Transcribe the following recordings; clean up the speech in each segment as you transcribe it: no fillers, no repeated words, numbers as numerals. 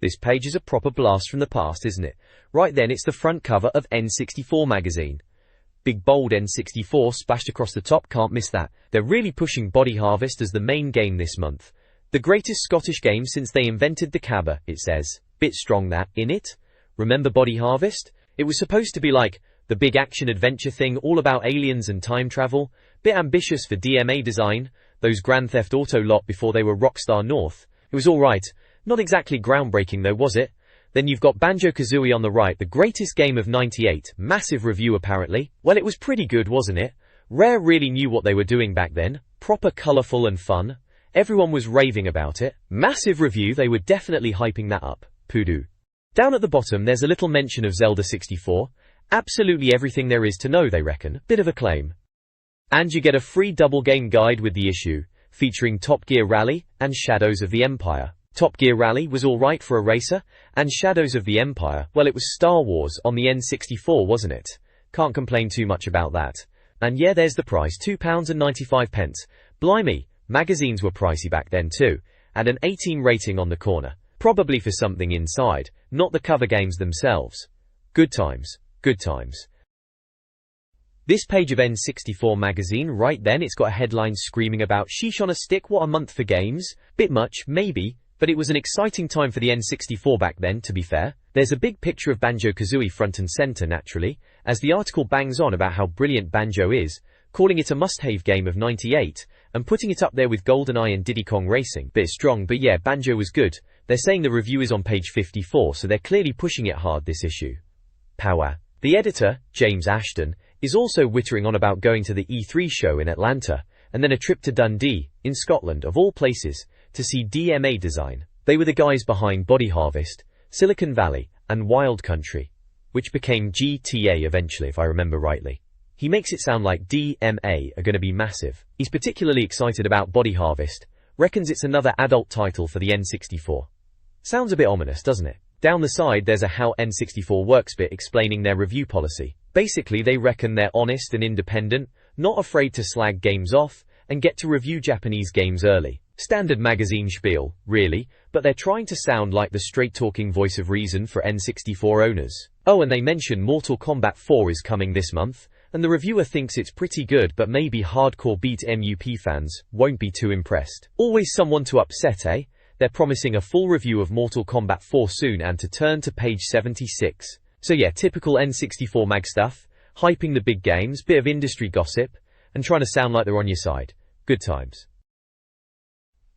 This page is a proper blast from the past, isn't it? Right then, it's the front cover of N64 Magazine. Big bold N64 splashed across the top, can't miss that. They're really pushing Body Harvest as the main game this month. The greatest Scottish game since they invented the cabba, it says. Bit strong that, innit? Remember Body Harvest? It was supposed to be like the big action-adventure thing all about aliens and time travel. Bit ambitious for DMA design, those Grand Theft Auto lot before they were Rockstar North. It was alright. Not exactly groundbreaking though, was it? Then you've got Banjo-Kazooie on the right, the greatest game of '98. Massive review apparently. Well, it was pretty good, wasn't it? Rare really knew what they were doing back then. Proper colourful and fun. Everyone was raving about it. Massive review, they were definitely hyping that up. Poodoo. Down at the bottom there's a little mention of Zelda 64. Absolutely everything there is to know, they reckon. Bit of a claim. And you get a free double game guide with the issue, featuring Top Gear Rally and Shadows of the Empire. Top Gear Rally was alright for a racer, and Shadows of the Empire, well, it was Star Wars on the N64, wasn't it? Can't complain too much about that. And yeah, there's the price, £2.95. Blimey, magazines were pricey back then too, and an 18 rating on the corner. Probably for something inside, not the cover games themselves. Good times, good times. This page of N64 Magazine, right then, it's got a headline screaming about sheesh on a stick, what a month for games. Bit much, maybe. But it was an exciting time for the N64 back then, to be fair. There's a big picture of Banjo-Kazooie front and center, naturally, as the article bangs on about how brilliant Banjo is, calling it a must-have game of '98, and putting it up there with GoldenEye and Diddy Kong Racing. Bit strong, but yeah, Banjo was good. They're saying the review is on page 54, so they're clearly pushing it hard, this issue. Power. The editor, James Ashton, is also wittering on about going to the E3 show in Atlanta, and then a trip to Dundee, in Scotland, of all places, to see DMA design. They were the guys behind Body Harvest, Silicon Valley, and Wild Country, which became GTA eventually, if I remember rightly. He makes it sound like DMA are going to be massive. He's particularly excited about Body Harvest, reckons it's another adult title for the N64. Sounds a bit ominous, doesn't it? Down the side there's a How N64 Works bit explaining their review policy. Basically they reckon they're honest and independent, not afraid to slag games off, and get to review Japanese games early. Standard magazine spiel, really, but they're trying to sound like the straight-talking voice of reason for N64 owners. Oh, and they mention Mortal Kombat 4 is coming this month, and the reviewer thinks it's pretty good, but maybe hardcore Beat MUP fans won't be too impressed. Always someone to upset, eh? They're promising a full review of Mortal Kombat 4 soon, and to turn to page 76. So yeah, typical N64 mag stuff, hyping the big games, bit of industry gossip, and trying to sound like they're on your side. Good times.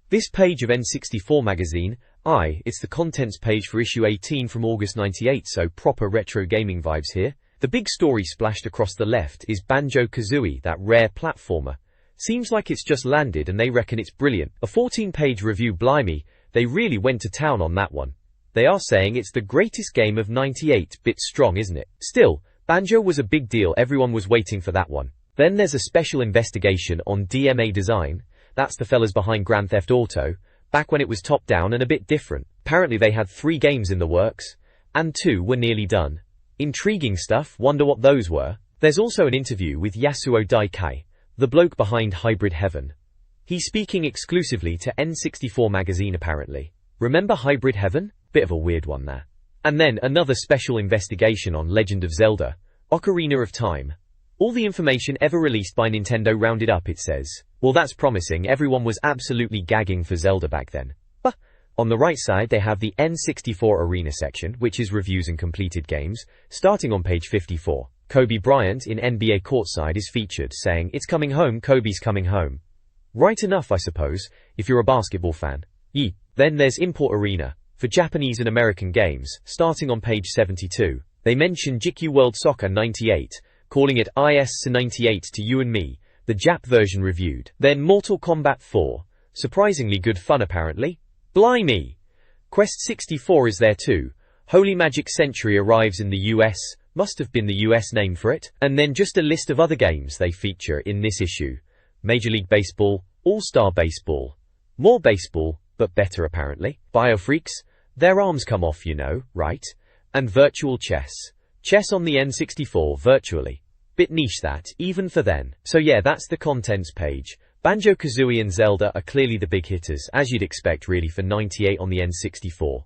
This page of N64 Magazine, it's the contents page for issue 18 from August '98, so proper retro gaming vibes here. The big story splashed across the left is Banjo-Kazooie, that rare platformer. Seems like it's just landed and they reckon it's brilliant. A 14-page review, blimey, they really went to town on that one. They are saying it's the greatest game of '98, bit strong, isn't it? Still, Banjo was a big deal, everyone was waiting for that one. Then there's a special investigation on DMA design. That's the fellas behind Grand Theft Auto, back when it was top-down and a bit different. Apparently they had 3 games in the works, and 2 were nearly done. Intriguing stuff, wonder what those were. There's also an interview with Yasuo Daikai, the bloke behind Hybrid Heaven. He's speaking exclusively to N64 Magazine apparently. Remember Hybrid Heaven? Bit of a weird one there. And then another special investigation on Legend of Zelda, Ocarina of Time. All the information ever released by Nintendo rounded up, it says. Well, that's promising, everyone was absolutely gagging for Zelda back then. But on the right side they have the N64 Arena section, which is reviews and completed games, starting on page 54. Kobe Bryant in NBA courtside is featured, saying, "It's coming home, Kobe's coming home." Right enough, I suppose, if you're a basketball fan. Yee. Then there's Import Arena, for Japanese and American games, starting on page 72. They mention JICU World Soccer '98, calling it IS 98 to you and me, the Jap version reviewed. Then Mortal Kombat 4, surprisingly good fun apparently. Blimey! Quest 64 is there too. Holy Magic Century arrives in the US, must have been the US name for it. And then just a list of other games they feature in this issue. Major League Baseball, All-Star Baseball. More baseball, but better apparently. Biofreaks, their arms come off, you know, right? And virtual chess. Chess on the N64 virtually. Bit niche that, even for then. So yeah, that's the contents page. Banjo-Kazooie and Zelda are clearly the big hitters, as you'd expect really for '98 on the N64.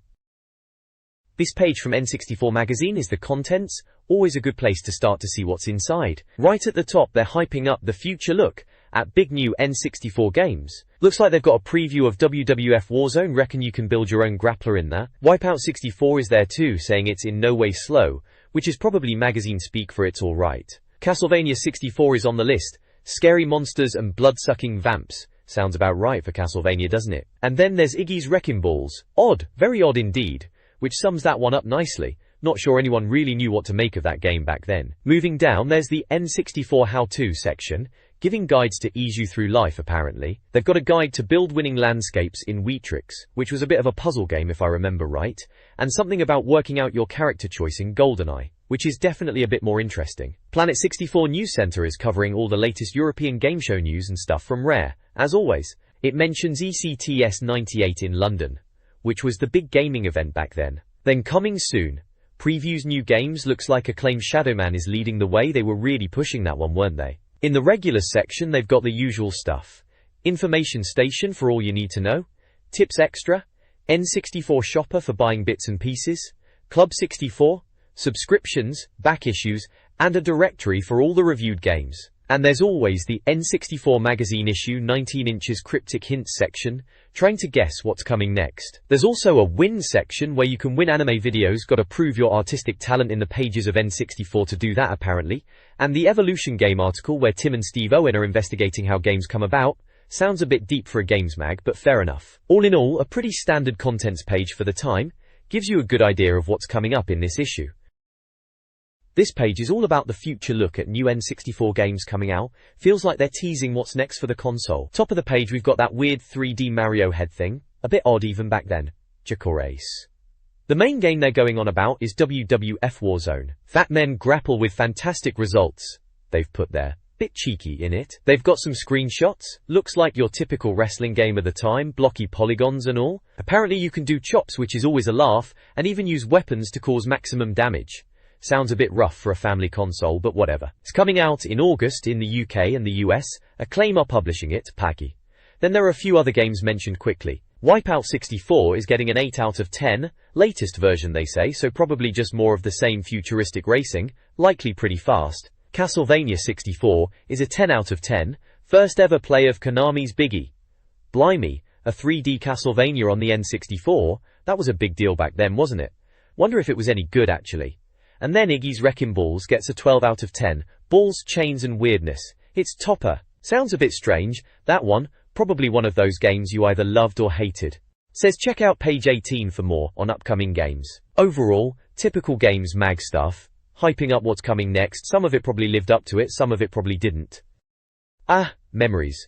This page from N64 Magazine is the contents, always a good place to start to see what's inside. Right at the top they're hyping up the future look at big new N64 games. Looks like they've got a preview of WWF Warzone, reckon you can build your own grappler in there. Wipeout 64 is there too, saying it's in no way slow, which is probably magazine speak for it's alright. Castlevania 64 is on the list, scary monsters and blood-sucking vamps. Sounds about right for Castlevania, doesn't it? And then there's Iggy's Wrecking Balls. Odd, very odd indeed, which sums that one up nicely. Not sure anyone really knew what to make of that game back then. Moving down, there's the N64 how-to section, giving guides to ease you through life apparently. They've got a guide to build winning landscapes in Weetrix, which was a bit of a puzzle game if I remember right, and something about working out your character choice in GoldenEye, which is definitely a bit more interesting. Planet 64 News Center is covering all the latest European game show news and stuff from Rare. As always, it mentions ECTS 98 in London, which was the big gaming event back then. Then coming soon, previews new games. Looks like Acclaim Shadowman is leading the way. They were really pushing that one, weren't they? In the regulars section they've got the usual stuff. Information station for all you need to know, tips extra, N64 shopper for buying bits and pieces, Club 64, subscriptions, back issues, and a directory for all the reviewed games. And there's always the N64 Magazine issue 19 inches cryptic hints section, trying to guess what's coming next. There's also a win section where you can win anime videos. Gotta prove your artistic talent in the pages of N64 to do that apparently. And the Evolution game article where Tim and Steve Owen are investigating how games come about. Sounds a bit deep for a games mag, but fair enough. All in all, a pretty standard contents page for the time. Gives you a good idea of what's coming up in this issue. This page is all about the future look at new N64 games coming out. Feels like they're teasing what's next for the console. Top of the page we've got that weird 3D Mario head thing. A bit odd even back then. Race. The main game they're going on about is WWF Warzone. Fat men grapple with fantastic results, they've put there. Bit cheeky in it. They've got some screenshots. Looks like your typical wrestling game of the time, blocky polygons and all. Apparently you can do chops, which is always a laugh, and even use weapons to cause maximum damage. Sounds a bit rough for a family console, but whatever. It's coming out in August in the UK and the US. Acclaim are publishing it, Paggy. Then there are a few other games mentioned quickly. Wipeout 64 is getting an 8 out of 10, latest version they say, so probably just more of the same futuristic racing, likely pretty fast. Castlevania 64 is a 10 out of 10, first ever play of Konami's Biggie. Blimey, a 3D Castlevania on the N64, that was a big deal back then, wasn't it? Wonder if it was any good actually. And then Iggy's Wrecking Balls gets a 12 out of 10. Balls, chains and weirdness. It's topper. Sounds a bit strange, that one. Probably one of those games you either loved or hated. Says check out page 18 for more on upcoming games. Overall, typical games mag stuff. Hyping up what's coming next. Some of it probably lived up to it, some of it probably didn't. Memories.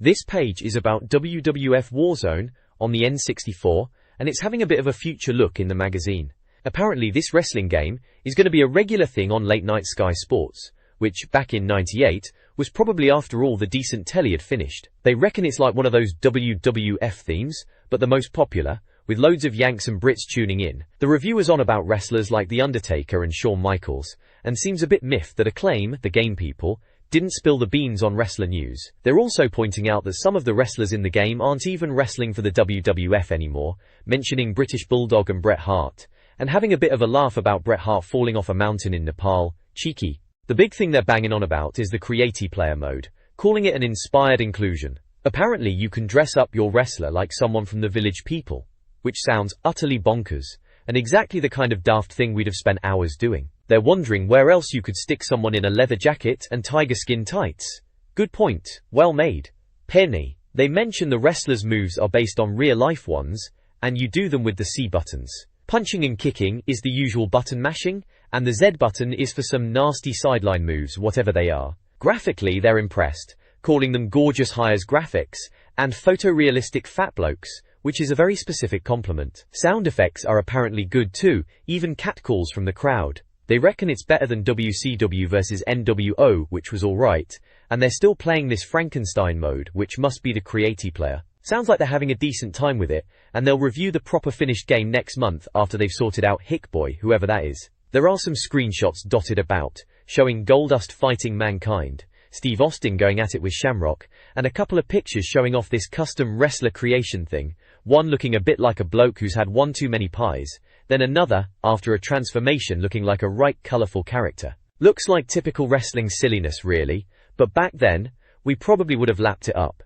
This page is about WWF Warzone on the N64, and it's having a bit of a future look in the magazine. Apparently this wrestling game is going to be a regular thing on late night Sky Sports, which, back in '98, was probably after all the decent telly had finished. They reckon it's like one of those WWF themes, but the most popular, with loads of Yanks and Brits tuning in. The reviewer's on about wrestlers like The Undertaker and Shawn Michaels, and seems a bit miffed that Acclaim, the game people, didn't spill the beans on wrestler news. They're also pointing out that some of the wrestlers in the game aren't even wrestling for the WWF anymore, mentioning British Bulldog and Bret Hart, and having a bit of a laugh about Bret Hart falling off a mountain in Nepal. Cheeky. The big thing they're banging on about is the Creative Player mode, calling it an inspired inclusion. Apparently you can dress up your wrestler like someone from the Village People, which sounds utterly bonkers, and exactly the kind of daft thing we'd have spent hours doing. They're wondering where else you could stick someone in a leather jacket and tiger skin tights. Good point, well made. Penny. They mention the wrestlers' moves are based on real-life ones, and you do them with the C buttons. Punching and kicking is the usual button mashing, and the Z button is for some nasty sideline moves, whatever they are. Graphically they're impressed, calling them gorgeous hires graphics, and photorealistic fat blokes, which is a very specific compliment. Sound effects are apparently good too, even catcalls from the crowd. They reckon it's better than WCW vs NWO, which was alright, and they're still playing this Frankenstein mode, which must be the Creative Player. Sounds like they're having a decent time with it, and they'll review the proper finished game next month after they've sorted out Hickboy, whoever that is. There are some screenshots dotted about, showing Goldust fighting Mankind, Steve Austin going at it with Shamrock, and a couple of pictures showing off this custom wrestler creation thing, one looking a bit like a bloke who's had one too many pies, then another, after a transformation, looking like a right colourful character. Looks like typical wrestling silliness really, but back then, we probably would have lapped it up.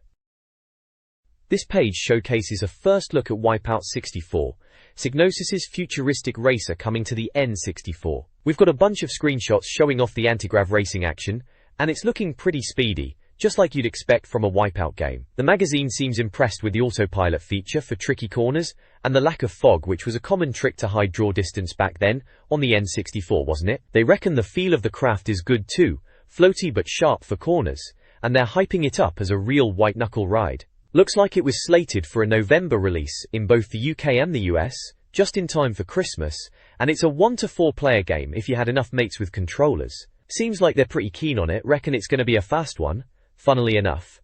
This page showcases a first look at Wipeout 64, Psygnosis's futuristic racer coming to the N64. We've got a bunch of screenshots showing off the anti-grav racing action, and it's looking pretty speedy, just like you'd expect from a Wipeout game. The magazine seems impressed with the autopilot feature for tricky corners, and the lack of fog, which was a common trick to hide draw distance back then, on the N64, wasn't it? They reckon the feel of the craft is good too, floaty but sharp for corners, and they're hyping it up as a real white-knuckle ride. Looks like it was slated for a November release in both the UK and the US, just in time for Christmas, and it's a 1 to 4 player game if you had enough mates with controllers. Seems like they're pretty keen on it, reckon it's gonna be a fast one, funnily enough.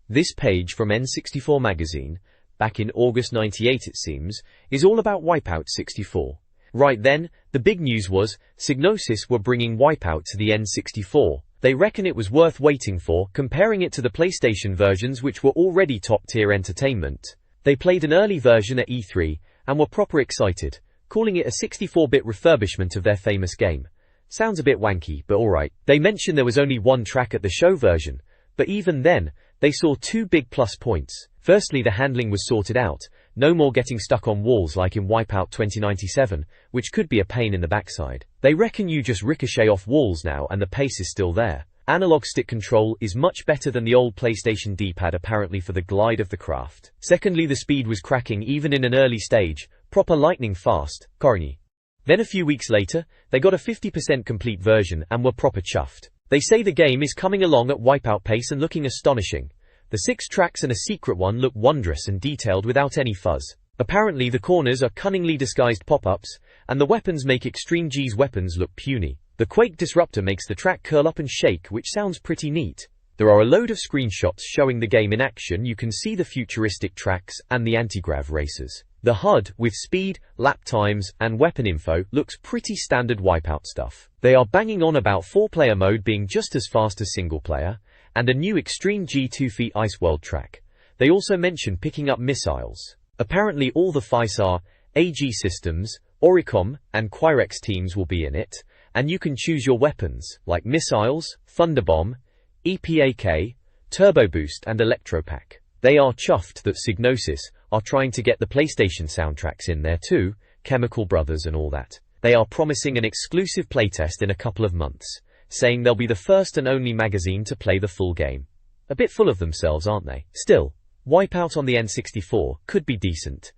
This page from N64 Magazine, back in August '98 it seems, is all about Wipeout 64. Right then, the big news was, Psygnosis were bringing Wipeout to the N64. They reckon it was worth waiting for, comparing it to the PlayStation versions which were already top-tier entertainment. They played an early version at E3, and were proper excited, calling it a 64-bit refurbishment of their famous game. Sounds a bit wanky, but alright. They mentioned there was only one track at the show version, but even then, they saw two big plus points. Firstly, the handling was sorted out, no more getting stuck on walls like in Wipeout 2097, which could be a pain in the backside. They reckon you just ricochet off walls now and the pace is still there. Analog stick control is much better than the old PlayStation D-pad apparently for the glide of the craft. Secondly, the speed was cracking even in an early stage, proper lightning fast, corny. Then a few weeks later, they got a 50% complete version and were proper chuffed. They say the game is coming along at Wipeout pace and looking astonishing. The 6 tracks and a secret one look wondrous and detailed without any fuzz. Apparently the corners are cunningly disguised pop-ups, and the weapons make Extreme G's weapons look puny. The Quake Disruptor makes the track curl up and shake, which sounds pretty neat. There are a load of screenshots showing the game in action. You can see the futuristic tracks and the anti-grav racers. The HUD, with speed, lap times, and weapon info, looks pretty standard Wipeout stuff. They are banging on about 4-player mode being just as fast as single-player, and a new Extreme G 2 Feet Ice World track. They also mention picking up missiles. Apparently all the FISAR, AG Systems, Oricom, and Quirex teams will be in it, and you can choose your weapons, like missiles, Thunderbomb, EPAK, Turbo Boost and Electropack. They are chuffed that Psygnosis are trying to get the PlayStation soundtracks in there too, Chemical Brothers and all that. They are promising an exclusive playtest in a couple of months, saying they'll be the first and only magazine to play the full game. A bit full of themselves, aren't they? Still, Wipeout on the N64 could be decent.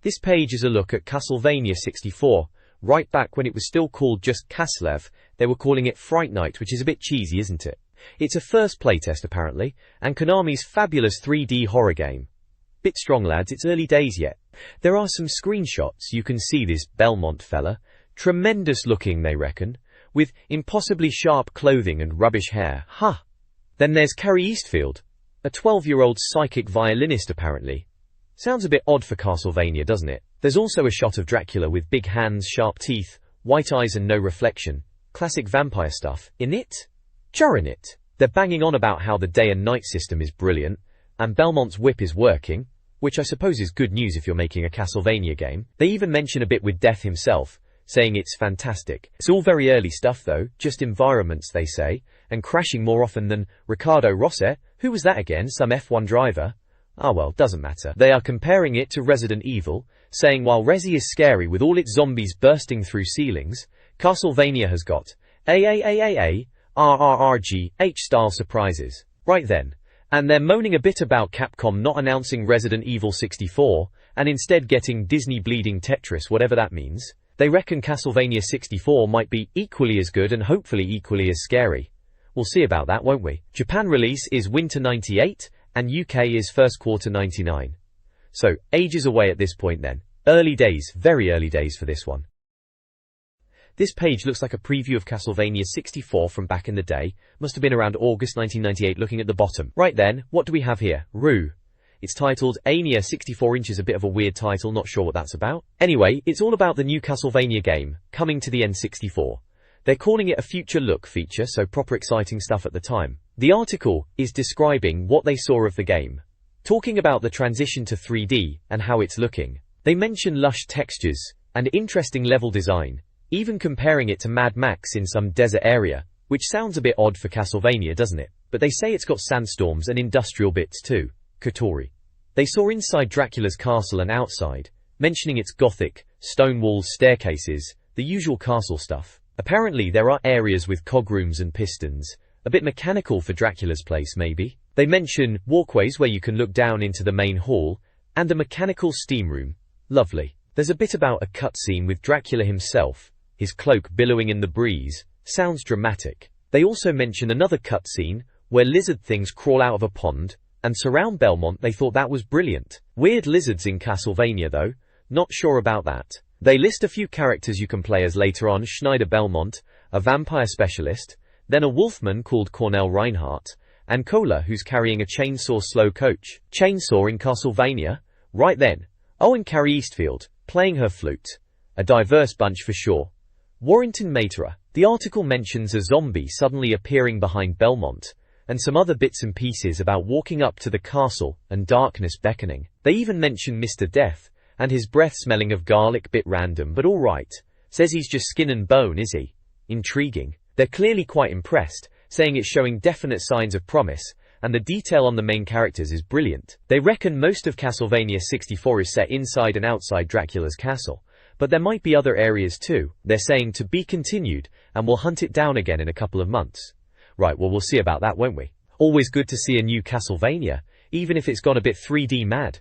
This page is a look at Castlevania 64. Right back when it was still called just Caslev, they were calling it Fright Night, which is a bit cheesy, isn't it? It's a first playtest apparently, and Konami's fabulous 3D horror game. Bit strong lads, it's early days yet. There are some screenshots. You can see this Belmont fella, tremendous looking they reckon, with impossibly sharp clothing and rubbish hair. Huh. Then there's Carrie Eastfield, a 12-year-old psychic violinist apparently. Sounds a bit odd for Castlevania, doesn't it? There's also a shot of Dracula with big hands, sharp teeth, white eyes and no reflection. Classic vampire stuff. In it? Jar in it. They're banging on about how the day and night system is brilliant, and Belmont's whip is working, which I suppose is good news if you're making a Castlevania game. They even mention a bit with Death himself, saying it's fantastic. It's all very early stuff though, just environments they say, and crashing more often than Ricardo Rosset. Who was that again, some F1 driver? Ah well, doesn't matter. They are comparing it to Resident Evil, saying while Resi is scary with all its zombies bursting through ceilings, Castlevania has got AAAAA, RRRG, H-style surprises. Right then. And they're moaning a bit about Capcom not announcing Resident Evil 64, and instead getting Disney bleeding Tetris, whatever that means. They reckon Castlevania 64 might be equally as good and hopefully equally as scary. We'll see about that, won't we? Japan release is winter 98, and UK is first quarter 99. So, ages away at this point then. Early days, very early days for this one. This page looks like a preview of Castlevania 64 from back in the day. Must have been around August 1998 looking at the bottom. Right then, what do we have here? Rue. It's titled Ania 64 inches, a bit of a weird title, not sure what that's about. Anyway, it's all about the new Castlevania game, coming to the N64. They're calling it a future look feature, so proper exciting stuff at the time. The article is describing what they saw of the game. talking about the transition to 3D and how it's looking. They mention lush textures and interesting level design, even comparing it to Mad Max in some desert area, which sounds a bit odd for Castlevania, doesn't it? But they say it's got sandstorms and industrial bits too. Kotori. They saw inside Dracula's castle and outside, mentioning its gothic, stone walls, staircases, the usual castle stuff. Apparently there are areas with cog rooms and pistons, a bit mechanical for Dracula's place maybe. They mention walkways where you can look down into the main hall, and a mechanical steam room. Lovely. There's a bit about a cutscene with Dracula himself, his cloak billowing in the breeze. Sounds dramatic. They also mention another cutscene where lizard things crawl out of a pond and surround Belmont. They thought that was brilliant. Weird lizards in Castlevania though, not sure about that. They list a few characters you can play as later on: Schneider Belmont, a vampire specialist, then a wolfman called Cornell Reinhardt, and Cola, who's carrying a chainsaw slow coach. Chainsaw in Castlevania? Right then. Oh, and Carrie Eastfield, playing her flute. A diverse bunch for sure. Warrington Matera. The article mentions a zombie suddenly appearing behind Belmont, and some other bits and pieces about walking up to the castle and darkness beckoning. They even mention Mr. Death, and his breath smelling of garlic. Bit random, but alright. Says he's just skin and bone, is he? Intriguing. They're clearly quite impressed, saying it's showing definite signs of promise, and the detail on the main characters is brilliant. They reckon most of Castlevania 64 is set inside and outside Dracula's castle, but there might be other areas too. They're saying to be continued, and we'll hunt it down again in a couple of months. Right, well we'll see about that, won't we? Always good to see a new Castlevania, even if it's gone a bit 3D mad.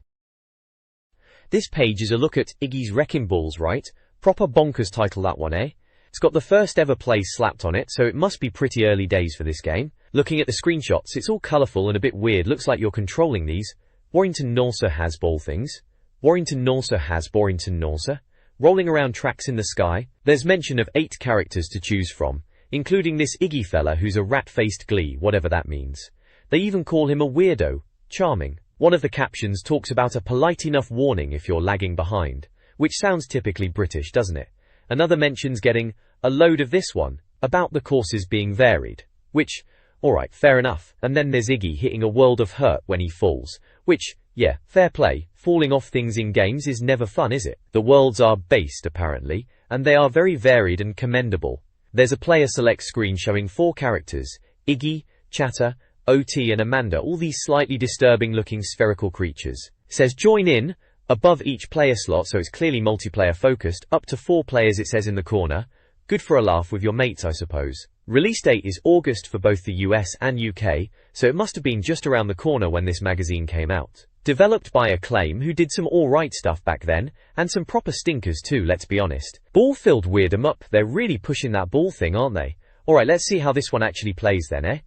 This page is a look at Iggy's Wrecking Balls, right? Proper bonkers title that one, eh? It's got the first ever place slapped on it, so it must be pretty early days for this game. Looking at the screenshots, it's all colourful and a bit weird. Looks like you're controlling these. Warrington Norsa has ball things. Warrington Norsa has Warrington Norsa. Rolling around tracks in the sky. There's mention of 8 characters to choose from, including this Iggy fella who's a rat-faced glee, whatever that means. They even call him a weirdo. Charming. One of the captions talks about a polite enough warning if you're lagging behind, which sounds typically British, doesn't it? Another mentions getting a load of this one, about the courses being varied, which, alright, fair enough. And then there's Iggy hitting a world of hurt when he falls, which, yeah, fair play. Falling off things in games is never fun, is it? The worlds are based, apparently, and they are very varied and commendable. There's a player select screen showing 4 characters, Iggy, Chatter, OT and Amanda, all these slightly disturbing looking spherical creatures. Says join in, above each player slot, so it's clearly multiplayer focused, up to 4 players it says in the corner. Good for a laugh with your mates, I suppose. Release date is August for both the US and UK, so it must have been just around the corner when this magazine came out. Developed by Acclaim, who did some alright stuff back then, and some proper stinkers too, let's be honest. Ball-filled weird 'em up, they're really pushing that ball thing, aren't they? Alright, let's see how this one actually plays then, eh?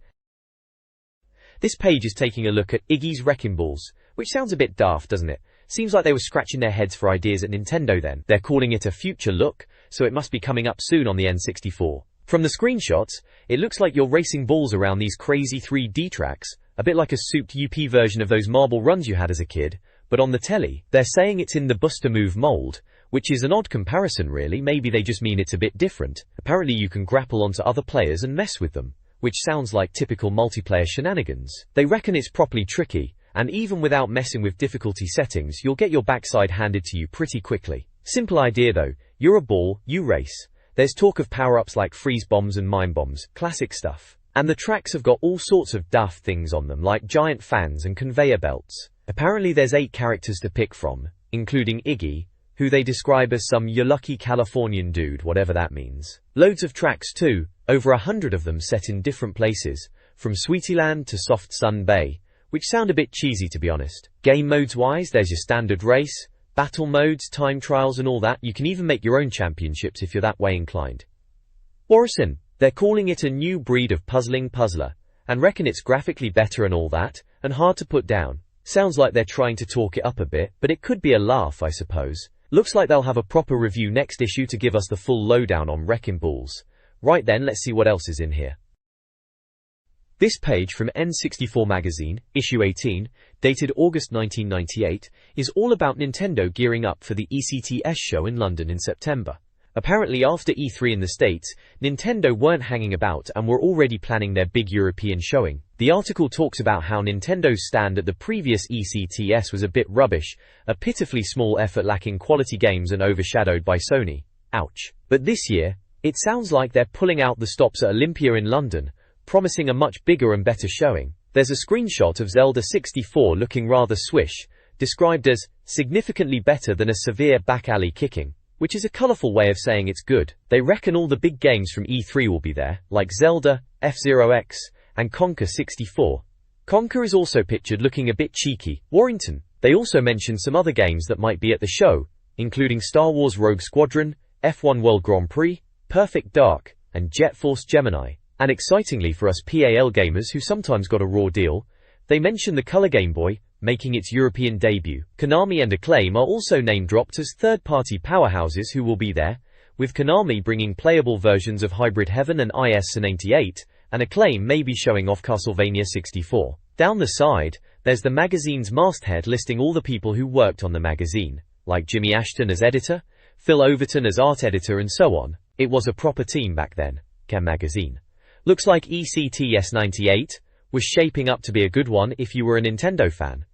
This page is taking a look at Iggy's Wrecking Balls, which sounds a bit daft, doesn't it? Seems like they were scratching their heads for ideas at Nintendo then. They're calling it a future look, so it must be coming up soon on the N64. From the screenshots, it looks like you're racing balls around these crazy 3D tracks, a bit like a souped UP version of those marble runs you had as a kid, but on the telly. They're saying it's in the Buster Move mold, which is an odd comparison really. Maybe they just mean it's a bit different. Apparently you can grapple onto other players and mess with them, which sounds like typical multiplayer shenanigans. They reckon it's properly tricky, and even without messing with difficulty settings, you'll get your backside handed to you pretty quickly. Simple idea though, you're a ball, you race. There's talk of power-ups like freeze bombs and mine bombs, classic stuff. And the tracks have got all sorts of daft things on them, like giant fans and conveyor belts. Apparently there's 8 characters to pick from, including Iggy, who they describe as some "you lucky Californian dude," whatever that means. Loads of tracks too, over 100 of them set in different places, from Sweetyland to Soft Sun Bay, which sound a bit cheesy to be honest. Game modes wise, there's your standard race, battle modes, time trials and all that. You can even make your own championships if you're that way inclined. Warrison, they're calling it a new breed of puzzling puzzler, and reckon it's graphically better and all that, and hard to put down. Sounds like they're trying to talk it up a bit, but it could be a laugh I suppose. Looks like they'll have a proper review next issue to give us the full lowdown on Wrecking Balls. Right then, let's see what else is in here. This page from N64 Magazine, issue 18, dated August 1998, is all about Nintendo gearing up for the ECTS show in London in September. Apparently after E3 in the States, Nintendo weren't hanging about and were already planning their big European showing. The article talks about how Nintendo's stand at the previous ECTS was a bit rubbish, a pitifully small effort lacking quality games and overshadowed by Sony. Ouch. But this year, it sounds like they're pulling out the stops at Olympia in London, promising a much bigger and better showing. There's a screenshot of Zelda 64 looking rather swish, described as significantly better than a severe back alley kicking, which is a colourful way of saying it's good. They reckon all the big games from E3 will be there, like Zelda, F-Zero X, and Conker 64. Conker is also pictured looking a bit cheeky. Warrington. They also mentioned some other games that might be at the show, including Star Wars Rogue Squadron, F1 World Grand Prix, Perfect Dark, and Jet Force Gemini. And excitingly for us PAL gamers who sometimes got a raw deal, they mention the Color Game Boy, making its European debut. Konami and Acclaim are also name-dropped as third-party powerhouses who will be there, with Konami bringing playable versions of Hybrid Heaven and IS-88, and Acclaim may be showing off Castlevania 64. Down the side, there's the magazine's masthead listing all the people who worked on the magazine, like Jimmy Ashton as editor, Phil Overton as art editor and so on. It was a proper team back then. Chem Magazine. Looks like ECTS 98 was shaping up to be a good one if you were a Nintendo fan.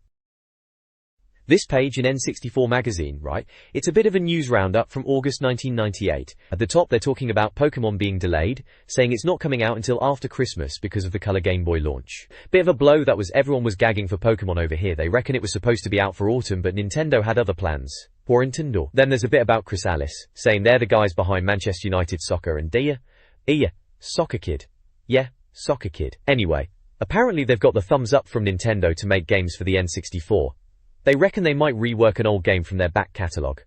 This page in N64 Magazine, right? It's a bit of a news roundup from August 1998. At the top they're talking about Pokemon being delayed, saying it's not coming out until after Christmas because of the Color Game Boy launch. Bit of a blow that was everyone was gagging for Pokemon over here. They reckon it was supposed to be out for autumn but Nintendo had other plans. Warrington. Then there's a bit about Chris Alice, saying they're the guys behind Manchester United Soccer and Soccer Kid. Yeah, Soccer Kid. Anyway, apparently they've got the thumbs up from Nintendo to make games for the N64. They reckon they might rework an old game from their back catalogue.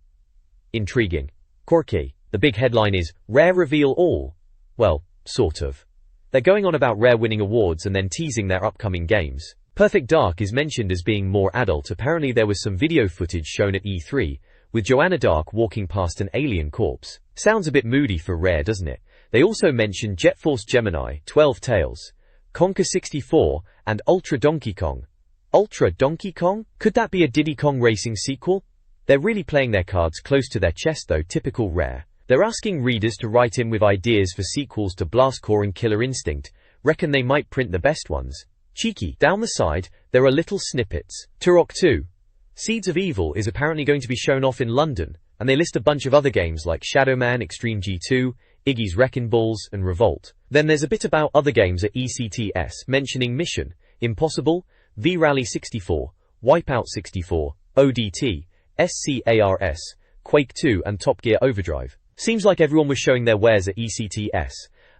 Intriguing. Quirky. The big headline is, Rare reveal all. Well, sort of. They're going on about Rare winning awards and then teasing their upcoming games. Perfect Dark is mentioned as being more adult. Apparently there was some video footage shown at E3, with Joanna Dark walking past an alien corpse. Sounds a bit moody for Rare, doesn't it? They also mentioned Jet Force Gemini, 12 Tales, Conker 64, and Ultra Donkey Kong. Ultra Donkey Kong? Could that be a Diddy Kong Racing sequel? They're really playing their cards close to their chest though, typical Rare. They're asking readers to write in with ideas for sequels to Blast Corps and Killer Instinct, reckon they might print the best ones. Cheeky. Down the side, there are little snippets. Turok 2. Seeds of Evil is apparently going to be shown off in London, and they list a bunch of other games like Shadow Man, Extreme G2, Iggy's Wrecking Balls, and Revolt. Then there's a bit about other games at ECTS, mentioning Mission Impossible, V-Rally 64, Wipeout 64, ODT, SCARS, Quake 2 and Top Gear Overdrive. Seems like everyone was showing their wares at ECTS.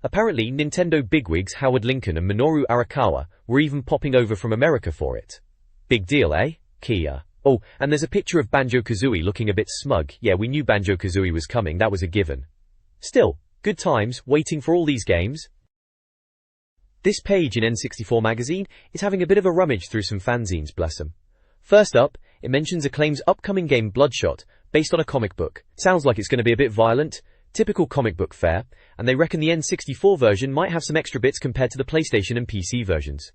Apparently, Nintendo bigwigs Howard Lincoln and Minoru Arakawa were even popping over from America for it. Big deal, eh? Kia. Oh, and there's a picture of Banjo-Kazooie looking a bit smug. Yeah, we knew Banjo-Kazooie was coming, that was a given. Still, good times, waiting for all these games. This page in N64 Magazine is having a bit of a rummage through some fanzines, bless them. First up, it mentions Acclaim's upcoming game Bloodshot, based on a comic book. Sounds like it's going to be a bit violent, typical comic book fare, and they reckon the N64 version might have some extra bits compared to the PlayStation and PC versions.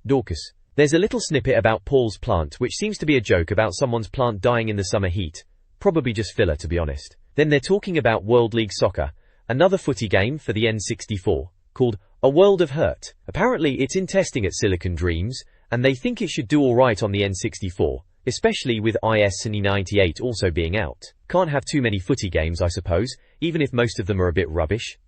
Dorcas. There's a little snippet about Paul's plant, which seems to be a joke about someone's plant dying in the summer heat. Probably just filler, to be honest. Then they're talking about World League Soccer, another footy game for the N64, called A World of Hurt. Apparently it's in testing at Silicon Dreams, and they think it should do alright on the N64, especially with IS-98 also being out. Can't have too many footy games, I suppose, even if most of them are a bit rubbish.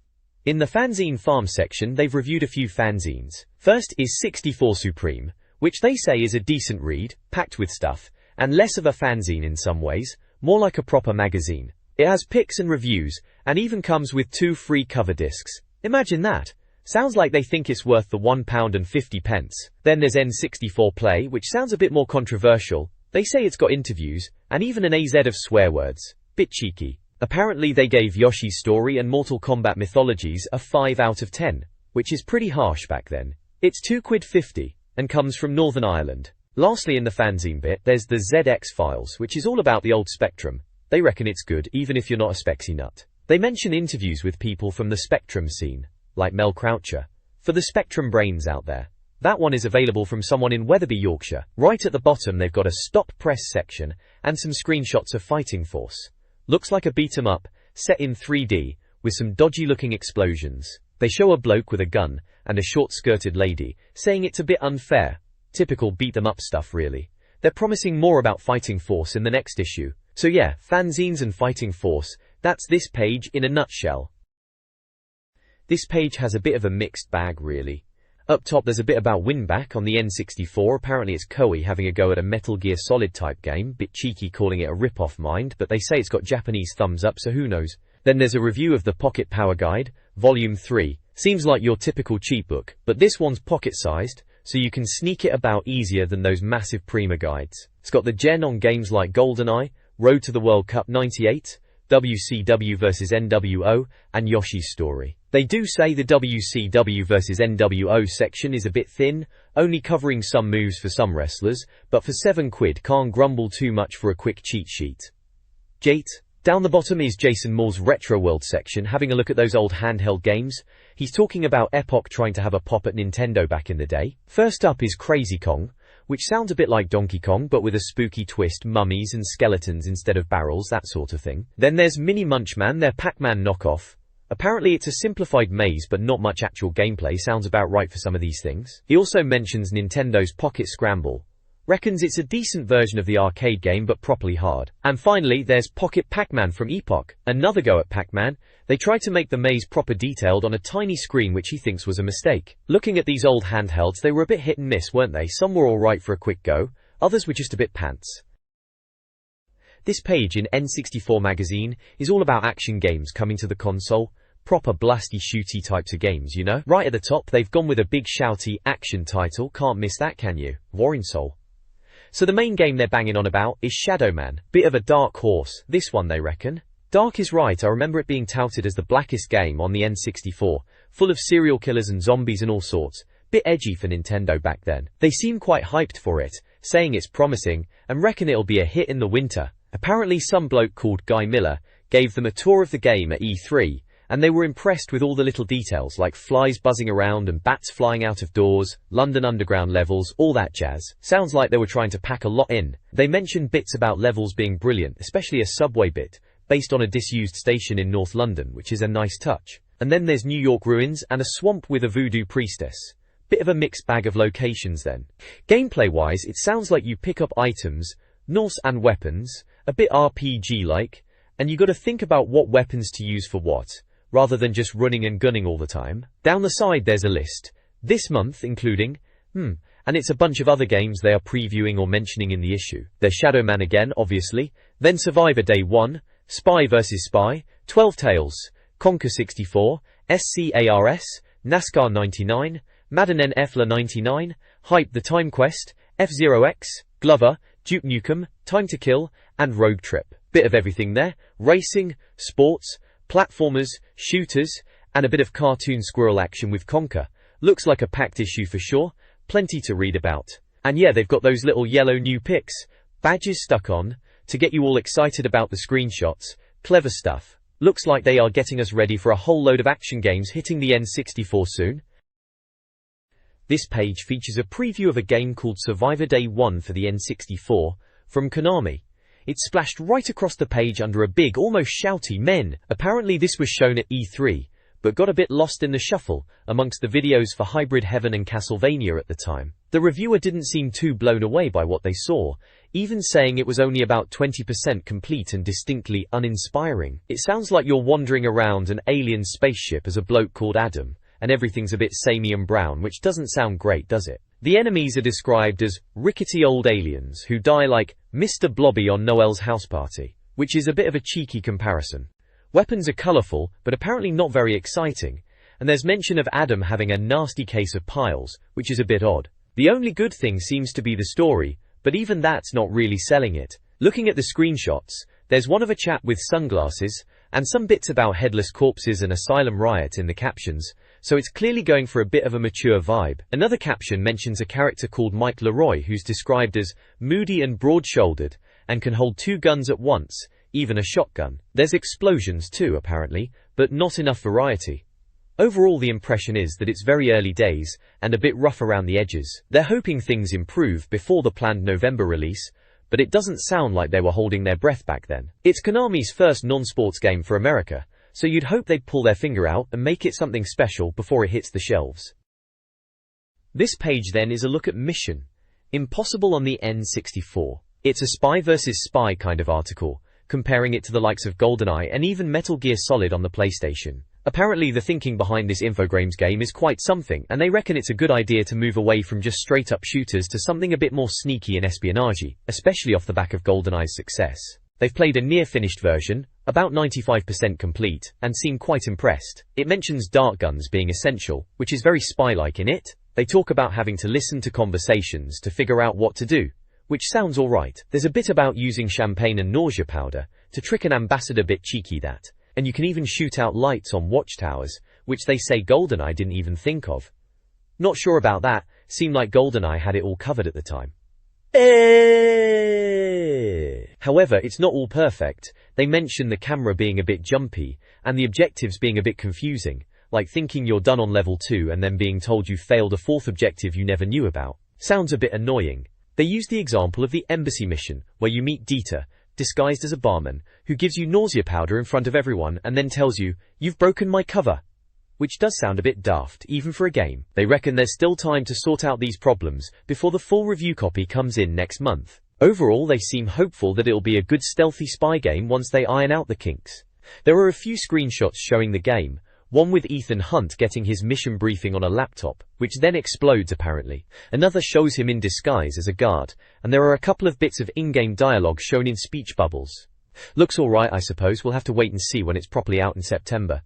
In the fanzine farm section, they've reviewed a few fanzines. First is 64 Supreme, which they say is a decent read, packed with stuff, and less of a fanzine in some ways, more like a proper magazine. It has pics and reviews, and even comes with 2 free cover discs. Imagine that. Sounds like they think it's worth the £1.50. Then there's N64 Play, which sounds a bit more controversial. They say it's got interviews, and even an AZ of swear words. Bit cheeky. Apparently they gave Yoshi's Story and Mortal Kombat Mythologies a 5 out of 10, which is pretty harsh back then. It's £2.50, and comes from Northern Ireland. Lastly in the fanzine bit, there's the ZX Files, which is all about the old Spectrum. They reckon it's good, even if you're not a Spexy nut. They mention interviews with people from the Spectrum scene, like Mel Croucher. For the Spectrum brains out there, that one is available from someone in Wetherby, Yorkshire. Right at the bottom they've got a stop press section, and some screenshots of Fighting Force. Looks like a beat 'em up, set in 3D, with some dodgy looking explosions. They show a bloke with a gun, and a short-skirted lady, saying it's a bit unfair. Typical beat-them-up stuff really. They're promising more about Fighting Force in the next issue. So yeah, fanzines and Fighting Force, that's this page in a nutshell. This page has a bit of a mixed bag really. Up top there's a bit about Winback on the N64, apparently it's Koei having a go at a Metal Gear Solid type game, bit cheeky calling it a rip-off mind, but they say it's got Japanese thumbs up so who knows. Then there's a review of the Pocket Power Guide, Volume 3. Seems like your typical cheap book, but this one's pocket-sized, so you can sneak it about easier than those massive Prima guides. It's got the gen on games like GoldenEye, Road to the World Cup 98, WCW vs NWO, and Yoshi's Story. They do say the WCW vs NWO section is a bit thin, only covering some moves for some wrestlers, but for £7 can't grumble too much for a quick cheat sheet. Jate. Down the bottom is Jason Moore's Retro World section, having a look at those old handheld games. He's talking about Epoch trying to have a pop at Nintendo back in the day. First up is Crazy Kong, which sounds a bit like Donkey Kong but with a spooky twist, mummies and skeletons instead of barrels, that sort of thing. Then there's Mini Munchman, their Pac-Man knockoff. Apparently it's a simplified maze but not much actual gameplay, sounds about right for some of these things. He also mentions Nintendo's Pocket Scramble. Reckons it's a decent version of the arcade game but properly hard. And finally there's Pocket Pac-Man from Epoch. Another go at Pac-Man. They tried to make the maze proper detailed on a tiny screen which he thinks was a mistake. Looking at these old handhelds, they were a bit hit and miss, weren't they? Some were alright for a quick go, others were just a bit pants. This page in N64 Magazine is all about action games coming to the console. Proper blasty shooty types of games, you know? Right at the top they've gone with a big shouty action title, can't miss that can you? Warring Soul. So the main game they're banging on about is Shadow Man. Bit of a dark horse, this one they reckon. Dark is right, I remember it being touted as the blackest game on the N64, full of serial killers and zombies and all sorts. Bit edgy for Nintendo back then. They seem quite hyped for it, saying it's promising, and reckon it'll be a hit in the winter. Apparently some bloke called Guy Miller gave them a tour of the game at E3, and they were impressed with all the little details like flies buzzing around and bats flying out of doors, London Underground levels, all that jazz. Sounds like they were trying to pack a lot in. They mentioned bits about levels being brilliant, especially a subway bit, based on a disused station in North London, which is a nice touch. And then there's New York ruins and a swamp with a voodoo priestess. Bit of a mixed bag of locations then. Gameplay-wise, it sounds like you pick up items, Norse and weapons, a bit RPG-like, and you gotta think about what weapons to use for what, rather than just running and gunning all the time. Down the side there's a list. This month including, and it's a bunch of other games they are previewing or mentioning in the issue. There's Shadow Man again, obviously, then Survivor Day 1, Spy vs Spy, 12 Tales, Conquer 64, SCARS, NASCAR 99, Madden NFL 99, Hype the Time Quest, F-Zero X, Glover, Duke Nukem, Time to Kill, and Road Trip. Bit of everything there. Racing, sports, platformers, shooters, and a bit of cartoon squirrel action with Conquer. Looks like a packed issue for sure, plenty to read about. And yeah, they've got those little yellow new pics, badges stuck on, to get you all excited about the screenshots. Clever stuff. Looks like they are getting us ready for a whole load of action games hitting the N64 soon. This page features a preview of a game called Survivor Day 1 for the N64, from Konami. It's splashed right across the page under a big, almost shouty men. Apparently this was shown at E3, but got a bit lost in the shuffle amongst the videos for Hybrid Heaven and Castlevania at the time. The reviewer didn't seem too blown away by what they saw, even saying it was only about 20% complete and distinctly uninspiring. It sounds like you're wandering around an alien spaceship as a bloke called Adam, and everything's a bit samey and brown, which doesn't sound great, does it? The enemies are described as rickety old aliens who die like Mr. Blobby on Noel's house party, which is a bit of a cheeky comparison. Weapons are colourful, but apparently not very exciting, and there's mention of Adam having a nasty case of piles, which is a bit odd. The only good thing seems to be the story, but even that's not really selling it. Looking at the screenshots, there's one of a chap with sunglasses, and some bits about headless corpses and asylum riot in the captions, so it's clearly going for a bit of a mature vibe. Another caption mentions a character called Mike Leroy who's described as moody and broad-shouldered, and can hold 2 guns at once, even a shotgun. There's explosions too, apparently, but not enough variety. Overall the impression is that it's very early days, and a bit rough around the edges. They're hoping things improve before the planned November release, but it doesn't sound like they were holding their breath back then. It's Konami's first non-sports game for America, so you'd hope they'd pull their finger out and make it something special before it hits the shelves. This page then is a look at Mission Impossible on the N64. It's a spy versus spy kind of article, comparing it to the likes of GoldenEye and even Metal Gear Solid on the PlayStation. Apparently the thinking behind this Infogrames game is quite something, and they reckon it's a good idea to move away from just straight-up shooters to something a bit more sneaky and espionage-y, especially off the back of GoldenEye's success. They've played a near-finished version, about 95% complete, and seem quite impressed. It mentions dart guns being essential, which is very spy-like in it. They talk about having to listen to conversations to figure out what to do, which sounds alright. There's a bit about using champagne and nausea powder to trick an ambassador, bit cheeky that. And you can even shoot out lights on watchtowers, which they say GoldenEye didn't even think of. Not sure about that, seemed like GoldenEye had it all covered at the time. However, it's not all perfect. They mention the camera being a bit jumpy, and the objectives being a bit confusing, like thinking you're done on level 2 and then being told you failed a 4th objective you never knew about. Sounds a bit annoying. They use the example of the embassy mission, where you meet Dieter, disguised as a barman, who gives you nausea powder in front of everyone and then tells you, "You've broken my cover." Which does sound a bit daft, even for a game. They reckon there's still time to sort out these problems before the full review copy comes in next month. Overall, they seem hopeful that it'll be a good stealthy spy game once they iron out the kinks. There are a few screenshots showing the game, one with Ethan Hunt getting his mission briefing on a laptop, which then explodes apparently. Another shows him in disguise as a guard, and there are a couple of bits of in-game dialogue shown in speech bubbles. Looks alright, I suppose. We'll have to wait and see when it's properly out in September.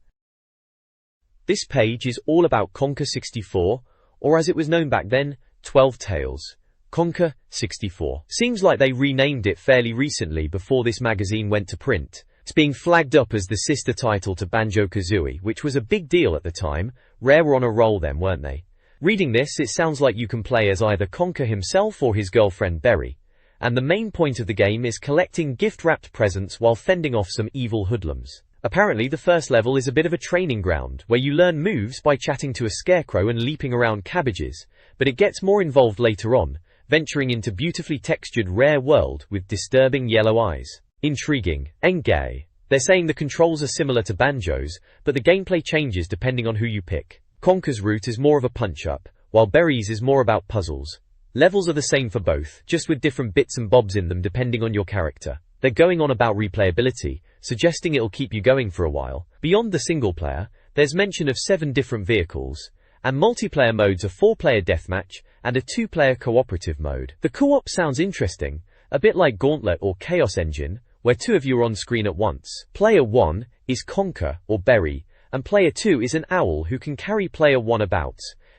This page is all about Conker 64, or as it was known back then, 12 Tales. Conker 64. Seems like they renamed it fairly recently before this magazine went to print. It's being flagged up as the sister title to Banjo-Kazooie, which was a big deal at the time. Rare were on a roll then, weren't they? Reading this, it sounds like you can play as either Conker himself or his girlfriend Berry. And the main point of the game is collecting gift-wrapped presents while fending off some evil hoodlums. Apparently the first level is a bit of a training ground, where you learn moves by chatting to a scarecrow and leaping around cabbages, but it gets more involved later on, venturing into beautifully textured rare world with disturbing yellow eyes. Intriguing. Engay. They're saying the controls are similar to Banjo's, but the gameplay changes depending on who you pick. Conker's route is more of a punch-up, while Berry's is more about puzzles. Levels are the same for both, just with different bits and bobs in them depending on your character. They're going on about replayability, suggesting it'll keep you going for a while. Beyond the single player, there's mention of 7 different vehicles, and multiplayer modes: a 4-player deathmatch and a 2-player cooperative mode. The co-op sounds interesting, a bit like Gauntlet or Chaos Engine, where 2 of you are on screen at once. Player 1 is Conker or Berry, and Player 2 is an owl who can carry Player 1 about.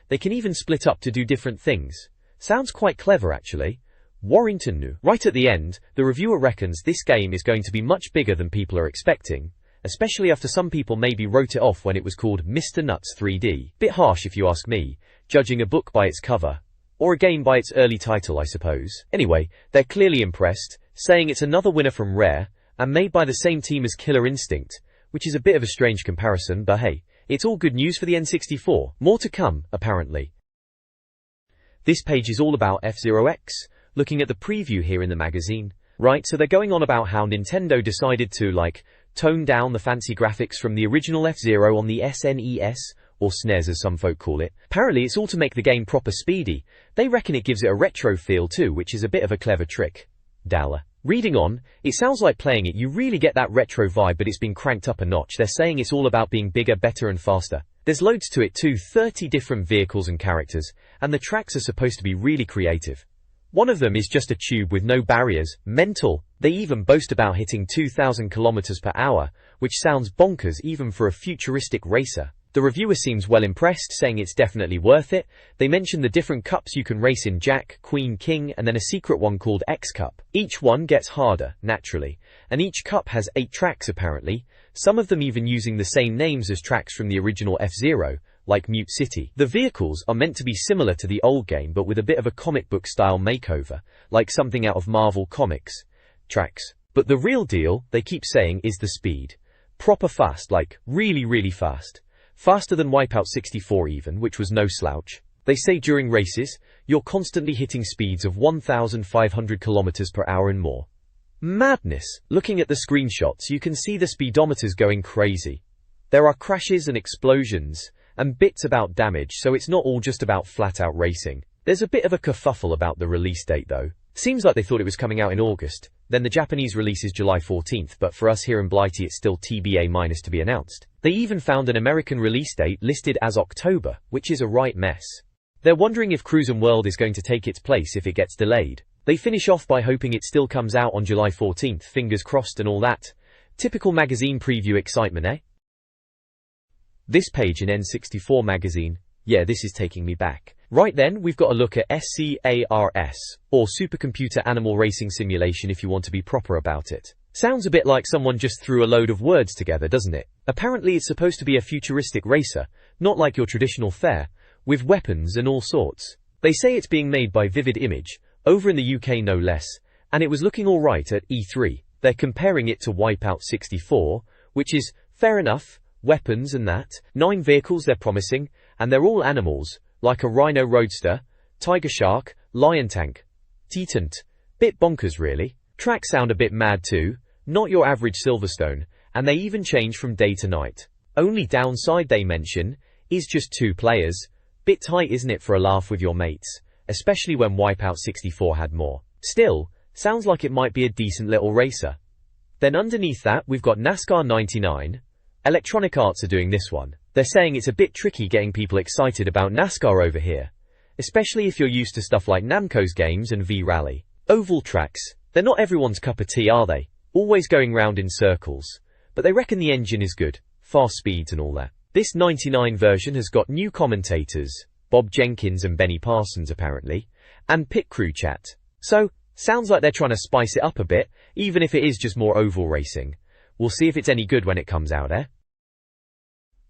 They can even split up to do different things. Sounds quite clever actually. Warrington knew. Right at the end, the reviewer reckons this game is going to be much bigger than people are expecting, especially after some people maybe wrote it off when it was called Mr. Nuts 3D. Bit harsh if you ask me, judging a book by its cover. Or a game by its early title, I suppose. Anyway, they're clearly impressed, saying it's another winner from Rare, and made by the same team as Killer Instinct, which is a bit of a strange comparison, but hey, it's all good news for the N64. More to come, apparently. This page is all about F-Zero X, looking at the preview here in the magazine. Right, so they're going on about how Nintendo decided to, tone down the fancy graphics from the original F-Zero on the SNES, or SNES as some folk call it. Apparently it's all to make the game proper speedy. They reckon it gives it a retro feel too, which is a bit of a clever trick. Dowler. Reading on, it sounds like playing it you really get that retro vibe, but it's been cranked up a notch. They're saying it's all about being bigger, better and faster. There's loads to it too, 30 different vehicles and characters, and the tracks are supposed to be really creative. One of them is just a tube with no barriers. Mental. They even boast about hitting 2,000 kilometers per hour, which sounds bonkers even for a futuristic racer. The reviewer seems well impressed, saying it's definitely worth it. They mention the different cups you can race in: Jack, Queen, King, and then a secret one called X Cup. Each one gets harder, naturally, and each cup has 8 tracks apparently, some of them even using the same names as tracks from the original F-Zero, like Mute City. The vehicles are meant to be similar to the old game but with a bit of a comic book style makeover, like something out of Marvel Comics. Tracks. But the real deal, they keep saying, is the speed. Proper fast, like really fast. Faster than Wipeout 64 even, which was no slouch. They say during races, you're constantly hitting speeds of 1,500 kilometers per hour and more. Madness! Looking at the screenshots, you can see the speedometers going crazy. There are crashes and explosions, and bits about damage, so it's not all just about flat-out racing. There's a bit of a kerfuffle about the release date though. Seems like they thought it was coming out in August, then the Japanese release is July 14th, but for us here in Blighty it's still TBA- to be announced. They even found an American release date listed as October, which is a right mess. They're wondering if Cruisin' World is going to take its place if it gets delayed. They finish off by hoping it still comes out on July 14th, fingers crossed and all that. Typical magazine preview excitement, eh? This page in N64 Magazine, yeah, this is taking me back. Right then, we've got a look at SCARS, or Supercomputer Animal Racing Simulation if you want to be proper about it. Sounds a bit like someone just threw a load of words together, doesn't it? Apparently it's supposed to be a futuristic racer, not like your traditional fare, with weapons and all sorts. They say it's being made by Vivid Image, over in the UK no less, and it was looking alright at E3. They're comparing it to Wipeout 64, which is, fair enough, weapons and that, 9 vehicles they're promising, and they're all animals, like a rhino roadster, tiger shark, lion tank. Tetant. Bit bonkers really. Tracks sound a bit mad too, not your average Silverstone, and they even change from day to night. Only downside they mention, is just 2 players. Bit tight isn't it for a laugh with your mates, especially when Wipeout 64 had more. Still, sounds like it might be a decent little racer. Then underneath that we've got NASCAR 99. Electronic Arts are doing this one. They're saying it's a bit tricky getting people excited about NASCAR over here, especially if you're used to stuff like Namco's games and V-Rally. Oval tracks, they're not everyone's cup of tea, are they? Always going round in circles. But they reckon the engine is good, fast speeds and all that. This 99 version has got new commentators, Bob Jenkins and Benny Parsons apparently, and pit crew chat. So, sounds like they're trying to spice it up a bit, even if it is just more oval racing. We'll see if it's any good when it comes out, eh?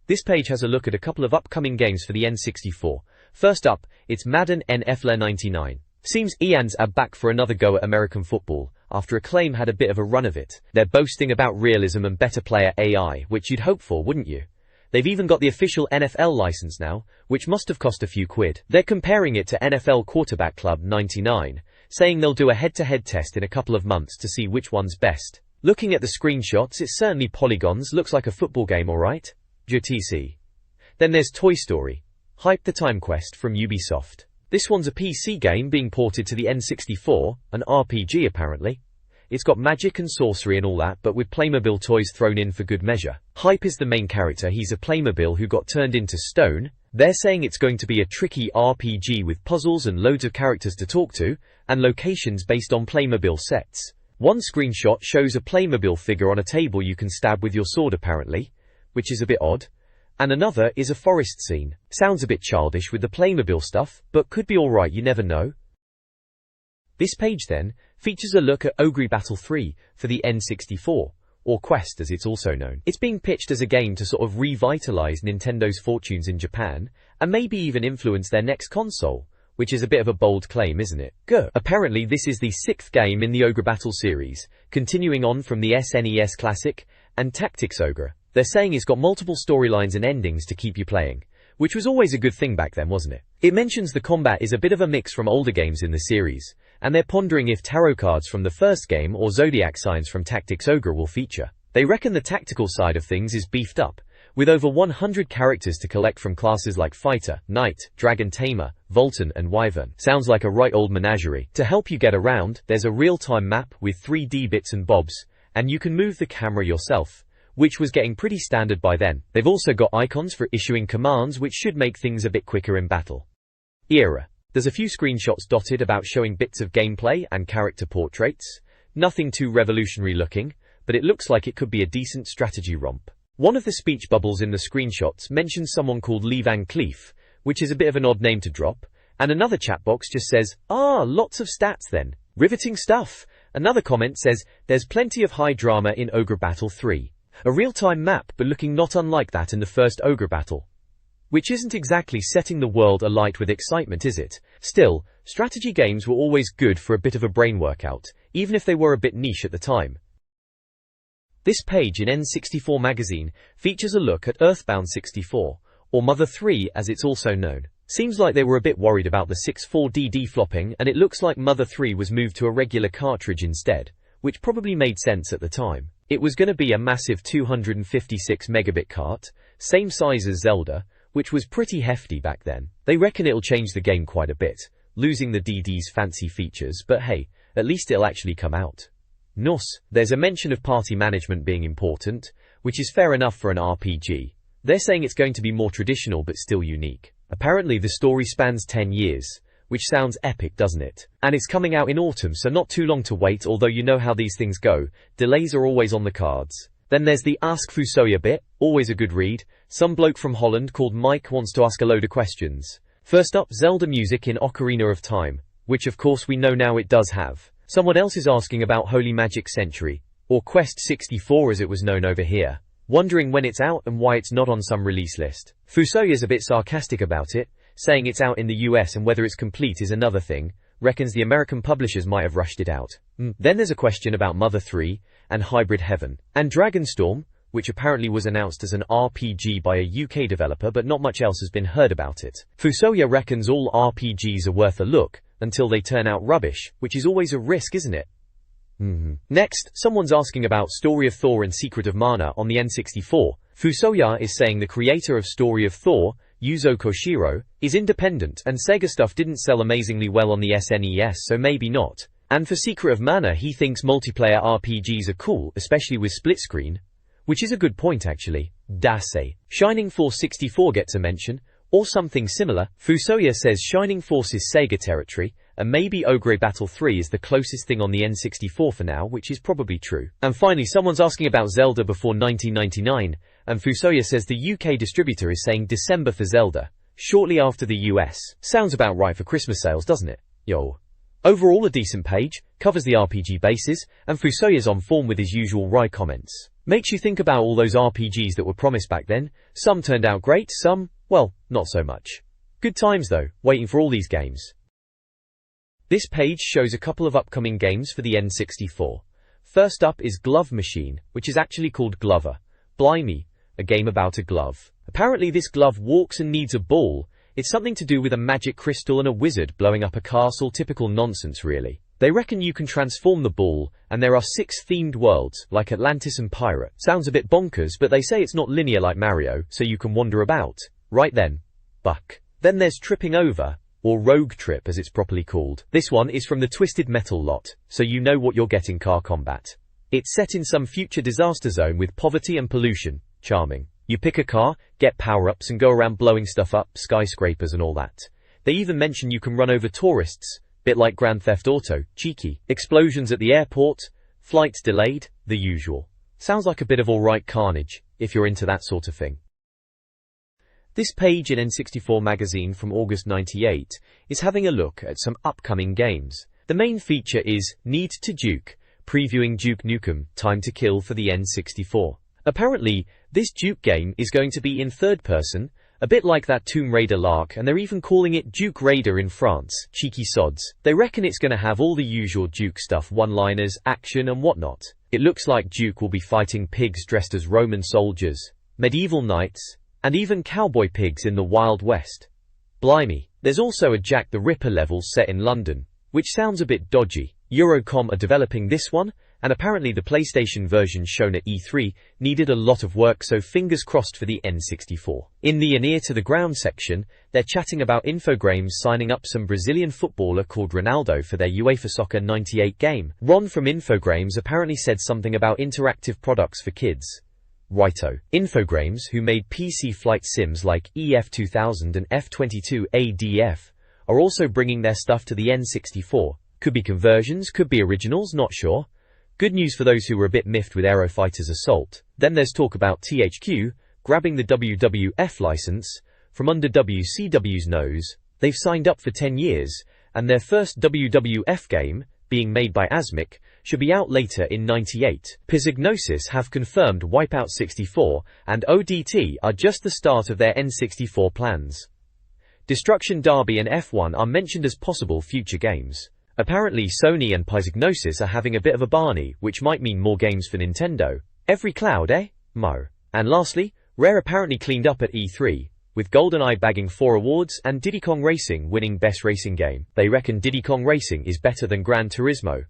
This page has a look at a couple of upcoming games for the N64. First up, it's Madden NFL 99. Seems EAN's are back for another go at American football, after Acclaim had a bit of a run of it. They're boasting about realism and better player AI, which you'd hope for, wouldn't you? They've even got the official NFL license now, which must have cost a few quid. They're comparing it to NFL Quarterback Club 99, saying they'll do a head-to-head test in a couple of months to see which one's best. Looking at the screenshots, it's certainly polygons, looks like a football game alright. JTC. Then there's Toy Story. Hype the Time Quest from Ubisoft. This one's a PC game being ported to the N64, an RPG apparently. It's got magic and sorcery and all that, but with Playmobil toys thrown in for good measure. Hype is the main character, he's a Playmobil who got turned into stone. They're saying it's going to be a tricky RPG with puzzles and loads of characters to talk to, and locations based on Playmobil sets. One screenshot shows a Playmobil figure on a table you can stab with your sword apparently, which is a bit odd. And another is a forest scene. Sounds a bit childish with the Playmobil stuff, but could be alright, you never know. This page then features a look at Ogre Battle 3 for the N64, or Quest as it's also known. It's being pitched as a game to sort of revitalize Nintendo's fortunes in Japan, and maybe even influence their next console, which is a bit of a bold claim, isn't it? Apparently this is the 6th game in the Ogre Battle series, continuing on from the SNES Classic and Tactics Ogre. They're saying it's got multiple storylines and endings to keep you playing, which was always a good thing back then, wasn't it? It mentions the combat is a bit of a mix from older games in the series, and they're pondering if tarot cards from the first game or zodiac signs from Tactics Ogre will feature. They reckon the tactical side of things is beefed up, with over 100 characters to collect from classes like Fighter, Knight, Dragon Tamer, Volton and Wyvern. Sounds like a right old menagerie. To help you get around, there's a real-time map with 3D bits and bobs, and you can move the camera yourself, which was getting pretty standard by then. They've also got icons for issuing commands, which should make things a bit quicker in battle. Era. There's a few screenshots dotted about showing bits of gameplay and character portraits. Nothing too revolutionary looking, but it looks like it could be a decent strategy romp. One of the speech bubbles in the screenshots mentions someone called Lee Van Cleef, which is a bit of an odd name to drop, and another chat box just says, lots of stats then. Riveting stuff. Another comment says, there's plenty of high drama in Ogre Battle 3. A real-time map, but looking not unlike that in the first Ogre Battle. Which isn't exactly setting the world alight with excitement, is it? Still, strategy games were always good for a bit of a brain workout, even if they were a bit niche at the time. This page in N64 Magazine features a look at Earthbound 64, or Mother 3 as it's also known. Seems like they were a bit worried about the 64DD flopping, and it looks like Mother 3 was moved to a regular cartridge instead, which probably made sense at the time. It was going to be a massive 256 megabit cart, same size as Zelda, which was pretty hefty back then. They reckon it'll change the game quite a bit, losing the DD's fancy features, but hey, at least it'll actually come out. Nos, there's a mention of party management being important, which is fair enough for an RPG. They're saying it's going to be more traditional but still unique. Apparently the story spans 10 years, which sounds epic, doesn't it? And it's coming out in autumn, so not too long to wait, although you know how these things go, delays are always on the cards. Then there's the Ask Fusoya bit, always a good read. Some bloke from Holland called Mike wants to ask a load of questions. First up, Zelda music in Ocarina of Time, which of course we know now it does have. Someone else is asking about Holy Magic Century, or Quest 64 as it was known over here, wondering when it's out and why it's not on some release list. Fusoya's a bit sarcastic about it, saying it's out in the US and whether it's complete is another thing, reckons the American publishers might have rushed it out. Then there's a question about Mother 3, and Hybrid Heaven, and Dragonstorm, which apparently was announced as an RPG by a UK developer but not much else has been heard about it. Fusoya reckons all RPGs are worth a look, until they turn out rubbish, which is always a risk, isn't it? Next, someone's asking about Story of Thor and Secret of Mana on the N64. Fusoya is saying the creator of Story of Thor, Yuzo Koshiro, is independent and Sega stuff didn't sell amazingly well on the SNES, so maybe not. And for Secret of Mana he thinks multiplayer RPGs are cool, especially with split screen. Which is a good point actually. Dase. Shining Force 64 gets a mention, or something similar. Fusoya says Shining Force is Sega territory, and maybe Ogre Battle 3 is the closest thing on the N64 for now, which is probably true. And finally, someone's asking about Zelda before 1999, and Fusoya says the UK distributor is saying December for Zelda, shortly after the US. Sounds about right for Christmas sales, doesn't it? Yo. Overall a decent page, covers the RPG bases, and Fusoya's on form with his usual wry comments. Makes you think about all those RPGs that were promised back then. Some turned out great, some, well, not so much. Good times though, waiting for all these games. This page shows a couple of upcoming games for the N64. First up is Glove Machine, which is actually called Glover. Blimey, a game about a glove. Apparently this glove walks and needs a ball. It's something to do with a magic crystal and a wizard blowing up a castle, typical nonsense really. They reckon you can transform the ball, and there are 6 themed worlds, like Atlantis and Pirate. Sounds a bit bonkers, but they say it's not linear like Mario, so you can wander about. Right then. Buck. Then there's Tripping Over, or Rogue Trip as it's properly called. This one is from the Twisted Metal lot, so you know what you're getting: car combat. It's set in some future disaster zone with poverty and pollution. Charming. You pick a car, get power-ups and go around blowing stuff up, skyscrapers and all that. They even mention you can run over tourists, bit like Grand Theft Auto, cheeky. Explosions at the airport, flights delayed, the usual. Sounds like a bit of alright carnage, if you're into that sort of thing. This page in N64 Magazine from August 98 is having a look at some upcoming games. The main feature is Need to Duke, previewing Duke Nukem Time to Kill for the N64. Apparently, this Duke game is going to be in third person, a bit like that Tomb Raider lark, and they're even calling it Duke Raider in France. Cheeky sods. They reckon it's going to have all the usual Duke stuff, one-liners, action and whatnot. It looks like Duke will be fighting pigs dressed as Roman soldiers, medieval knights, and even cowboy pigs in the Wild West. Blimey. There's also a Jack the Ripper level set in London, which sounds a bit dodgy. Eurocom are developing this one, and apparently the PlayStation version shown at E3 needed a lot of work, so fingers crossed for the N64. In the Near to the Ground section, they're chatting about Infogrames signing up some Brazilian footballer called Ronaldo for their UEFA Soccer 98 game. Ron from Infogrames apparently said something about interactive products for kids. Righto. Infogrames, who made PC flight sims like EF2000 and F22 ADF, are also bringing their stuff to the N64. Could be conversions, could be originals, not sure. Good news for those who were a bit miffed with Aero Fighters Assault. Then there's talk about THQ grabbing the WWF license from under WCW's nose. They've signed up for 10 years, and their first WWF game, being made by Asmik, should be out later in '98. Psygnosis have confirmed Wipeout 64 and ODT are just the start of their N64 plans. Destruction Derby and F1 are mentioned as possible future games. Apparently Sony and Psygnosis are having a bit of a Barney, which might mean more games for Nintendo. Every cloud, eh? Mo. And lastly, Rare apparently cleaned up at E3, with GoldenEye bagging 4 awards and Diddy Kong Racing winning Best Racing Game. They reckon Diddy Kong Racing is better than Gran Turismo.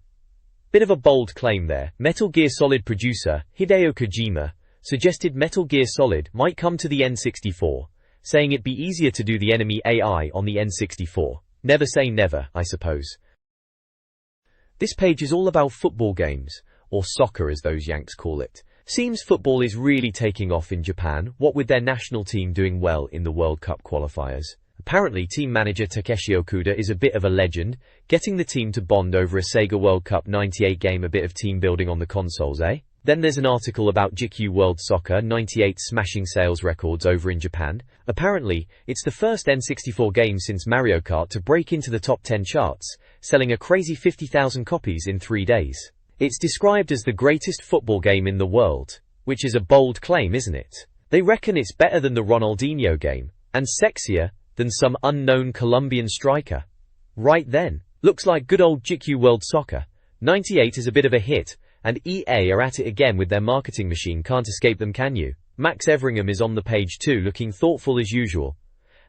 Bit of a bold claim there. Metal Gear Solid producer Hideo Kojima suggested Metal Gear Solid might come to the N64, saying it'd be easier to do the enemy AI on the N64. Never say never, I suppose. This page is all about football games, or soccer as those Yanks call it. Seems football is really taking off in Japan, what with their national team doing well in the World Cup qualifiers. Apparently team manager Takeshi Okuda is a bit of a legend, getting the team to bond over a Sega World Cup 98 game, a bit of team building on the consoles, eh? Then there's an article about GQ World Soccer 98 smashing sales records over in Japan. Apparently, it's the first N64 game since Mario Kart to break into the top 10 charts, selling a crazy 50,000 copies in 3 days. It's described as the greatest football game in the world, which is a bold claim, isn't it? They reckon it's better than the Ronaldinho game, and sexier than some unknown Colombian striker. Right then, looks like good old GQ World Soccer 98 is a bit of a hit, and EA are at it again with their marketing machine. Can't escape them, can you? Max Everingham is on the page too, looking thoughtful as usual.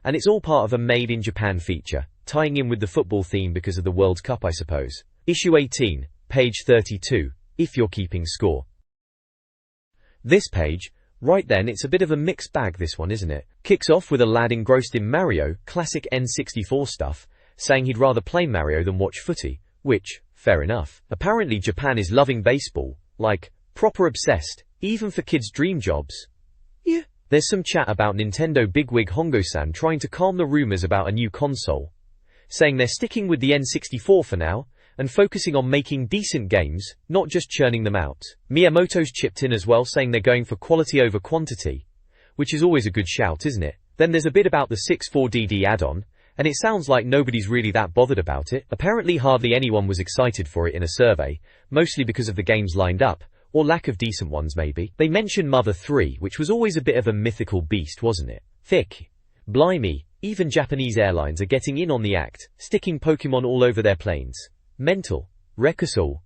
And it's all part of a Made in Japan feature, tying in with the football theme because of the World Cup, I suppose. Issue 18. Page 32, if you're keeping score. This page, right then, it's a bit of a mixed bag, this one, isn't it? Kicks off with a lad engrossed in Mario, classic N64 stuff, saying he'd rather play Mario than watch footy, which, fair enough. Apparently Japan is loving baseball, like, proper obsessed, even for kids' dream jobs. Yeah. There's some chat about Nintendo bigwig Hongo-san trying to calm the rumors about a new console, saying they're sticking with the N64 for now, and focusing on making decent games, not just churning them out. Miyamoto's chipped in as well, saying they're going for quality over quantity, which is always a good shout, isn't it? Then there's a bit about the 64DD add-on, and it sounds like nobody's really that bothered about it. Apparently hardly anyone was excited for it in a survey, mostly because of the games lined up, or lack of decent ones maybe. They mentioned Mother 3, which was always a bit of a mythical beast, wasn't it? Thick. Blimey, even Japanese airlines are getting in on the act, sticking Pokemon all over their planes. Mental. Wreck us all.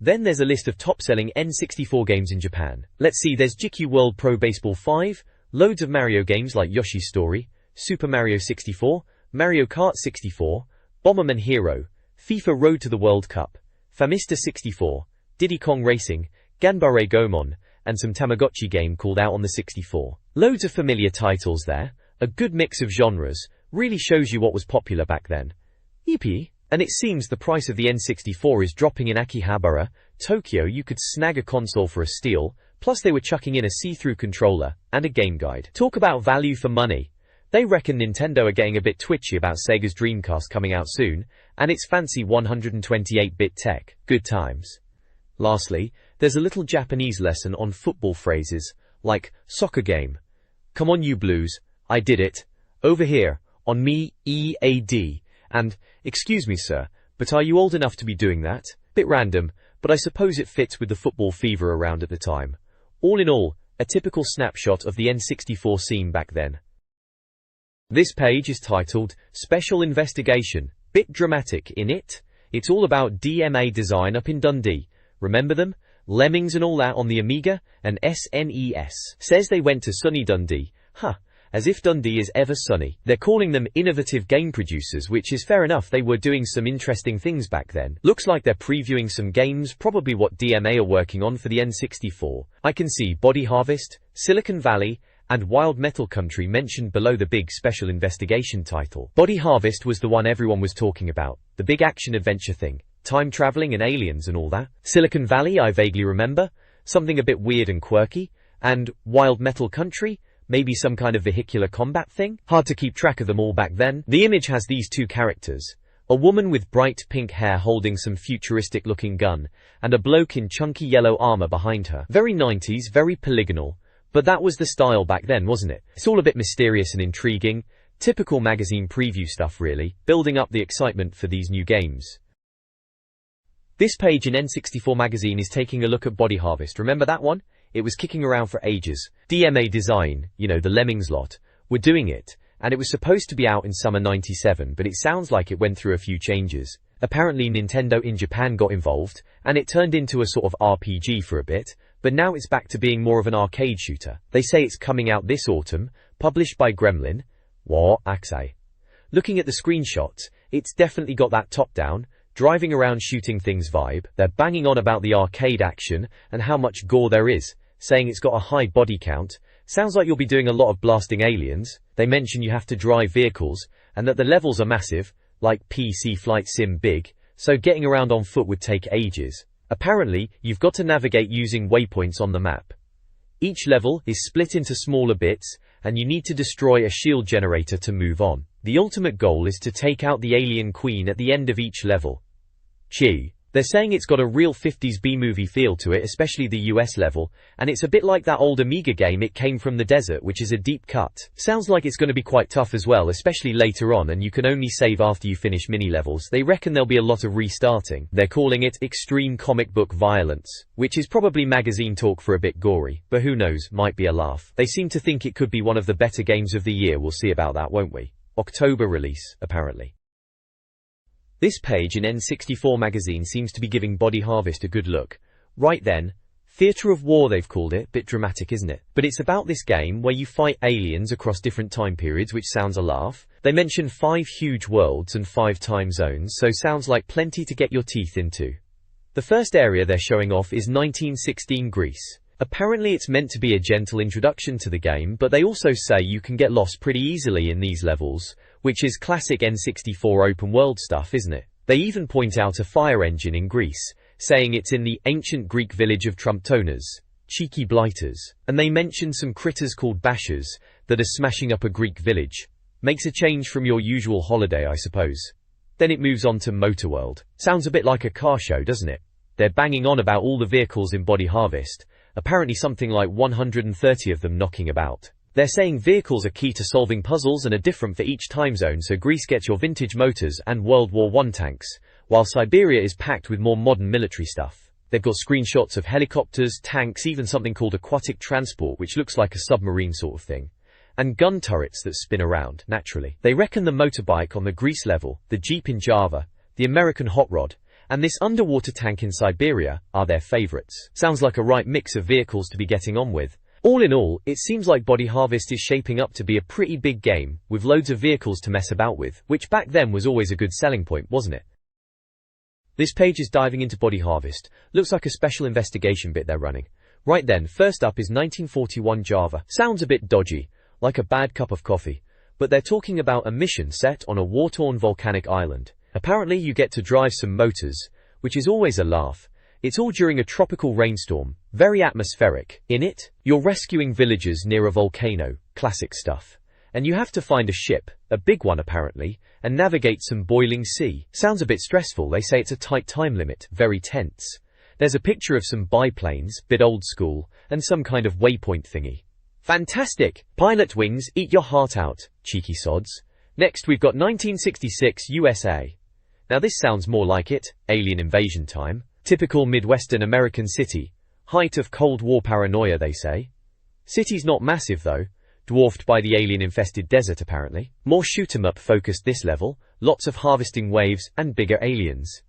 Then there's a list of top-selling N64 games in Japan. Let's see, there's GQ World Pro Baseball 5, loads of Mario games like Yoshi's Story, Super Mario 64, Mario Kart 64, Bomberman Hero, FIFA Road to the World Cup, Famista 64, Diddy Kong Racing, Ganbare Goemon, and some Tamagotchi game called out on the 64. Loads of familiar titles there, a good mix of genres, really shows you what was popular back then. Yippee! And it seems the price of the N64 is dropping in Akihabara, Tokyo. You could snag a console for a steal, plus they were chucking in a see-through controller, and a game guide. Talk about value for money. They reckon Nintendo are getting a bit twitchy about Sega's Dreamcast coming out soon, and its fancy 128-bit tech. Good times. Lastly, there's a little Japanese lesson on football phrases, like, soccer game. Come on you blues, I did it. Over here, on me, EAD. And, excuse me sir, but are you old enough to be doing that? Bit random, but I suppose it fits with the football fever around at the time. All in all, a typical snapshot of the N64 scene back then. This page is titled, Special Investigation. Bit dramatic, innit? It's all about DMA Design up in Dundee. Remember them? Lemmings and all that on the Amiga and SNES. Says they went to sunny Dundee. Huh. As if Dundee is ever sunny. They're calling them innovative game producers, which is fair enough. They were doing some interesting things back then. Looks like they're previewing some games, probably what DMA are working on for the N64. I can see Body Harvest, Silicon Valley, and Wild Metal Country mentioned below the big special investigation title. Body Harvest was the one everyone was talking about, the big action-adventure thing, time traveling and aliens and all that. Silicon Valley I vaguely remember, something a bit weird and quirky, and Wild Metal Country, maybe some kind of vehicular combat thing? Hard to keep track of them all back then. The image has these two characters. A woman with bright pink hair holding some futuristic looking gun, and a bloke in chunky yellow armor behind her. Very 90s, very polygonal, but that was the style back then, wasn't it? It's all a bit mysterious and intriguing. Typical magazine preview stuff really, building up the excitement for these new games. This page in N64 Magazine is taking a look at Body Harvest. Remember that one? It was kicking around for ages. DMA Design, you know, the Lemmings lot, were doing it, and it was supposed to be out in summer '97, but it sounds like it went through a few changes. Apparently Nintendo in Japan got involved, and it turned into a sort of RPG for a bit, but now it's back to being more of an arcade shooter. They say it's coming out this autumn, published by Gremlin. What? Axay. Looking at the screenshots, it's definitely got that top-down, driving around shooting things vibe. They're banging on about the arcade action and how much gore there is, saying it's got a high body count. Sounds like you'll be doing a lot of blasting aliens. They mention you have to drive vehicles, and that the levels are massive, like PC Flight Sim big, so getting around on foot would take ages. Apparently, you've got to navigate using waypoints on the map. Each level is split into smaller bits, and you need to destroy a shield generator to move on. The ultimate goal is to take out the alien queen at the end of each level. Gee. They're saying it's got a real 50s B-movie feel to it, especially the US level, and it's a bit like that old Amiga game It Came From the Desert, which is a deep cut. Sounds like it's going to be quite tough as well, especially later on, and you can only save after you finish mini-levels. They reckon there'll be a lot of restarting. They're calling it extreme comic book violence, which is probably magazine talk for a bit gory, but who knows, might be a laugh. They seem to think it could be one of the better games of the year. We'll see about that, won't we? October release, apparently. This page in N64 Magazine seems to be giving Body Harvest a good look. Right then, Theatre of War they've called it, bit dramatic isn't it? But it's about this game where you fight aliens across different time periods, which sounds a laugh. They mention 5 huge worlds and 5 time zones, so sounds like plenty to get your teeth into. The first area they're showing off is 1916 Greece. Apparently it's meant to be a gentle introduction to the game, but they also say you can get lost pretty easily in these levels, which is classic N64 open world stuff, isn't it? They even point out a fire engine in Greece, saying it's in the ancient Greek village of Trumptonas, cheeky blighters, and they mention some critters called bashers that are smashing up a Greek village. Makes a change from your usual holiday, I suppose. Then it moves on to Motorworld. Sounds a bit like a car show, doesn't it? They're banging on about all the vehicles in Body Harvest, apparently something like 130 of them knocking about. They're saying vehicles are key to solving puzzles and are different for each time zone, so Greece gets your vintage motors and World War I tanks, while Siberia is packed with more modern military stuff. They've got screenshots of helicopters, tanks, even something called aquatic transport, which looks like a submarine sort of thing, and gun turrets that spin around, naturally. They reckon the motorbike on the Greece level, the Jeep in Java, the American hot rod, and this underwater tank in Siberia are their favourites. Sounds like a right mix of vehicles to be getting on with. All in all, it seems like Body Harvest is shaping up to be a pretty big game, with loads of vehicles to mess about with, which back then was always a good selling point, wasn't it? This page is diving into Body Harvest. Looks like a special investigation bit they're running. Right then, first up is 1941 Java. Sounds a bit dodgy, like a bad cup of coffee, but they're talking about a mission set on a war-torn volcanic island. Apparently you get to drive some motors, which is always a laugh. It's all during a tropical rainstorm, very atmospheric. In it, you're rescuing villagers near a volcano, classic stuff. And you have to find a ship, a big one apparently, and navigate some boiling sea. Sounds a bit stressful. They say it's a tight time limit, very tense. There's a picture of some biplanes, bit old school, and some kind of waypoint thingy. Fantastic! Pilot wings, eat your heart out, cheeky sods. Next we've got 1966 USA. Now this sounds more like it, alien invasion time. Typical Midwestern American city. Height of Cold War paranoia, they say. City's not massive though, dwarfed by the alien-infested desert apparently. More shoot-'em-up focused this level, lots of harvesting waves and bigger aliens.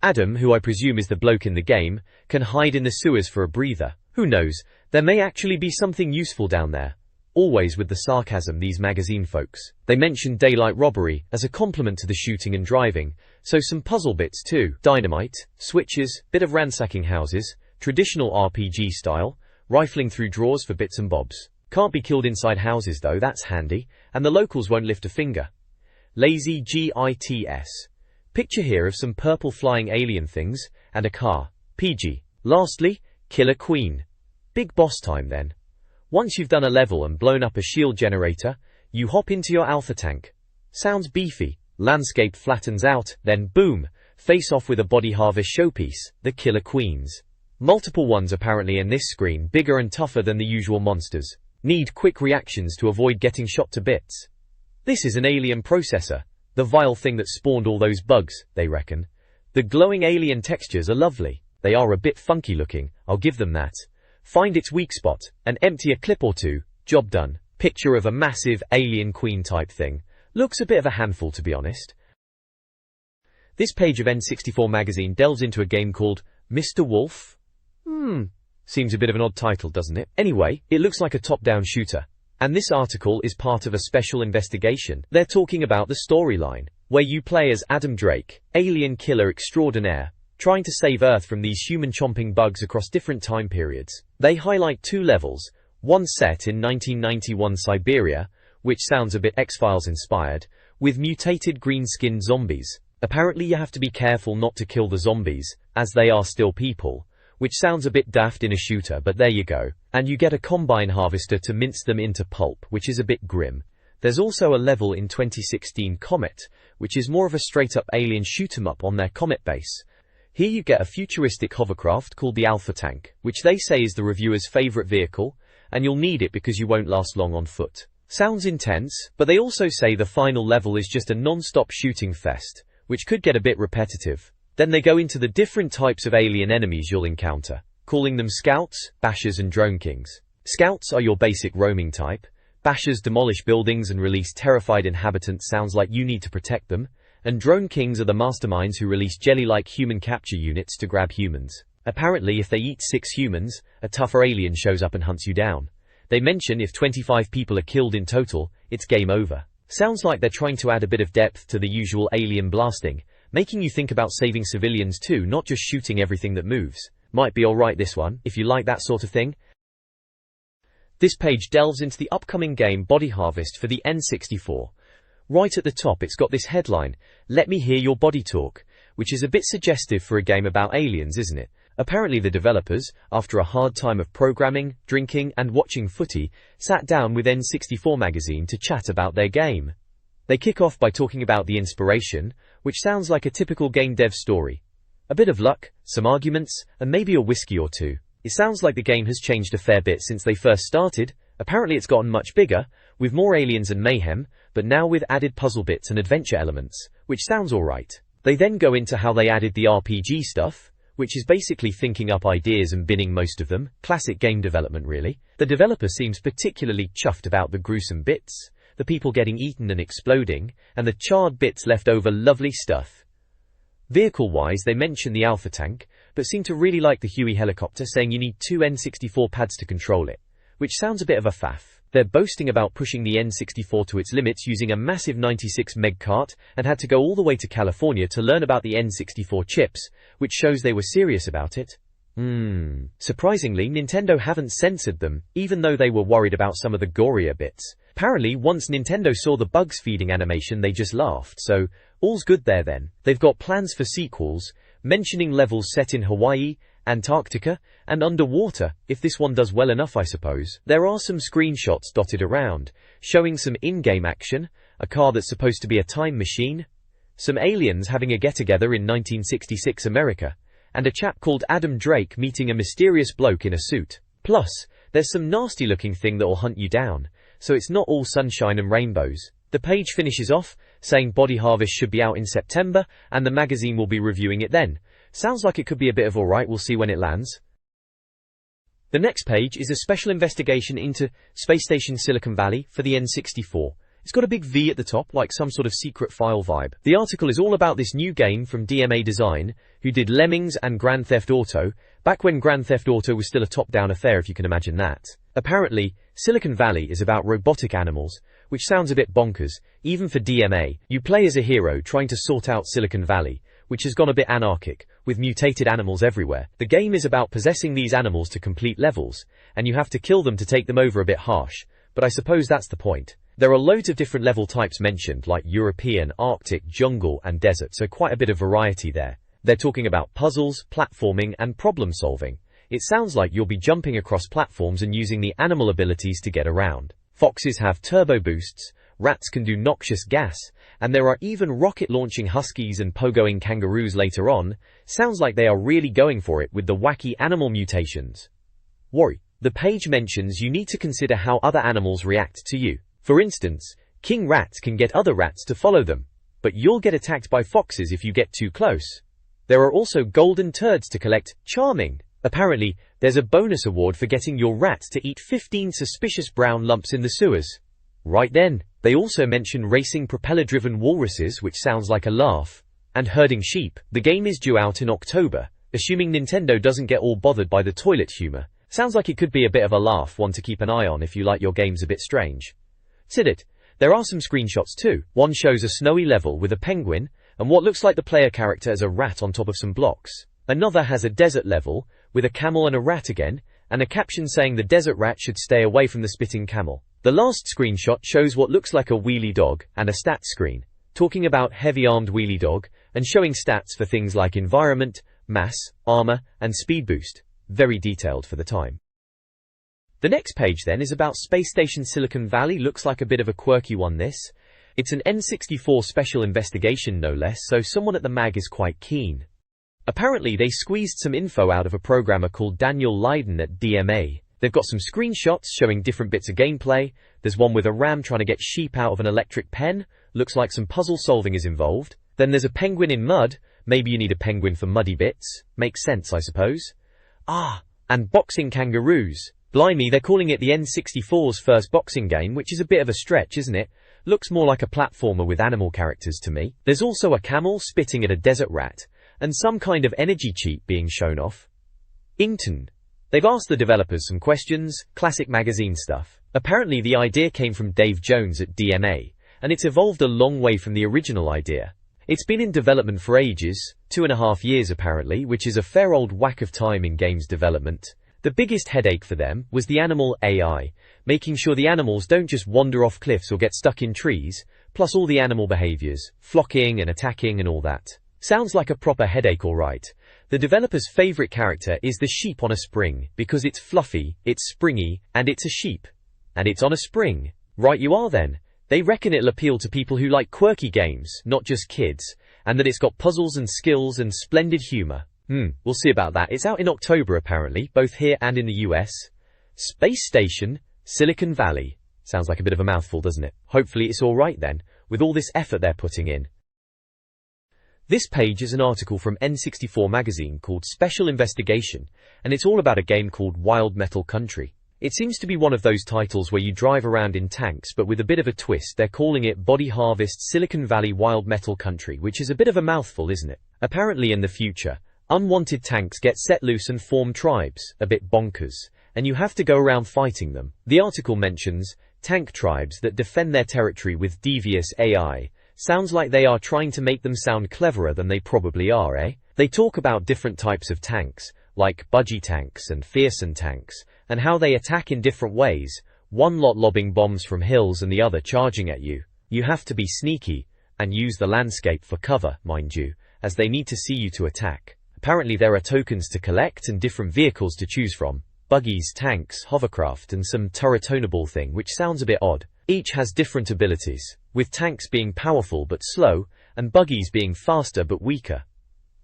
Adam, who I presume is the bloke in the game, can hide in the sewers for a breather. Who knows, there may actually be something useful down there. Always with the sarcasm, these magazine folks. They mention daylight robbery as a complement to the shooting and driving, so some puzzle bits too. Dynamite, switches, bit of ransacking houses, traditional RPG style, rifling through drawers for bits and bobs. Can't be killed inside houses though, that's handy, and the locals won't lift a finger. Lazy GITS. Picture here of some purple flying alien things, and a car. PG. Lastly, Killer Queen. Big boss time then. Once you've done a level and blown up a shield generator, you hop into your alpha tank. Sounds beefy. Landscape flattens out, then boom, face off with a Body Harvest showpiece, the Killer Queens. Multiple ones apparently in this screen, bigger and tougher than the usual monsters. Need quick reactions to avoid getting shot to bits. This is an alien processor, the vile thing that spawned all those bugs, they reckon. The glowing alien textures are lovely. They are a bit funky looking, I'll give them that. Find its weak spot, and empty a clip or two, job done. Picture of a massive alien queen type thing. Looks a bit of a handful to be honest. This page of N64 Magazine delves into a game called Mr. Wolf? Seems a bit of an odd title, doesn't it? Anyway, it looks like a top-down shooter. And this article is part of a special investigation. They're talking about the storyline, where you play as Adam Drake, alien killer extraordinaire, trying to save Earth from these human-chomping bugs across different time periods. They highlight 2 levels, one set in 1991 Siberia, which sounds a bit X-Files inspired, with mutated green-skinned zombies. Apparently you have to be careful not to kill the zombies, as they are still people, which sounds a bit daft in a shooter, but there you go. And you get a combine harvester to mince them into pulp, which is a bit grim. There's also a level in 2016 Comet, which is more of a straight-up alien shoot-'em-up on their Comet base. Here you get a futuristic hovercraft called the Alpha Tank, which they say is the reviewer's favorite vehicle, and you'll need it because you won't last long on foot. Sounds intense, but they also say the final level is just a non-stop shooting fest, which could get a bit repetitive. Then they go into the different types of alien enemies you'll encounter, calling them scouts, bashers and drone kings. Scouts are your basic roaming type. Bashers demolish buildings and release terrified inhabitants, sounds like you need to protect them. And drone kings are the masterminds who release jelly-like human capture units to grab humans. Apparently if they eat 6 humans, a tougher alien shows up and hunts you down. They mention if 25 people are killed in total, it's game over. Sounds like they're trying to add a bit of depth to the usual alien blasting, making you think about saving civilians too, not just shooting everything that moves. Might be alright this one, if you like that sort of thing. This page delves into the upcoming game Body Harvest for the N64. Right at the top it's got this headline, "Let me hear your body talk," which is a bit suggestive for a game about aliens, isn't it? Apparently the developers, after a hard time of programming, drinking and watching footy, sat down with N64 Magazine to chat about their game. They kick off by talking about the inspiration, which sounds like a typical game dev story. A bit of luck, some arguments, and maybe a whiskey or two. It sounds like the game has changed a fair bit since they first started. Apparently it's gotten much bigger, with more aliens and mayhem, but now with added puzzle bits and adventure elements, which sounds alright. They then go into how they added the RPG stuff, which is basically thinking up ideas and binning most of them. Classic game development really. The developer seems particularly chuffed about the gruesome bits, the people getting eaten and exploding, and the charred bits left over. Lovely stuff. Vehicle-wise they mention the Alpha Tank, but seem to really like the Huey helicopter, saying you need 2 N64 pads to control it, which sounds a bit of a faff. They're boasting about pushing the N64 to its limits using a massive 96 meg cart, and had to go all the way to California to learn about the N64 chips, which shows they were serious about it. Surprisingly, Nintendo haven't censored them, even though they were worried about some of the gorier bits. Apparently, once Nintendo saw the bugs feeding animation they just laughed, so all's good there then. They've got plans for sequels, mentioning levels set in Hawaii, Antarctica, and underwater, if this one does well enough I suppose. There are some screenshots dotted around, showing some in-game action, a car that's supposed to be a time machine, some aliens having a get-together in 1966 America, and a chap called Adam Drake meeting a mysterious bloke in a suit. Plus, there's some nasty-looking thing that'll hunt you down, so it's not all sunshine and rainbows. The page finishes off, saying Body Harvest should be out in September, and the magazine will be reviewing it then. Sounds like it could be a bit of alright, we'll see when it lands. The next page is a special investigation into Space Station Silicon Valley for the N64. It's got a big V at the top, like some sort of secret file vibe. The article is all about this new game from DMA Design, who did Lemmings and Grand Theft Auto, back when Grand Theft Auto was still a top-down affair, if you can imagine that. Apparently, Silicon Valley is about robotic animals, which sounds a bit bonkers, even for DMA. You play as a hero trying to sort out Silicon Valley, which has gone a bit anarchic, with mutated animals everywhere. The game is about possessing these animals to complete levels, and you have to kill them to take them over. A bit harsh, but I suppose that's the point. There are loads of different level types mentioned, like European, Arctic, jungle, and desert, so quite a bit of variety there. They're talking about puzzles, platforming, and problem solving. It sounds like you'll be jumping across platforms and using the animal abilities to get around. Foxes have turbo boosts, rats can do noxious gas, and there are even rocket-launching huskies and pogoing kangaroos later on. Sounds like they are really going for it with the wacky animal mutations. Worry. The page mentions you need to consider how other animals react to you. For instance, king rats can get other rats to follow them, but you'll get attacked by foxes if you get too close. There are also golden turds to collect. Charming. Apparently, there's a bonus award for getting your rat to eat 15 suspicious brown lumps in the sewers. Right then. They also mention racing propeller-driven walruses, which sounds like a laugh, and herding sheep. The game is due out in October, assuming Nintendo doesn't get all bothered by the toilet humor. Sounds like it could be a bit of a laugh, one to keep an eye on if you like your games a bit strange. Sidit. There are some screenshots too. One shows a snowy level with a penguin, and what looks like the player character as a rat on top of some blocks. Another has a desert level, with a camel and a rat again, and a caption saying the desert rat should stay away from the spitting camel. The last screenshot shows what looks like a wheelie dog, and a stats screen, talking about heavy-armed wheelie dog, and showing stats for things like environment, mass, armor, and speed boost. Very detailed for the time. The next page then is about Space Station Silicon Valley. Looks like a bit of a quirky one this. It's an N64 special investigation no less, so someone at the mag is quite keen. Apparently they squeezed some info out of a programmer called Daniel Leiden at DMA. They've got some screenshots showing different bits of gameplay. There's one with a ram trying to get sheep out of an electric pen. Looks like some puzzle solving is involved. Then there's a penguin in mud. Maybe you need a penguin for muddy bits. Makes sense, I suppose. And boxing kangaroos. Blimey, they're calling it the N64's first boxing game, which is a bit of a stretch, isn't it? Looks more like a platformer with animal characters to me. There's also a camel spitting at a desert rat, and some kind of energy cheat being shown off. Ington. They've asked the developers some questions, classic magazine stuff. Apparently the idea came from Dave Jones at DMA, and it's evolved a long way from the original idea. It's been in development for ages, 2.5 years apparently, which is a fair old whack of time in games development. The biggest headache for them was the animal AI, making sure the animals don't just wander off cliffs or get stuck in trees, plus all the animal behaviors, flocking and attacking and all that. Sounds like a proper headache, alright. The developer's favorite character is the sheep on a spring, because it's fluffy, it's springy, and it's a sheep. And it's on a spring. Right you are then. They reckon it'll appeal to people who like quirky games, not just kids, and that it's got puzzles and skills and splendid humor. We'll see about that. It's out in October apparently, both here and in the US. Space Station, Silicon Valley. Sounds like a bit of a mouthful, doesn't it? Hopefully it's alright then, with all this effort they're putting in. This page is an article from N64 Magazine called Special Investigation, and it's all about a game called Wild Metal Country. It seems to be one of those titles where you drive around in tanks, but with a bit of a twist. They're calling it Body Harvest Silicon Valley Wild Metal Country, which is a bit of a mouthful, isn't it? Apparently in the future, unwanted tanks get set loose and form tribes, a bit bonkers, and you have to go around fighting them. The article mentions tank tribes that defend their territory with devious AI. Sounds like they are trying to make them sound cleverer than they probably are, eh? They talk about different types of tanks, like budgie tanks and fearsome tanks, and how they attack in different ways, one lot lobbing bombs from hills and the other charging at you. You have to be sneaky, and use the landscape for cover, mind you, as they need to see you to attack. Apparently there are tokens to collect and different vehicles to choose from. Buggies, tanks, hovercraft and some turretonable thing which sounds a bit odd. Each has different abilities, with tanks being powerful but slow, and buggies being faster but weaker.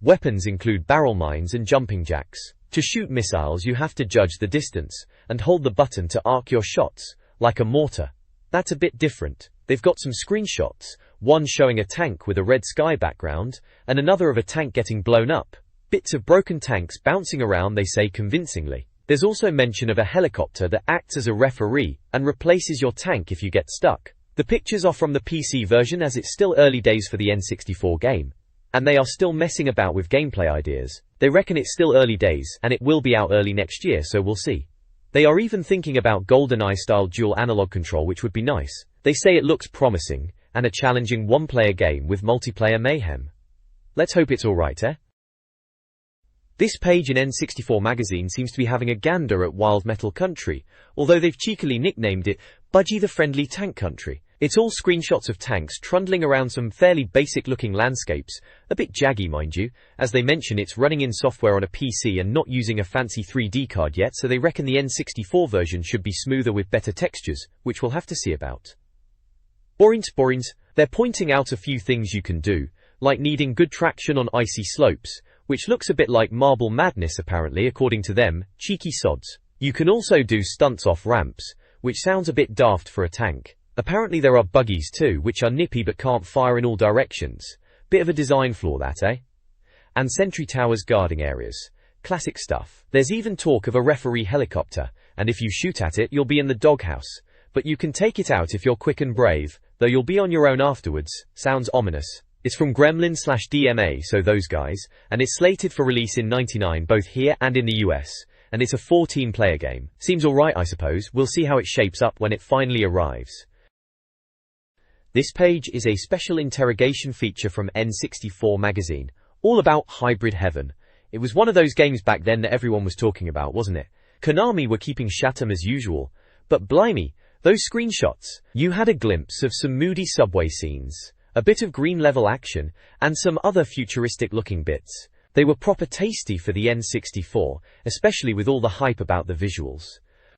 Weapons include barrel mines and jumping jacks. To shoot missiles you have to judge the distance, and hold the button to arc your shots, like a mortar. That's a bit different. They've got some screenshots, one showing a tank with a red sky background, and another of a tank getting blown up. Bits of broken tanks bouncing around, they say convincingly. There's also mention of a helicopter that acts as a referee and replaces your tank if you get stuck. The pictures are from the PC version as it's still early days for the N64 game, and they are still messing about with gameplay ideas. They reckon it's still early days and it will be out early next year, so we'll see. They are even thinking about GoldenEye style dual analog control, which would be nice. They say it looks promising and a challenging one-player game with multiplayer mayhem. Let's hope it's alright, eh? This page in N64 Magazine seems to be having a gander at Wild Metal Country, although they've cheekily nicknamed it Budgie the Friendly Tank Country. It's all screenshots of tanks trundling around some fairly basic looking landscapes, a bit jaggy mind you, as they mention it's running in software on a PC and not using a fancy 3D card yet, so they reckon the N64 version should be smoother with better textures, which we'll have to see about. Borins, they're pointing out a few things you can do, like needing good traction on icy slopes, which looks a bit like Marble Madness apparently according to them, cheeky sods. You can also do stunts off ramps, which sounds a bit daft for a tank. Apparently there are buggies too, which are nippy but can't fire in all directions. Bit of a design flaw that, eh? And sentry towers guarding areas. Classic stuff. There's even talk of a referee helicopter, and if you shoot at it you'll be in the doghouse. But you can take it out if you're quick and brave, though you'll be on your own afterwards. Sounds ominous. It's from Gremlin/DMA, so those guys, and it's slated for release in '99 both here and in the US. and it's a 14-player game. Seems alright, I suppose. We'll see how it shapes up when it finally arrives. This page is a special interrogation feature from N64 Magazine, all about Hybrid Heaven. It was one of those games back then that everyone was talking about, wasn't it? Konami were keeping Shatum as usual, but blimey, those screenshots. You had a glimpse of some moody subway scenes, a bit of green level action, and some other futuristic-looking bits. They were proper tasty for the N64, especially with all the hype about the visuals.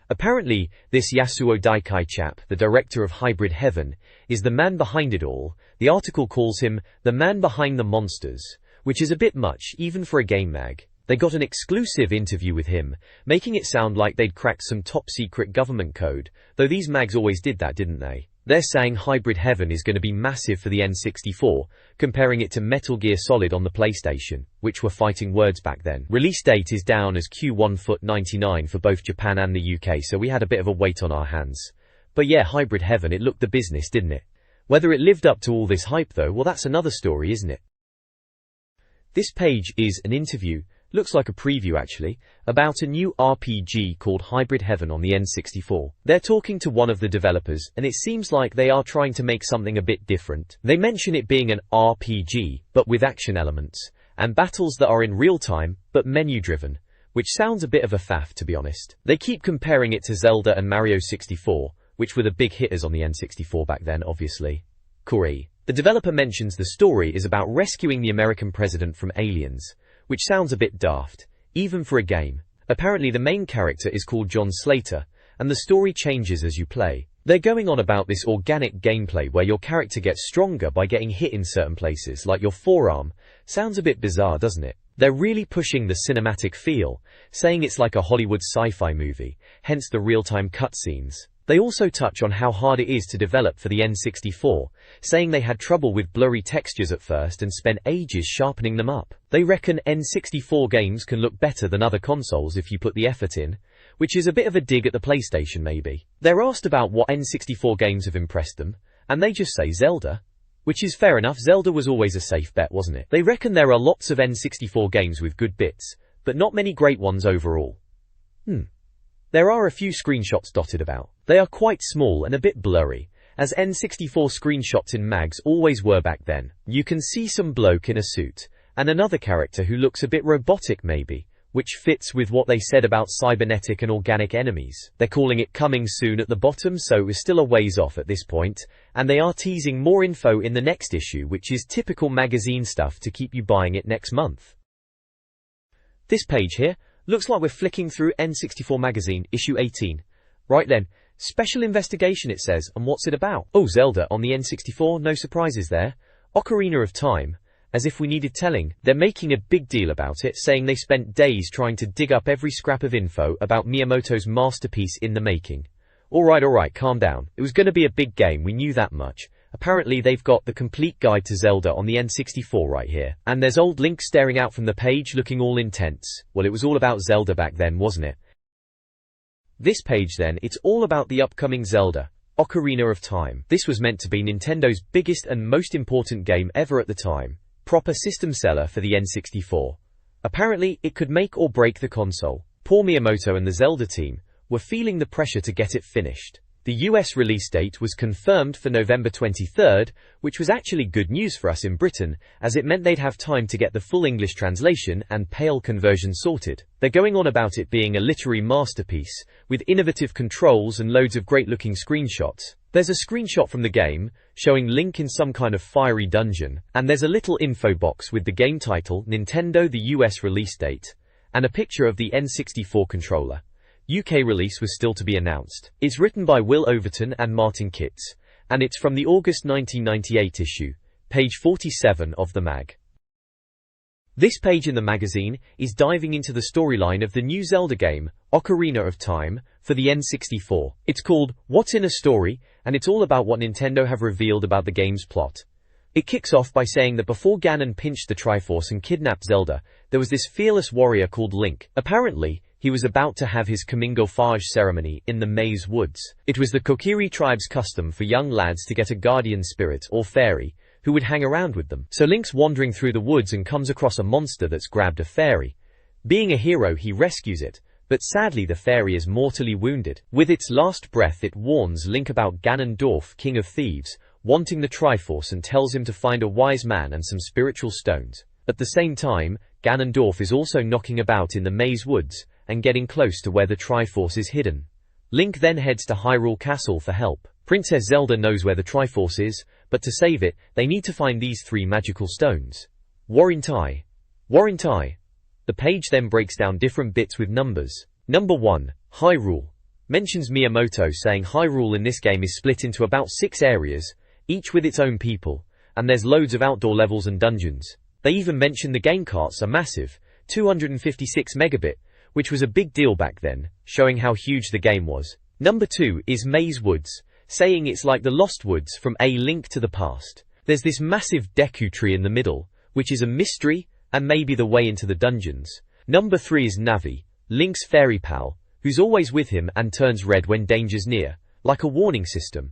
Apparently, this Yasuo Daikai chap, the director of Hybrid Heaven, is the man behind it all. The article calls him the man behind the monsters, which is a bit much, even for a game mag. They got an exclusive interview with him, making it sound like they'd cracked some top-secret government code, though these mags always did that, didn't they? They're saying Hybrid Heaven is going to be massive for the N64, comparing it to Metal Gear Solid on the PlayStation, which were fighting words back then. Release date is down as Q1/99 for both Japan and the UK, so we had a bit of a wait on our hands. But yeah, Hybrid Heaven, it looked the business, didn't it? Whether it lived up to all this hype though, well that's another story, isn't it? This page is an interview, looks like a preview actually, about a new RPG called Hybrid Heaven on the N64. They're talking to one of the developers, and it seems like they are trying to make something a bit different. They mention it being an RPG, but with action elements, and battles that are in real time, but menu-driven, which sounds a bit of a faff to be honest. They keep comparing it to Zelda and Mario 64, which were the big hitters on the N64 back then obviously. Foray. The developer mentions the story is about rescuing the American president from aliens, which sounds a bit daft, even for a game. Apparently the main character is called John Slater, and the story changes as you play. They're going on about this organic gameplay where your character gets stronger by getting hit in certain places, like your forearm. Sounds a bit bizarre, doesn't it? They're really pushing the cinematic feel, saying it's like a Hollywood sci-fi movie, hence the real-time cutscenes. They also touch on how hard it is to develop for the N64, saying they had trouble with blurry textures at first and spent ages sharpening them up. They reckon N64 games can look better than other consoles if you put the effort in, which is a bit of a dig at the PlayStation maybe. They're asked about what N64 games have impressed them, and they just say Zelda. Which is fair enough, Zelda was always a safe bet, wasn't it? They reckon there are lots of N64 games with good bits, but not many great ones overall. There are a few screenshots dotted about. They are quite small and a bit blurry, as N64 screenshots in mags always were back then. You can see some bloke in a suit, and another character who looks a bit robotic maybe, which fits with what they said about cybernetic and organic enemies. They're calling it coming soon at the bottom, so we're still a ways off at this point, and they are teasing more info in the next issue, which is typical magazine stuff to keep you buying it next month. This page here looks like we're flicking through N64 Magazine, issue 18. Right then, special investigation it says, and what's it about? Oh, Zelda on the N64, no surprises there. Ocarina of Time, as if we needed telling. They're making a big deal about it, saying they spent days trying to dig up every scrap of info about Miyamoto's masterpiece in the making. Alright, calm down. It was gonna be a big game, we knew that much. Apparently they've got the complete guide to Zelda on the N64 right here. And there's old Link staring out from the page looking all intense. Well, it was all about Zelda back then, wasn't it? This page then, it's all about the upcoming Zelda, Ocarina of Time. This was meant to be Nintendo's biggest and most important game ever at the time. Proper system seller for the N64. Apparently, it could make or break the console. Poor Miyamoto and the Zelda team were feeling the pressure to get it finished. The US release date was confirmed for November 23rd, which was actually good news for us in Britain, as it meant they'd have time to get the full English translation and PAL conversion sorted. They're going on about it being a literary masterpiece, with innovative controls and loads of great-looking screenshots. There's a screenshot from the game, showing Link in some kind of fiery dungeon, and there's a little info box with the game title, Nintendo the US release date, and a picture of the N64 controller. UK release was still to be announced. It's written by Will Overton and Martin Kitts, and it's from the August 1998 issue, page 47 of the mag. This page in the magazine is diving into the storyline of the new Zelda game, Ocarina of Time, for the N64. It's called What's in a Story, and it's all about what Nintendo have revealed about the game's plot. It kicks off by saying that before Ganon pinched the Triforce and kidnapped Zelda, there was this fearless warrior called Link. Apparently, he was about to have his Kamingo-Phage ceremony in the Maze Woods. It was the Kokiri tribe's custom for young lads to get a guardian spirit or fairy who would hang around with them. So Link's wandering through the woods and comes across a monster that's grabbed a fairy. Being a hero, he rescues it, But sadly the fairy is mortally wounded. With its last breath it warns Link about Ganondorf, King of Thieves, wanting the Triforce and tells him to find a wise man and some spiritual stones. At the same time, Ganondorf is also knocking about in the Maze Woods and getting close to where the Triforce is hidden. Link then heads to Hyrule Castle for help. Princess Zelda knows where the Triforce is, but to save it, they need to find these 3 magical stones. Warrentai. Warrentai. The page then breaks down different bits with numbers. Number 1, Hyrule. Mentions Miyamoto saying Hyrule in this game is split into about 6 areas, each with its own people, and there's loads of outdoor levels and dungeons. They even mention the game carts are massive, 256 megabit, which was a big deal back then, showing how huge the game was. Number 2 is Maze Woods, saying it's like the Lost Woods from A Link to the Past. There's this massive Deku tree in the middle, which is a mystery and maybe the way into the dungeons. Number 3 is Navi, Link's fairy pal, who's always with him and turns red when danger's near, like a warning system.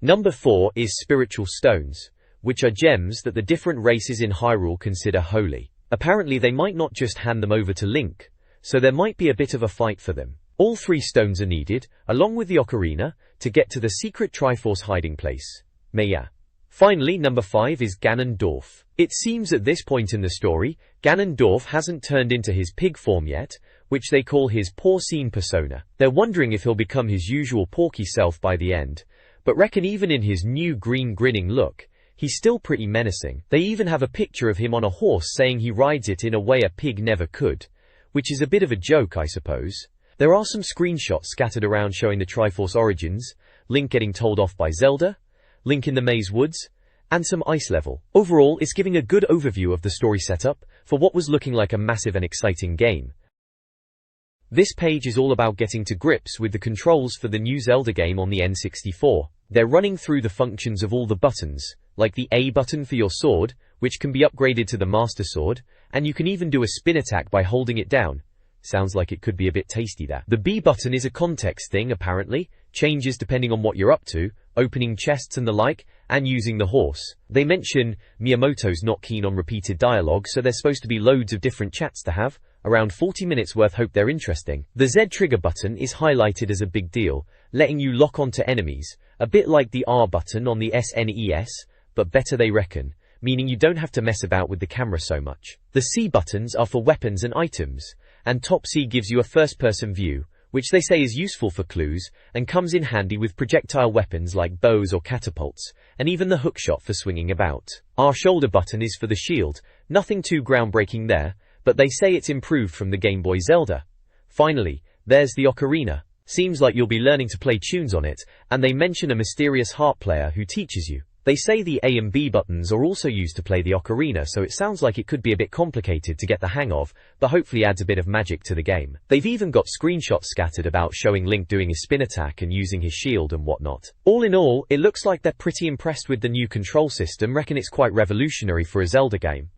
Number 4 is Spiritual Stones, which are gems that the different races in Hyrule consider holy. Apparently they might not just hand them over to Link, so there might be a bit of a fight for them. All 3 stones are needed, along with the ocarina, to get to the secret Triforce hiding place. Maya. Finally, number 5 is Ganondorf. It seems at this point in the story, Ganondorf hasn't turned into his pig form yet, which they call his porcine persona. They're wondering if he'll become his usual porky self by the end, but reckon even in his new green grinning look, he's still pretty menacing. They even have a picture of him on a horse saying he rides it in a way a pig never could, which is a bit of a joke, I suppose. There are some screenshots scattered around showing the Triforce origins, Link getting told off by Zelda, Link in the Maze Woods, and some ice level. Overall, it's giving a good overview of the story setup for what was looking like a massive and exciting game. This page is all about getting to grips with the controls for the new Zelda game on the N64. They're running through the functions of all the buttons, like the A button for your sword, which can be upgraded to the Master Sword, and you can even do a spin attack by holding it down. Sounds like it could be a bit tasty that. The B button is a context thing apparently, changes depending on what you're up to, opening chests and the like, and using the horse. They mention Miyamoto's not keen on repeated dialogue, so there's supposed to be loads of different chats to have, around 40 minutes worth. Hope they're interesting. The Z trigger button is highlighted as a big deal, letting you lock onto enemies, a bit like the R button on the SNES, but better they reckon, meaning you don't have to mess about with the camera so much. The C buttons are for weapons and items, and top C gives you a first-person view, which they say is useful for clues, and comes in handy with projectile weapons like bows or catapults, and even the hookshot for swinging about. Our shoulder button is for the shield, nothing too groundbreaking there, but they say it's improved from the Game Boy Zelda. Finally, there's the ocarina. Seems like you'll be learning to play tunes on it, and they mention a mysterious harp player who teaches you. They say the A and B buttons are also used to play the ocarina, so it sounds like it could be a bit complicated to get the hang of, but hopefully adds a bit of magic to the game. They've even got screenshots scattered about showing Link doing his spin attack and using his shield and whatnot. All in all, it looks like they're pretty impressed with the new control system, reckon it's quite revolutionary for a Zelda game.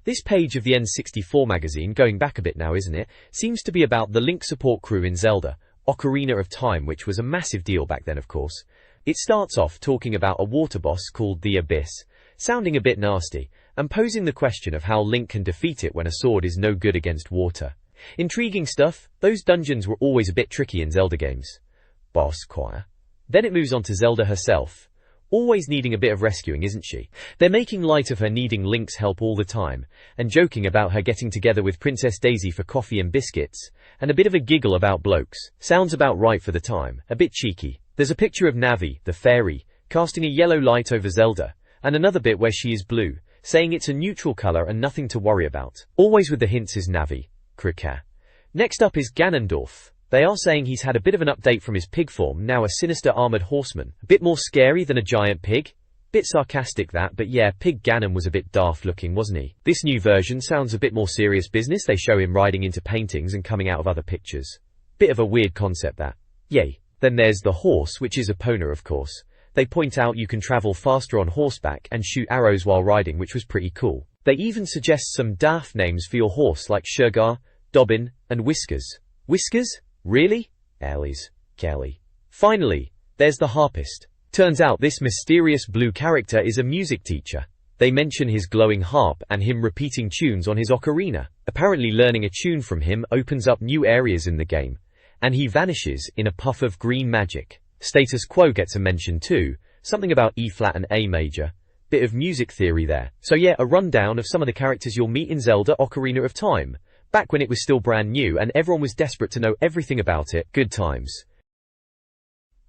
This page of the N64 magazine, going back a bit now isn't it, seems to be about the Link support crew in Zelda, Ocarina of Time, which was a massive deal back then of course. It starts off talking about a water boss called the Abyss, sounding a bit nasty, and posing the question of how Link can defeat it when a sword is no good against water. Intriguing stuff. Those dungeons were always a bit tricky in Zelda games. Boss choir. Then it moves on to Zelda herself. Always needing a bit of rescuing, isn't she? They're making light of her needing Link's help all the time, and joking about her getting together with Princess Daisy for coffee and biscuits, and a bit of a giggle about blokes. Sounds about right for the time. A bit cheeky. There's a picture of Navi, the fairy, casting a yellow light over Zelda, and another bit where she is blue, saying it's a neutral color and nothing to worry about. Always with the hints is Navi. Krika. Next up is Ganondorf. They are saying he's had a bit of an update from his pig form, now a sinister armored horseman. A bit more scary than a giant pig. Bit sarcastic that, but yeah, Pig Ganon was a bit daft looking, wasn't he? This new version sounds a bit more serious business. They show him riding into paintings and coming out of other pictures. Bit of a weird concept that. Yay. Then there's the horse, which is Epona of course. They point out you can travel faster on horseback and shoot arrows while riding, which was pretty cool. They even suggest some daft names for your horse like Sugar, Dobbin, and Whiskers. Whiskers? Really? Ellie's. Kelly. Finally, there's the harpist. Turns out this mysterious blue character is a music teacher. They mention his glowing harp and him repeating tunes on his ocarina. Apparently learning a tune from him opens up new areas in the game, and he vanishes in a puff of green magic. Status Quo gets a mention too, something about E flat and A major. Bit of music theory there. So yeah, a rundown of some of the characters you'll meet in Zelda Ocarina of Time, back when it was still brand new and everyone was desperate to know everything about it. Good times.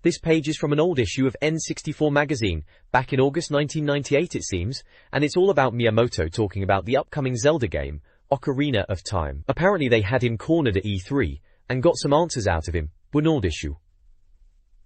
This page is from an old issue of N64 Magazine, back in August 1998 it seems, and it's all about Miyamoto talking about the upcoming Zelda game, Ocarina of Time. Apparently they had him cornered at E3, and got some answers out of him. An old issue.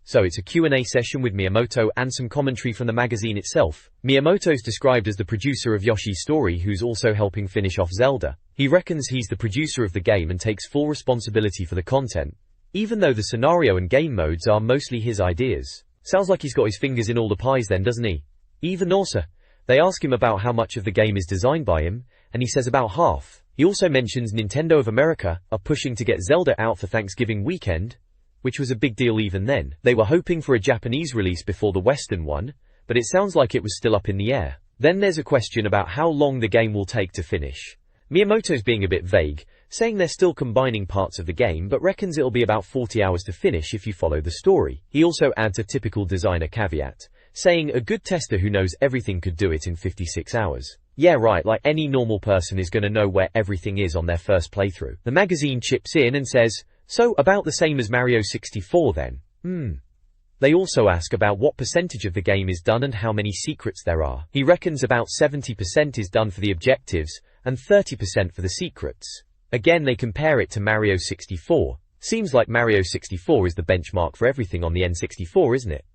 So it's a Q&A session with Miyamoto and some commentary from the magazine itself. Miyamoto's described as the producer of Yoshi's Story who's also helping finish off Zelda. He reckons he's the producer of the game and takes full responsibility for the content, even though the scenario and game modes are mostly his ideas. Sounds like he's got his fingers in all the pies then, doesn't he? Even also, they ask him about how much of the game is designed by him, and he says about half. He also mentions Nintendo of America are pushing to get Zelda out for Thanksgiving weekend, which was a big deal even then. They were hoping for a Japanese release before the Western one, but it sounds like it was still up in the air. Then there's a question about how long the game will take to finish. Miyamoto's being a bit vague, saying they're still combining parts of the game but reckons it'll be about 40 hours to finish if you follow the story. He also adds a typical designer caveat, saying a good tester who knows everything could do it in 56 hours. Yeah right, like any normal person is gonna know where everything is on their first playthrough. The magazine chips in and says, so about the same as Mario 64 then? They also ask about what percentage of the game is done and how many secrets there are. He reckons about 70% is done for the objectives and 30% for the secrets. Again they compare it to Mario 64. Seems like Mario 64 is the benchmark for everything on the N64, isn't it?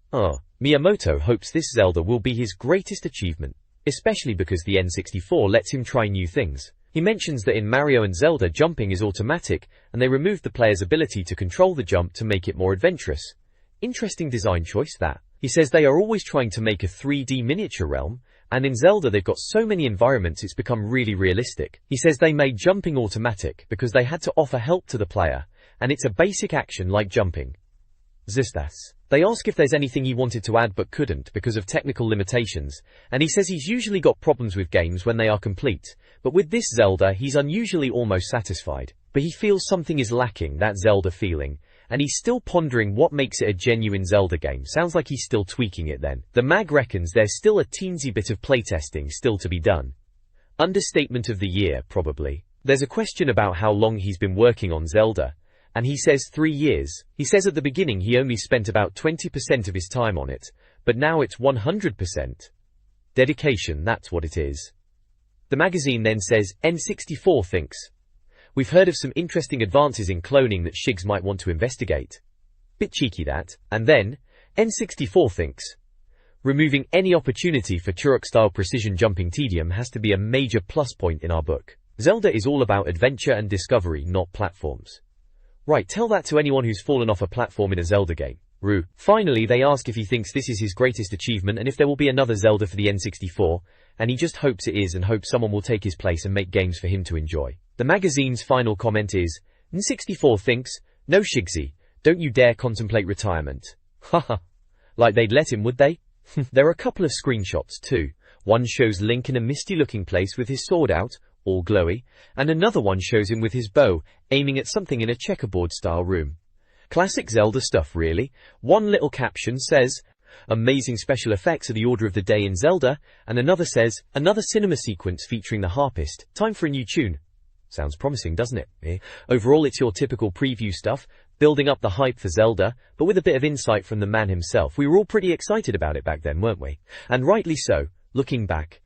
Miyamoto hopes this Zelda will be his greatest achievement, especially because the N64 lets him try new things. He mentions that in Mario and Zelda jumping is automatic, and they removed the player's ability to control the jump to make it more adventurous. Interesting design choice that. He says they are always trying to make a 3D miniature realm, and in Zelda they've got so many environments it's become really realistic. He says they made jumping automatic because they had to offer help to the player, and it's a basic action like jumping. Zistas. They ask if there's anything he wanted to add but couldn't because of technical limitations, and he says he's usually got problems with games when they are complete, but with this Zelda he's unusually almost satisfied. But he feels something is lacking, that Zelda feeling, and he's still pondering what makes it a genuine Zelda game. Sounds like he's still tweaking it then. The mag reckons there's still a teensy bit of playtesting still to be done. Understatement of the year, probably. There's a question about how long he's been working on Zelda, and he says 3 years. He says at the beginning he only spent about 20% of his time on it, but now it's 100%. Dedication, that's what it is. The magazine then says, N64 thinks, we've heard of some interesting advances in cloning that Shigs might want to investigate. Bit cheeky that. And then, N64 thinks, removing any opportunity for Turok-style precision jumping tedium has to be a major plus point in our book. Zelda is all about adventure and discovery, not platforms. Right, tell that to anyone who's fallen off a platform in a Zelda game. Rue. Finally, they ask if he thinks this is his greatest achievement and if there will be another Zelda for the N64, and he just hopes it is and hopes someone will take his place and make games for him to enjoy. The magazine's final comment is, N64 thinks, no Shigsy, don't you dare contemplate retirement. Haha. Like they'd let him, would they? There are a couple of screenshots too. One shows Link in a misty looking place with his sword out, all glowy, and another one shows him with his bow, aiming at something in a checkerboard-style room. Classic Zelda stuff really. One little caption says, amazing special effects are the order of the day in Zelda, and another says, another cinema sequence featuring the harpist, time for a new tune. Sounds promising, doesn't it? Overall it's your typical preview stuff, building up the hype for Zelda, but with a bit of insight from the man himself. We were all pretty excited about it back then, weren't we? And rightly so, looking back.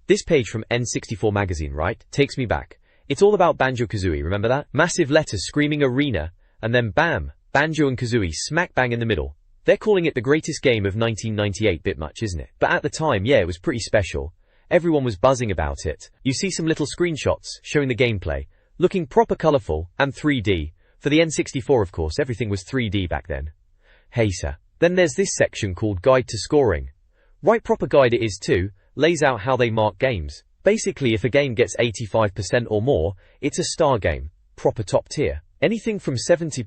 This page from N64 Magazine, right, takes me back. It's all about Banjo-Kazooie, remember that? Massive letters screaming arena, and then bam, Banjo and Kazooie smack bang in the middle. They're calling it the greatest game of 1998, bit much, isn't it? But at the time, yeah, it was pretty special. Everyone was buzzing about it. You see some little screenshots showing the gameplay, looking proper colourful, and 3D. For the N64, of course, everything was 3D back then. Hey sir. Then there's this section called Guide to Scoring. Right, proper guide it is too. Lays out how they mark games. Basically, if a game gets 85% or more, it's a star game. Proper top tier. Anything from 70%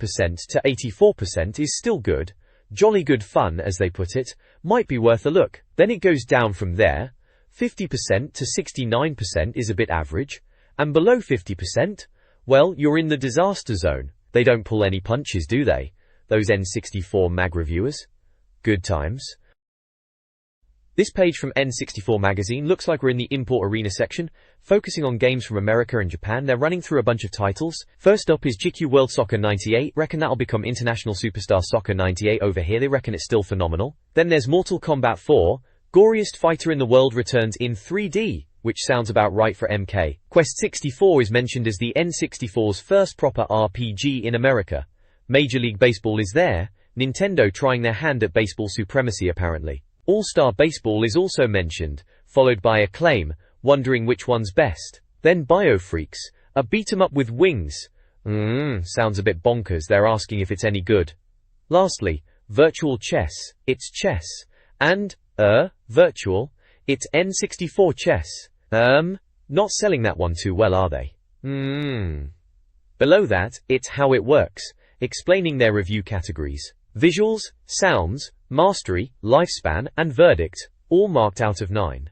to 84% is still good. Jolly good fun, as they put it. Might be worth a look. Then it goes down from there. 50% to 69% is a bit average, and below 50%, well, you're in the disaster zone. They don't pull any punches, do they? Those N64 Mag reviewers? Good times. This page from N64 Magazine looks like we're in the import arena section, focusing on games from America and Japan. They're running through a bunch of titles. First up is GQ World Soccer 98. Reckon that'll become International Superstar Soccer 98 over here. They reckon it's still phenomenal. Then there's Mortal Kombat 4. Goriest fighter in the world returns in 3D, which sounds about right for MK. Quest 64 is mentioned as the N64's first proper RPG in America. Major League Baseball is there. Nintendo trying their hand at baseball supremacy apparently. All-Star Baseball is also mentioned, followed by Acclaim, wondering which one's best. Then Biofreaks, a beat-em-up with wings. Sounds a bit bonkers. They're asking if it's any good. Lastly, Virtual Chess. It's chess. And, virtual. It's N64 chess. Not selling that one too well, are they? Below that, it's How It Works, explaining their review categories. Visuals, sounds, mastery, lifespan, and verdict, all marked out of 9.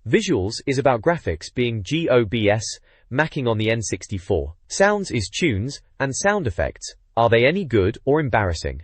Visuals is about graphics being GOBS, macking on the N64. Sounds is tunes, and sound effects, are they any good or embarrassing?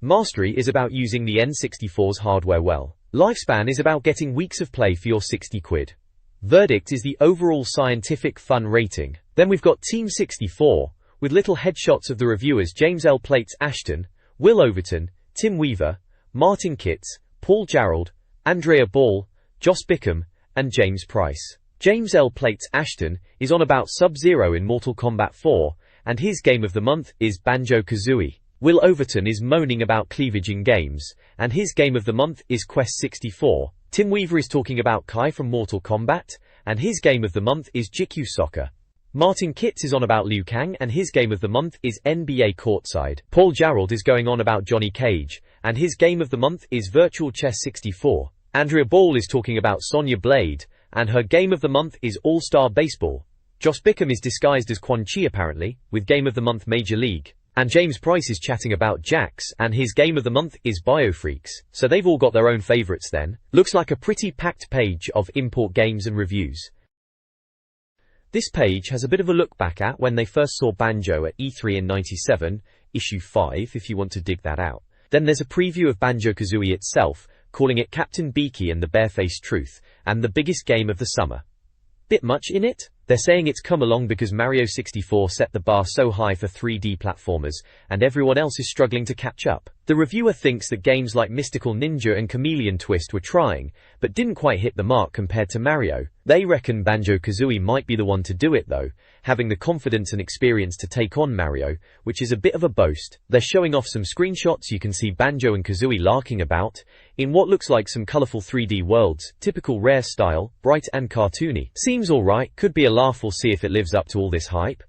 Mastery is about using the N64's hardware well. Lifespan is about getting weeks of play for your 60 quid. Verdict is the overall scientific fun rating. Then we've got Team 64, with little headshots of the reviewers James L. Plates Ashton, Will Overton, Tim Weaver, Martin Kitts, Paul Jarrold, Andrea Ball, Joss Bickham, and James Price. James L. Plates Ashton is on about Sub-Zero in Mortal Kombat 4, and his game of the month is Banjo-Kazooie. Will Overton is moaning about cleavage in games, and his game of the month is Quest 64. Tim Weaver is talking about Kai from Mortal Kombat, and his game of the month is GQ Soccer. Martin Kitts is on about Liu Kang, and his game of the month is NBA Courtside. Paul Jarrold is going on about Johnny Cage, and his game of the month is Virtual Chess 64. Andrea Ball is talking about Sonya Blade, and her game of the month is All-Star Baseball. Joss Bickham is disguised as Quan Chi apparently, with game of the month Major League. And James Price is chatting about Jax, and his game of the month is Biofreaks. So they've all got their own favorites then. Looks like a pretty packed page of import games and reviews. This page has a bit of a look back at when they first saw Banjo at E3 in '97, issue 5 if you want to dig that out. Then there's a preview of Banjo-Kazooie itself, calling it Captain Beaky and the Barefaced Truth, and the biggest game of the summer. Bit much in it? They're saying it's come along because Mario 64 set the bar so high for 3D platformers, and everyone else is struggling to catch up. The reviewer thinks that games like Mystical Ninja and Chameleon Twist were trying, but didn't quite hit the mark compared to Mario. They reckon Banjo-Kazooie might be the one to do it though, having the confidence and experience to take on Mario, which is a bit of a boast. They're showing off some screenshots. You can see Banjo and Kazooie larking about, in what looks like some colourful 3D worlds, typical Rare style, bright and cartoony. Seems alright, could be a laugh. We'll see if it lives up to all this hype.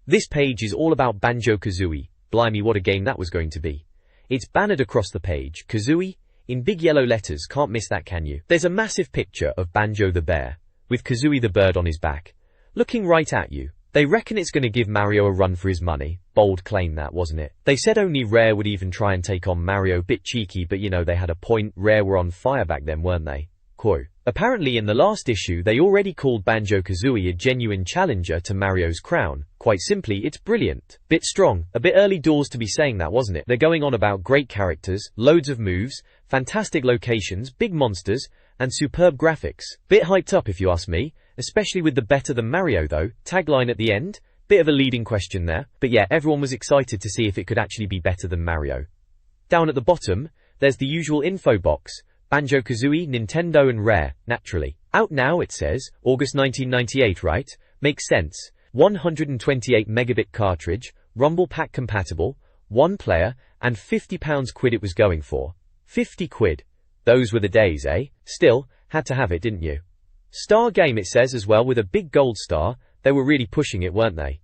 This page is all about Banjo-Kazooie. Blimey, what a game that was going to be. It's bannered across the page, Kazooie, in big yellow letters. Can't miss that, can you? There's a massive picture of Banjo the bear, with Kazooie the bird on his back, looking right at you. They reckon it's going to give Mario a run for his money. Bold claim that, wasn't it? They said only Rare would even try and take on Mario. Bit cheeky, but you know they had a point. Rare were on fire back then, weren't they? Quote. Apparently in the last issue they already called Banjo-Kazooie a genuine challenger to Mario's crown. Quite simply, it's brilliant. Bit strong, a bit early doors to be saying that, wasn't it? They're going on about great characters, loads of moves, fantastic locations, big monsters, and superb graphics. Bit hyped up if you ask me, especially with the better than Mario though tagline at the end. Bit of a leading question there, but yeah, everyone was excited to see if it could actually be better than Mario. Down at the bottom, there's the usual info box. Banjo-Kazooie, Nintendo and Rare, naturally. Out now, it says, August 1998, right? Makes sense. 128 megabit cartridge, Rumble Pack compatible, 1 player, and £50 it was going for. 50 quid. Those were the days, eh? Still, had to have it, didn't you? Star game, it says as well, with a big gold star. They were really pushing it, weren't they?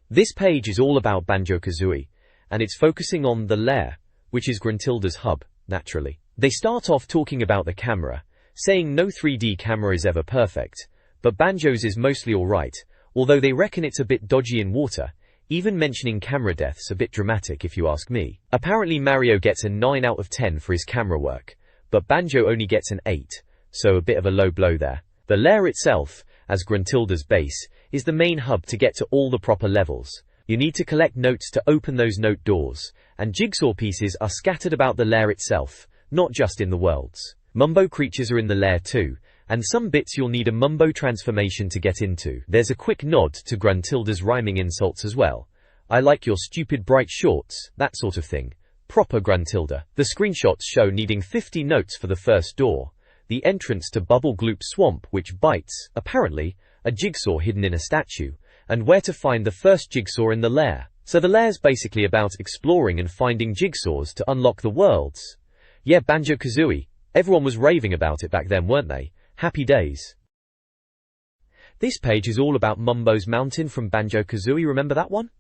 This page is all about Banjo-Kazooie, and it's focusing on the lair, which is Gruntilda's hub, naturally. They start off talking about the camera, saying no 3D camera is ever perfect, but Banjo's is mostly alright, although they reckon it's a bit dodgy in water, even mentioning camera deaths a bit dramatic if you ask me. Apparently Mario gets a 9 out of 10 for his camera work, but Banjo only gets an 8, so a bit of a low blow there. The lair itself, as Gruntilda's base, is the main hub to get to all the proper levels. You need to collect notes to open those note doors, and jigsaw pieces are scattered about the lair itself, not just in the worlds. Mumbo creatures are in the lair too, and some bits you'll need a Mumbo transformation to get into. There's a quick nod to Gruntilda's rhyming insults as well. I like your stupid bright shorts, that sort of thing. Proper Gruntilda. The screenshots show needing 50 notes for the first door, the entrance to Bubble Gloop Swamp which bites, apparently, a jigsaw hidden in a statue, and where to find the first jigsaw in the lair. So the lair's basically about exploring and finding jigsaws to unlock the worlds. Yeah, Banjo-Kazooie. Everyone was raving about it back then, weren't they? Happy days. This page is all about Mumbo's Mountain from Banjo-Kazooie, remember that one?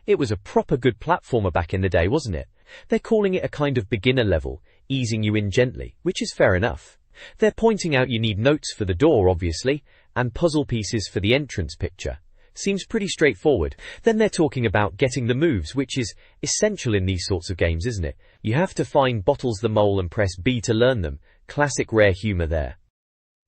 It was a proper good platformer back in the day, wasn't it? They're calling it a kind of beginner level, easing you in gently, which is fair enough. They're pointing out you need notes for the door, obviously, and puzzle pieces for the entrance picture. Seems pretty straightforward. Then they're talking about getting the moves, which is essential in these sorts of games, isn't it? You have to find Bottles the Mole and press B to learn them. Classic rare humor there.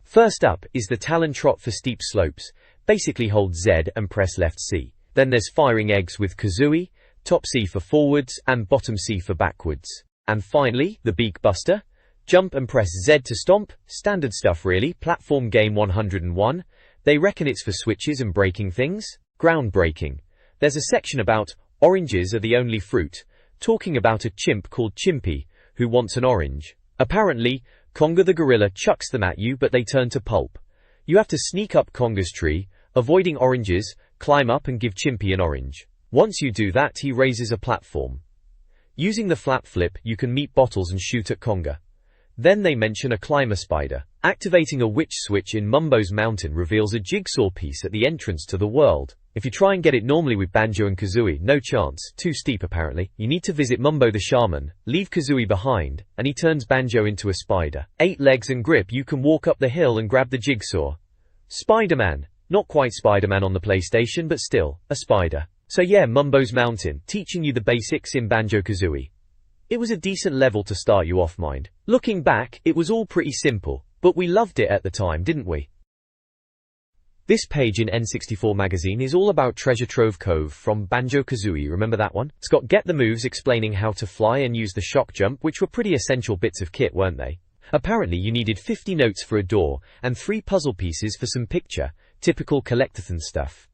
First up is the Talon Trot for steep slopes. Basically hold Z and press left C. Then there's Firing Eggs with Kazooie, top C for forwards and bottom C for backwards. And finally, the Beak Buster. Jump and press Z to stomp. Standard stuff really. Platform game 101. They reckon it's for switches and breaking things. Groundbreaking. There's a section about oranges are the only fruit, talking about a chimp called Chimpy, who wants an orange. Apparently, Conga the gorilla chucks them at you but they turn to pulp. You have to sneak up Conga's tree, avoiding oranges, climb up and give Chimpy an orange. Once you do that, he raises a platform. Using the flap flip, you can meet Bottles and shoot at Conga. Then they mention a climber spider. Activating a witch switch in Mumbo's Mountain reveals a jigsaw piece at the entrance to the world. If you try and get it normally with Banjo and Kazooie, no chance, too steep apparently. You need to visit Mumbo the Shaman, leave Kazooie behind, and he turns Banjo into a spider. 8 legs and grip, you can walk up the hill and grab the jigsaw. Spider-Man. Not quite Spider-Man on the PlayStation, but still, a spider. So yeah, Mumbo's Mountain, teaching you the basics in Banjo-Kazooie. It was a decent level to start you off, mind. Looking back, it was all pretty simple, but we loved it at the time, didn't we? This page in N64 Magazine is all about Treasure Trove Cove from Banjo-Kazooie, remember that one? It's got Get the Moves explaining how to fly and use the shock jump, which were pretty essential bits of kit, weren't they? Apparently you needed 50 notes for a door, and 3 puzzle pieces for some picture, typical collectathon stuff.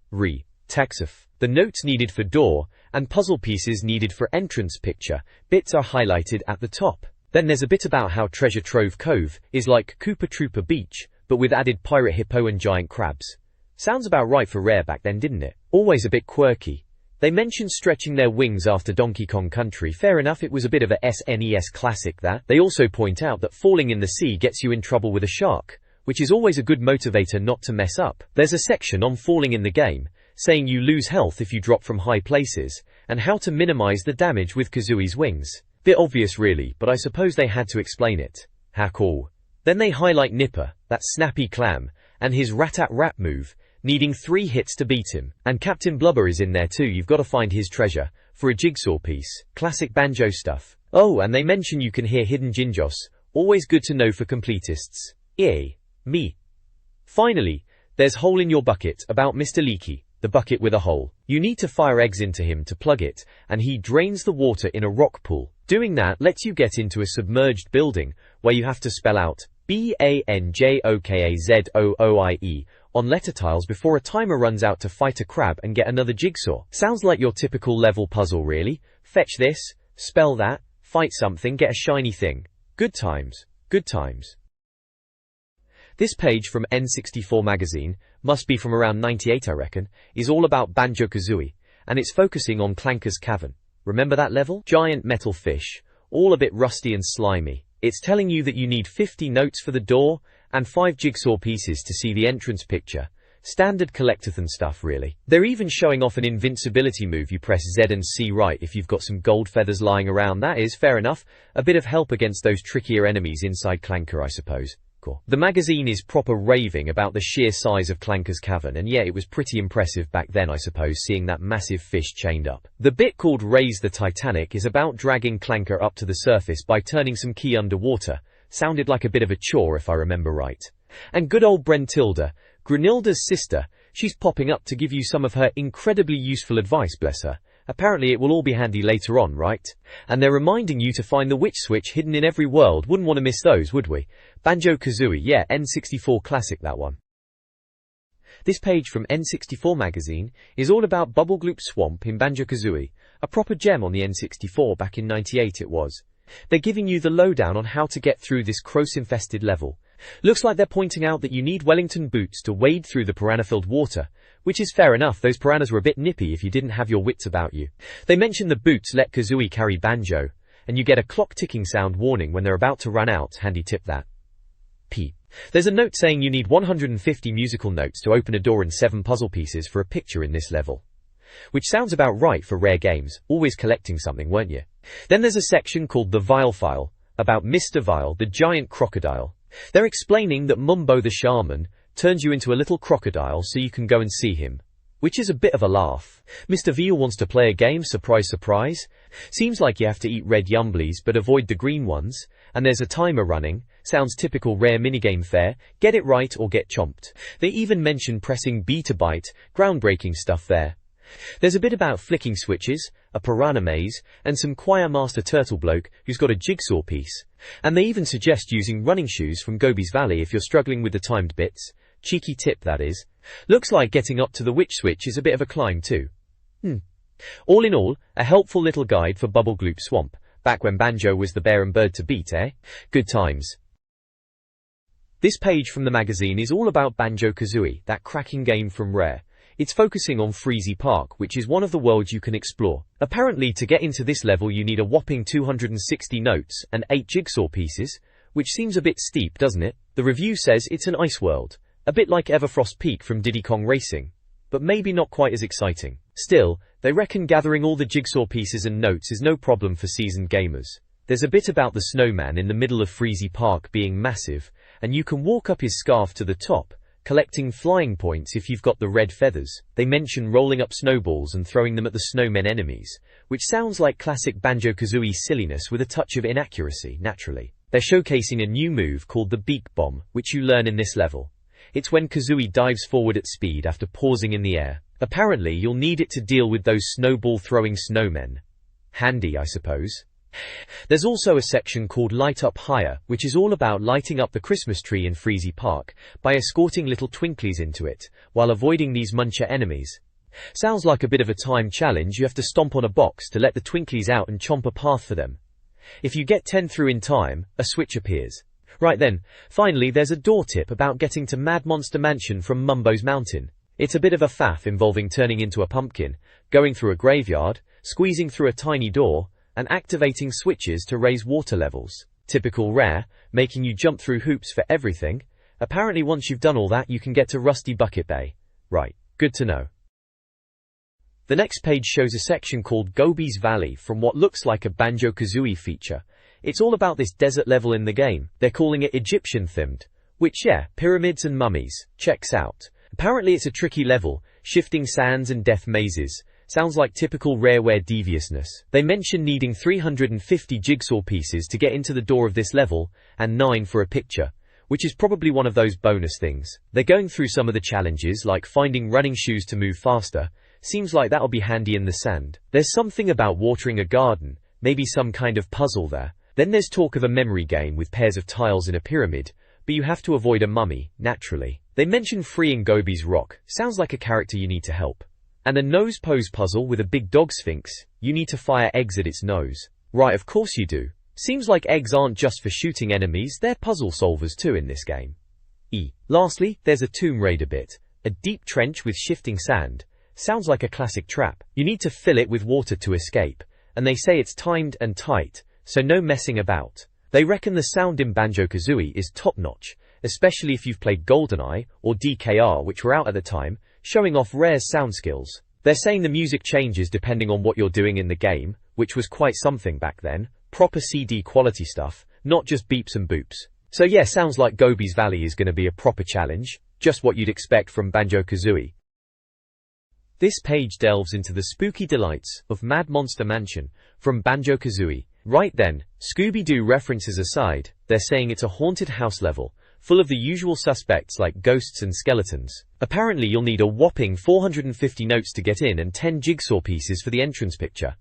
Taxif. The notes needed for door, and puzzle pieces needed for entrance picture, bits are highlighted at the top. Then there's a bit about how Treasure Trove Cove is like Koopa Troopa Beach, but with added pirate hippo and giant crabs. Sounds about right for Rare back then, didn't it? Always a bit quirky. They mentioned stretching their wings after Donkey Kong Country. Fair enough, it was a bit of a SNES classic that. They also point out that falling in the sea gets you in trouble with a shark, which is always a good motivator not to mess up. There's a section on falling in the game, saying you lose health if you drop from high places, and how to minimize the damage with Kazooie's wings. Bit obvious really, but I suppose they had to explain it. How cool. Then they highlight Nipper, that snappy clam, and his rat-at-rat move, needing 3 hits to beat him. And Captain Blubber is in there too, you've got to find his treasure, for a jigsaw piece. Classic Banjo stuff. Oh, and they mention you can hear hidden Jinjos, always good to know for completists. Me. Finally, there's Hole in Your Bucket, about Mr. Leaky, the bucket with a hole. You need to fire eggs into him to plug it, and he drains the water in a rock pool. Doing that lets you get into a submerged building, where you have to spell out BANJOKAZOOIE on letter tiles before a timer runs out to fight a crab and get another jigsaw. Sounds like your typical level puzzle really. Fetch this, spell that, fight something, get a shiny thing. Good times. Good times. This page from N64 Magazine, must be from around 98 I reckon, is all about Banjo-Kazooie, and it's focusing on Clanker's Cavern. Remember that level? Giant metal fish, all a bit rusty and slimy. It's telling you that you need 50 notes for the door, and 5 jigsaw pieces to see the entrance picture. Standard collectathon stuff really. They're even showing off an invincibility move. You press Z and C right if you've got some gold feathers lying around. That is, fair enough, a bit of help against those trickier enemies inside Clanker I suppose. Cool. The magazine is proper raving about the sheer size of Clanker's Cavern, and yeah, it was pretty impressive back then I suppose, seeing that massive fish chained up. The bit called Raise the Titanic is about dragging Clanker up to the surface by turning some key underwater, sounded like a bit of a chore if I remember right. And good old Brentilda, Grunilda's sister, she's popping up to give you some of her incredibly useful advice, bless her. Apparently it will all be handy later on, right? And they're reminding you to find the witch switch hidden in every world. Wouldn't want to miss those, would we? Banjo-Kazooie, yeah, N64 classic, that one. This page from N64 Magazine is all about Bubble Gloop Swamp in Banjo-Kazooie, a proper gem on the N64 back in '98 it was. They're giving you the lowdown on how to get through this Croce-infested level. Looks like they're pointing out that you need Wellington boots to wade through the piranha-filled water, which is fair enough. Those piranhas were a bit nippy if you didn't have your wits about you. They mention the boots let Kazooie carry Banjo, and you get a clock ticking sound warning when they're about to run out. Handy tip that. P. There's a note saying you need 150 musical notes to open a door and 7 puzzle pieces for a picture in this level. Which sounds about right for rare games, always collecting something, weren't you? Then there's a section called the Vile File, about Mr. Vile, the giant crocodile. They're explaining that Mumbo the shaman turns you into a little crocodile so you can go and see him. Which is a bit of a laugh. Mr. Veal wants to play a game, surprise surprise. Seems like you have to eat red yumblies but avoid the green ones, and there's a timer running. Sounds typical rare minigame fare, get it right or get chomped. They even mention pressing B to bite, groundbreaking stuff there. There's a bit about flicking switches, a piranha maze, and some choir master turtle bloke who's got a jigsaw piece. And they even suggest using running shoes from Gobi's Valley if you're struggling with the timed bits. Cheeky tip, that is. Looks like getting up to the witch switch is a bit of a climb too. All in all, a helpful little guide for Bubble Gloop Swamp, back when Banjo was the bear and bird to beat, eh? Good times. This page from the magazine is all about Banjo-Kazooie, that cracking game from Rare. It's focusing on Freezy Park, which is one of the worlds you can explore. Apparently to get into this level you need a whopping 260 notes and 8 jigsaw pieces, which seems a bit steep, doesn't it? The review says it's an ice world, a bit like Everfrost Peak from Diddy Kong Racing, but maybe not quite as exciting. Still, they reckon gathering all the jigsaw pieces and notes is no problem for seasoned gamers. There's a bit about the snowman in the middle of Freezy Park being massive, and you can walk up his scarf to the top, collecting flying points if you've got the red feathers. They mention rolling up snowballs and throwing them at the snowmen enemies, which sounds like classic Banjo-Kazooie silliness with a touch of inaccuracy, naturally. They're showcasing a new move called the Beak Bomb, which you learn in this level. It's when Kazooie dives forward at speed after pausing in the air. Apparently you'll need it to deal with those snowball-throwing snowmen. Handy, I suppose. There's also a section called Light Up Higher, which is all about lighting up the Christmas tree in Freezy Park by escorting little twinklies into it, while avoiding these muncher enemies. Sounds like a bit of a time challenge. You have to stomp on a box to let the twinklies out and chomp a path for them. If you get 10 through in time, a switch appears. Right then, finally there's a door tip about getting to Mad Monster Mansion from Mumbo's Mountain. It's a bit of a faff involving turning into a pumpkin, going through a graveyard, squeezing through a tiny door, and activating switches to raise water levels. Typical Rare, making you jump through hoops for everything. Apparently once you've done all that you can get to Rusty Bucket Bay. Right, good to know. The next page shows a section called Gobi's Valley from what looks like a Banjo-Kazooie feature. It's all about this desert level in the game. They're calling it Egyptian themed, which yeah, pyramids and mummies, checks out. Apparently it's a tricky level, shifting sands and death mazes. Sounds like typical Rareware deviousness. They mention needing 350 jigsaw pieces to get into the door of this level, and 9 for a picture, which is probably one of those bonus things. They're going through some of the challenges like finding running shoes to move faster. Seems like that'll be handy in the sand. There's something about watering a garden, maybe some kind of puzzle there. Then there's talk of a memory game with pairs of tiles in a pyramid, but you have to avoid a mummy, naturally. They mention freeing Gobi's Rock. Sounds like a character you need to help. And a nose pose puzzle with a big dog sphinx. You need to fire eggs at its nose. Right, of course you do. Seems like eggs aren't just for shooting enemies, they're puzzle solvers too in this game. Lastly, there's a Tomb Raider bit. A deep trench with shifting sand. Sounds like a classic trap. You need to fill it with water to escape. And they say it's timed and tight, so no messing about. They reckon the sound in Banjo-Kazooie is top-notch, especially if you've played GoldenEye or DKR, which were out at the time, showing off Rare's sound skills. They're saying the music changes depending on what you're doing in the game, which was quite something back then. Proper CD quality stuff, not just beeps and boops. So yeah, sounds like Gobi's Valley is going to be a proper challenge, just what you'd expect from Banjo-Kazooie. This page delves into the spooky delights of Mad Monster Mansion from Banjo-Kazooie. Right then, Scooby-Doo references aside, they're saying it's a haunted house level, full of the usual suspects like ghosts and skeletons. Apparently you'll need a whopping 450 notes to get in and 10 jigsaw pieces for the entrance picture.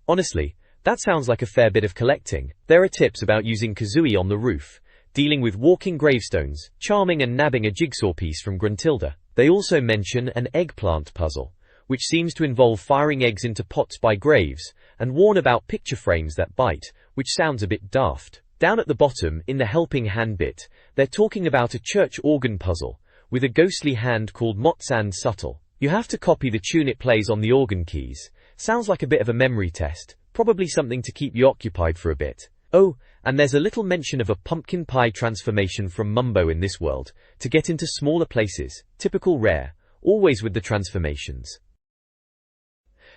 Honestly, that sounds like a fair bit of collecting. There are tips about using Kazooie on the roof, dealing with walking gravestones, charming and nabbing a jigsaw piece from Gruntilda. They also mention an eggplant puzzle, which seems to involve firing eggs into pots by graves, and warn about picture frames that bite, which sounds a bit daft. Down at the bottom, in the helping hand bit, they're talking about a church organ puzzle, with a ghostly hand called Motsand Subtle. You have to copy the tune it plays on the organ keys. Sounds like a bit of a memory test, probably something to keep you occupied for a bit. Oh, and there's a little mention of a pumpkin pie transformation from Mumbo in this world, to get into smaller places, typical Rare, always with the transformations.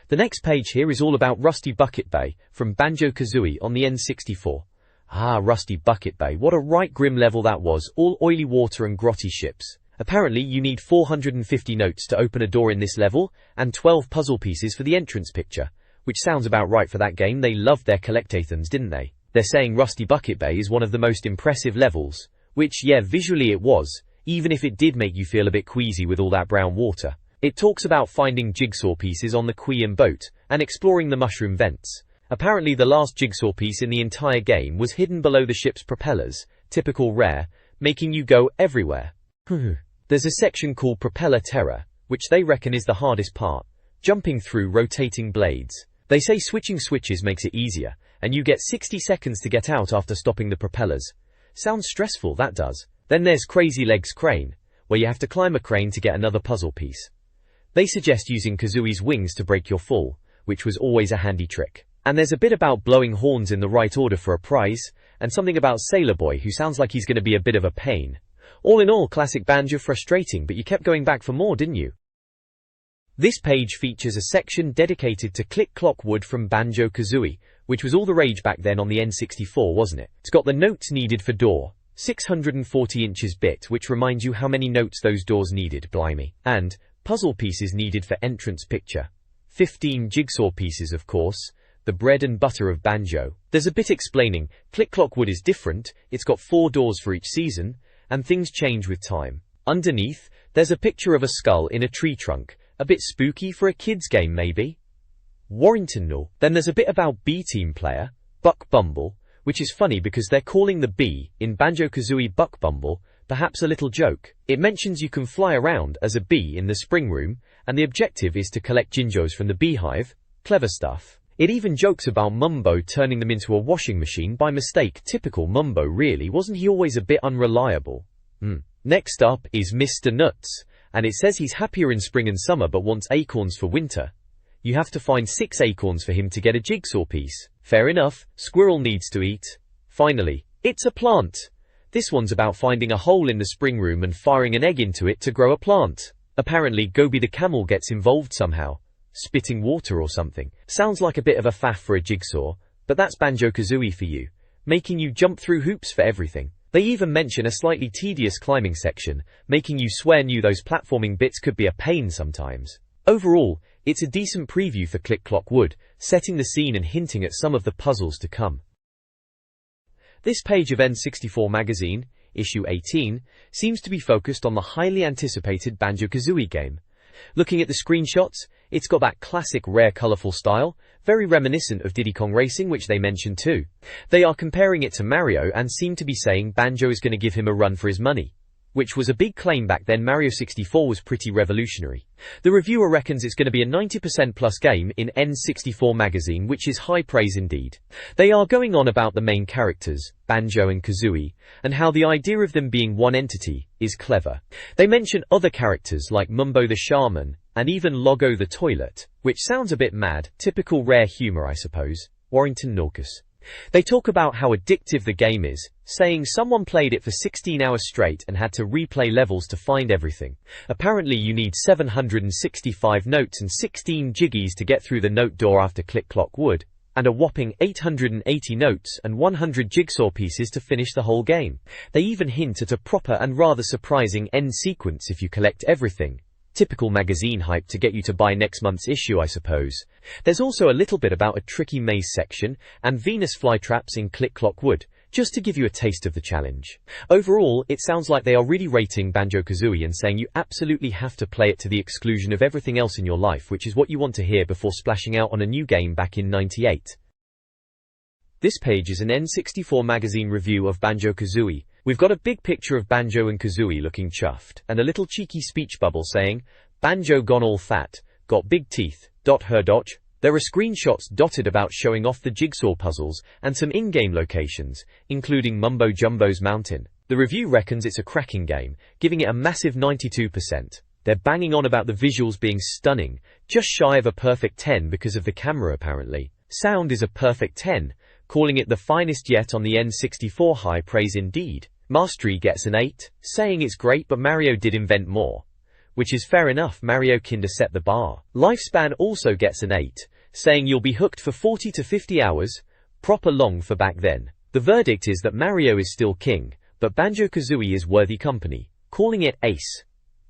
The next page here is all about Rusty Bucket Bay, from Banjo-Kazooie on the N64. Ah, Rusty Bucket Bay, what a right grim level that was, all oily water and grotty ships. Apparently you need 450 notes to open a door in this level, and 12 puzzle pieces for the entrance picture, which sounds about right for that game. They loved their collectathons, didn't they? They're saying Rusty Bucket Bay is one of the most impressive levels, which, yeah, visually it was, even if it did make you feel a bit queasy with all that brown water. It talks about finding jigsaw pieces on the Queen boat, and exploring the mushroom vents. Apparently the last jigsaw piece in the entire game was hidden below the ship's propellers, typical Rare, making you go everywhere. There's a section called Propeller Terror, which they reckon is the hardest part, jumping through rotating blades. They say switching switches makes it easier, and you get 60 seconds to get out after stopping the propellers. Sounds stressful, that does. Then there's Crazy Legs Crane, where you have to climb a crane to get another puzzle piece. They suggest using Kazooie's wings to break your fall, which was always a handy trick. And there's a bit about blowing horns in the right order for a prize, and something about Sailor Boy who sounds like he's going to be a bit of a pain. All in all, classic Banjo, frustrating, but you kept going back for more, didn't you? This page features a section dedicated to Click Clock Wood from Banjo-Kazooie, which was all the rage back then on the N64, wasn't it? It's got the notes needed for door, 640 inches bit, which reminds you how many notes those doors needed, blimey, and puzzle pieces needed for entrance picture. 15 jigsaw pieces, of course, the bread and butter of Banjo. There's a bit explaining, Click Clock Wood is different, it's got 4 doors for each season, and things change with time. Underneath, there's a picture of a skull in a tree trunk, a bit spooky for a kid's game maybe? Warrington no. Then there's a bit about B-Team player, Buck Bumble, which is funny because they're calling the bee, in Banjo-Kazooie Buck Bumble, perhaps a little joke. It mentions you can fly around as a bee in the spring room, and the objective is to collect Jinjos from the beehive. Clever stuff. It even jokes about Mumbo turning them into a washing machine by mistake. Typical Mumbo really, wasn't he always a bit unreliable? Next up is Mr. Nuts, and it says he's happier in spring and summer but wants acorns for winter. You have to find 6 acorns for him to get a jigsaw piece. Fair enough, squirrel needs to eat. Finally, it's a plant. This one's about finding a hole in the spring room and firing an egg into it to grow a plant. Apparently Gobi the camel gets involved somehow. Spitting water or something. Sounds like a bit of a faff for a jigsaw, but that's Banjo-Kazooie for you. Making you jump through hoops for everything. They even mention a slightly tedious climbing section, making you swear new those platforming bits could be a pain sometimes. Overall, it's a decent preview for Click Clock Wood, setting the scene and hinting at some of the puzzles to come. This page of N64 Magazine, issue 18, seems to be focused on the highly anticipated Banjo-Kazooie game. Looking at the screenshots, it's got that classic Rare colourful style, very reminiscent of Diddy Kong Racing, which they mention too. They are comparing it to Mario and seem to be saying Banjo is going to give him a run for his money, which was a big claim back then. Mario 64 was pretty revolutionary. The reviewer reckons it's going to be a 90% plus game in N64 Magazine, which is high praise indeed. They are going on about the main characters, Banjo and Kazooie, and how the idea of them being one entity is clever. They mention other characters like Mumbo the Shaman, and even Logo the Toilet, which sounds a bit mad, typical Rare humour I suppose. Warrington Norcus. They talk about how addictive the game is, saying someone played it for 16 hours straight and had to replay levels to find everything. Apparently you need 765 notes and 16 jiggies to get through the note door after Click Clock Wood, and a whopping 880 notes and 100 jigsaw pieces to finish the whole game. They even hint at a proper and rather surprising end sequence if you collect everything. Typical magazine hype to get you to buy next month's issue, I suppose. There's also a little bit about a tricky maze section and Venus flytraps in Click Clock Wood, just to give you a taste of the challenge. Overall, it sounds like they are really rating Banjo-Kazooie and saying you absolutely have to play it to the exclusion of everything else in your life, which is what you want to hear before splashing out on a new game back in '98. This page is an N64 Magazine review of Banjo-Kazooie. We've got a big picture of Banjo and Kazooie looking chuffed, and a little cheeky speech bubble saying, "Banjo gone all fat, got big teeth, her dodge." There are screenshots dotted about showing off the jigsaw puzzles and some in-game locations, including Mumbo Jumbo's mountain. The review reckons it's a cracking game, giving it a massive 92%. They're banging on about the visuals being stunning, just shy of a perfect 10 because of the camera apparently. Sound is a perfect 10, calling it the finest yet on the N64. High praise indeed. Mastery gets an 8, saying it's great but Mario did invent more. Which is fair enough, Mario kinda set the bar. Lifespan also gets an 8, saying you'll be hooked for 40 to 50 hours, proper long for back then. The verdict is that Mario is still king, but Banjo-Kazooie is worthy company, calling it ace.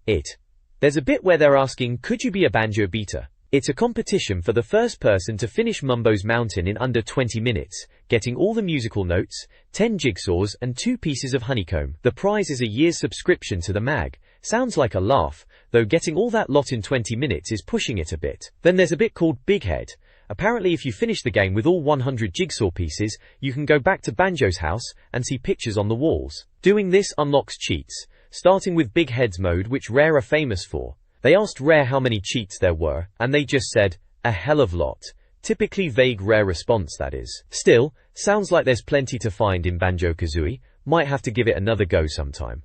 There's a bit where they're asking, could you be a banjo beater? It's a competition for the first person to finish Mumbo's mountain in under 20 minutes, getting all the musical notes, 10 jigsaws and 2 pieces of honeycomb. The prize is a year's subscription to the mag. Sounds like a laugh, though getting all that lot in 20 minutes is pushing it a bit. Then there's a bit called Big Head. Apparently if you finish the game with all 100 jigsaw pieces, you can go back to Banjo's house and see pictures on the walls. Doing this unlocks cheats, starting with Big Head's mode, which Rare are famous for. They asked Rare how many cheats there were, and they just said, a hell of lot. Typically vague Rare response, that is. Still, sounds like there's plenty to find in Banjo-Kazooie. Might have to give it another go sometime.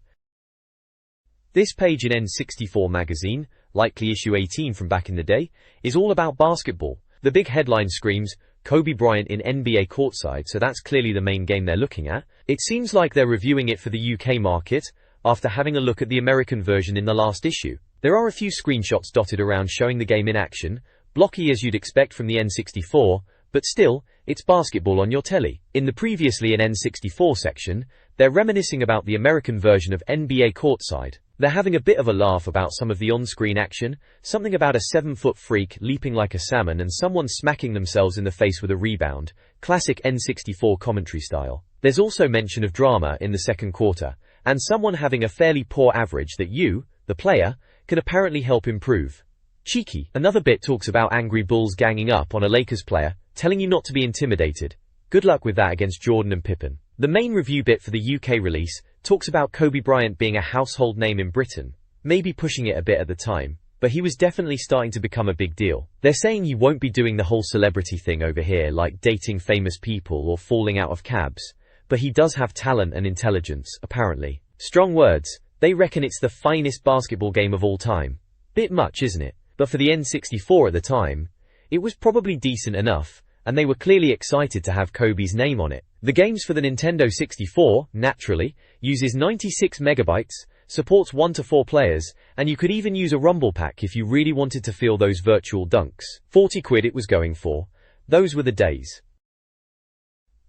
This page in N64 Magazine, likely issue 18 from back in the day, is all about basketball. The big headline screams, Kobe Bryant in NBA courtside, so that's clearly the main game they're looking at. It seems like they're reviewing it for the UK market, after having a look at the American version in the last issue. There are a few screenshots dotted around showing the game in action, blocky as you'd expect from the N64, but still, it's basketball on your telly. In the previously an N64 section, they're reminiscing about the American version of NBA courtside. They're having a bit of a laugh about some of the on-screen action, something about a 7-foot freak leaping like a salmon and someone smacking themselves in the face with a rebound, classic N64 commentary style. There's also mention of drama in the second quarter, and someone having a fairly poor average that you, the player, can apparently help improve. Cheeky. Another bit talks about angry Bulls ganging up on a Lakers player, telling you not to be intimidated. Good luck with that against Jordan and Pippen. The main review bit for the UK release talks about Kobe Bryant being a household name in Britain, maybe pushing it a bit at the time, but he was definitely starting to become a big deal. They're saying you won't be doing the whole celebrity thing over here, like dating famous people or falling out of cabs, but he does have talent and intelligence, apparently. Strong words. They reckon it's the finest basketball game of all time. Bit much, isn't it? But for the N64 at the time, it was probably decent enough, and they were clearly excited to have Kobe's name on it. The games for the Nintendo 64, naturally, uses 96 megabytes, supports 1 to 4 players, and you could even use a rumble pack if you really wanted to feel those virtual dunks. 40 quid it was going for. Those were the days.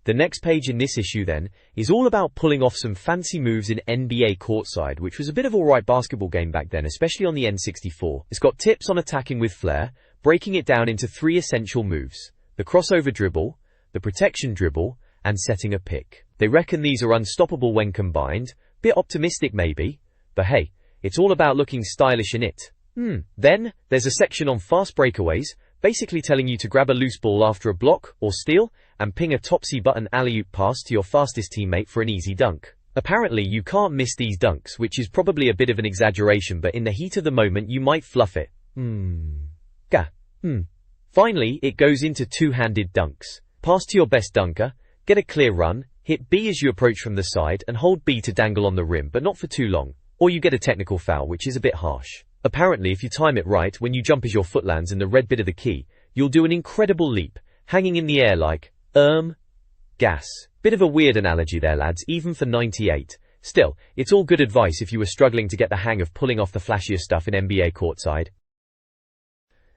The next page in this issue then is all about pulling off some fancy moves in NBA courtside, which was a bit of alright basketball game back then, especially on the N64. It's got tips on attacking with flair, breaking it down into 3 essential moves: the crossover dribble, the protection dribble, and setting a pick. They reckon these are unstoppable when combined. Bit optimistic maybe, but hey, it's all about looking stylish in it. Then, there's a section on fast breakaways, basically telling you to grab a loose ball after a block or steal and ping a topsy-button alley-oop pass to your fastest teammate for an easy dunk. Apparently you can't miss these dunks, which is probably a bit of an exaggeration, but in the heat of the moment you might fluff it. Finally, it goes into two-handed dunks. Pass to your best dunker, get a clear run, hit B as you approach from the side and hold B to dangle on the rim, but not for too long, or you get a technical foul, which is a bit harsh. Apparently if you time it right, when you jump as your foot lands in the red bit of the key, you'll do an incredible leap, hanging in the air like, gas. Bit of a weird analogy there lads, even for 98. Still, it's all good advice if you were struggling to get the hang of pulling off the flashier stuff in NBA courtside.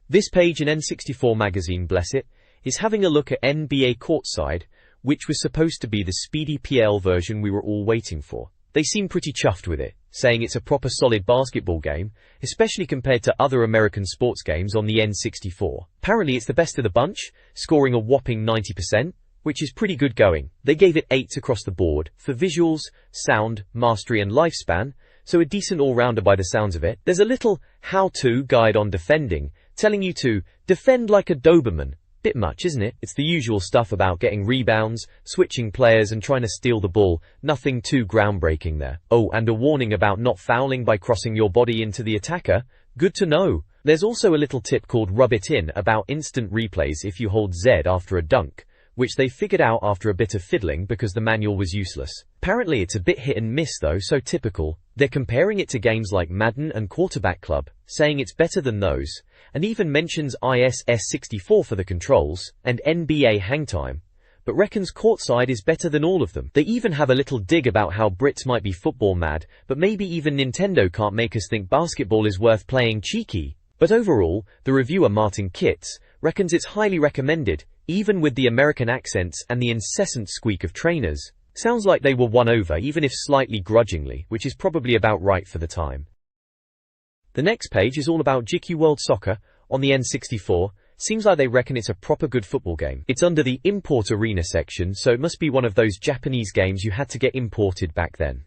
This page in N64 Magazine, bless it, is having a look at NBA courtside, which was supposed to be the speedy PL version we were all waiting for. They seem pretty chuffed with it, saying it's a proper solid basketball game, especially compared to other American sports games on the N64. Apparently it's the best of the bunch, scoring a whopping 90%, which is pretty good going. They gave it 8s across the board, for visuals, sound, mastery and lifespan, so a decent all-rounder by the sounds of it. There's a little how-to guide on defending, telling you to defend like a Doberman. Bit much, isn't it? It's the usual stuff about getting rebounds, switching players and trying to steal the ball. Nothing too groundbreaking there. Oh, and a warning about not fouling by crossing your body into the attacker. Good to know. There's also a little tip called Rub It In about instant replays if you hold Z after a dunk, which they figured out after a bit of fiddling because the manual was useless. Apparently it's a bit hit and miss though, so typical. They're comparing it to games like Madden and Quarterback Club, saying it's better than those, and even mentions ISS64 for the controls, and NBA Hangtime, but reckons Courtside is better than all of them. They even have a little dig about how Brits might be football mad, but maybe even Nintendo can't make us think basketball is worth playing. Cheeky. But overall, the reviewer Martin Kitts reckons it's highly recommended, even with the American accents and the incessant squeak of trainers. Sounds like they were won over, even if slightly grudgingly, which is probably about right for the time. The next page is all about GQ World Soccer on the N64. Seems like they reckon it's a proper good football game. It's under the import arena section, so it must be one of those Japanese games you had to get imported back then.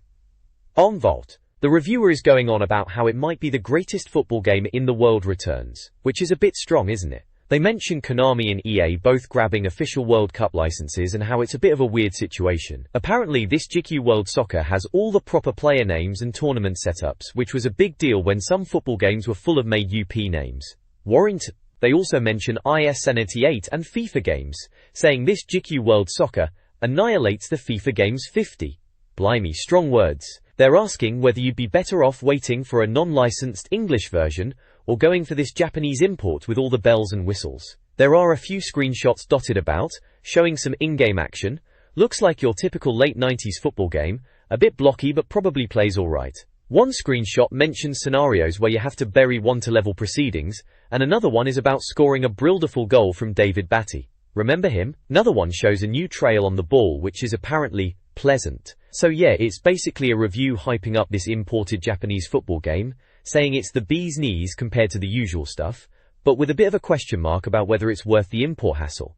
On Vault, the reviewer is going on about how it might be the greatest football game in the world returns, which is a bit strong, isn't it? They mention Konami and EA both grabbing official World Cup licenses and how it's a bit of a weird situation. Apparently this GQ World Soccer has all the proper player names and tournament setups, which was a big deal when some football games were full of made UP names. Warrington. They also mention IS98 and FIFA games, saying this GQ World Soccer annihilates the FIFA games 50. Blimey, strong words. They're asking whether you'd be better off waiting for a non-licensed English version or going for this Japanese import with all the bells and whistles. There are a few screenshots dotted about, showing some in-game action. Looks like your typical late 90s football game, a bit blocky but probably plays alright. One screenshot mentions scenarios where you have to bury 1-to-level proceedings, and another one is about scoring a brilliant goal from David Batty. Remember him? Another one shows a new trail on the ball which is apparently pleasant. So yeah, it's basically a review hyping up this imported Japanese football game, saying it's the bee's knees compared to the usual stuff, but with a bit of a question mark about whether it's worth the import hassle.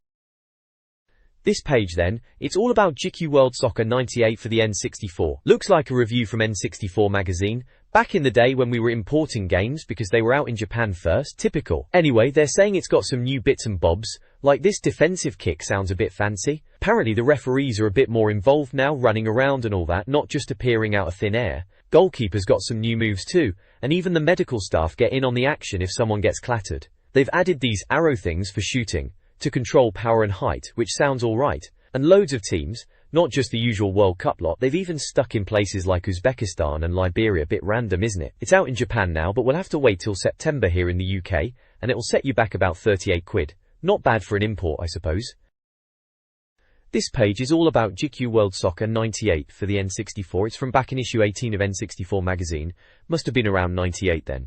This page then, it's all about GQ World Soccer 98 for the N64. Looks like a review from N64 Magazine, back in the day when we were importing games because they were out in Japan first. Typical. Anyway, they're saying it's got some new bits and bobs, like this defensive kick sounds a bit fancy. Apparently the referees are a bit more involved now, running around and all that, not just appearing out of thin air. Goalkeeper's got some new moves too, and even the medical staff get in on the action if someone gets clattered. They've added these arrow things for shooting, to control power and height, which sounds alright. And loads of teams, not just the usual World Cup lot, they've even stuck in places like Uzbekistan and Liberia. Bit random, isn't it? It's out in Japan now, but we'll have to wait till September here in the UK, and it'll set you back about 38 quid. Not bad for an import, I suppose. This page is all about GQ World Soccer 98 for the N64. It's from back in issue 18 of N64 Magazine. Must have been around 98 then.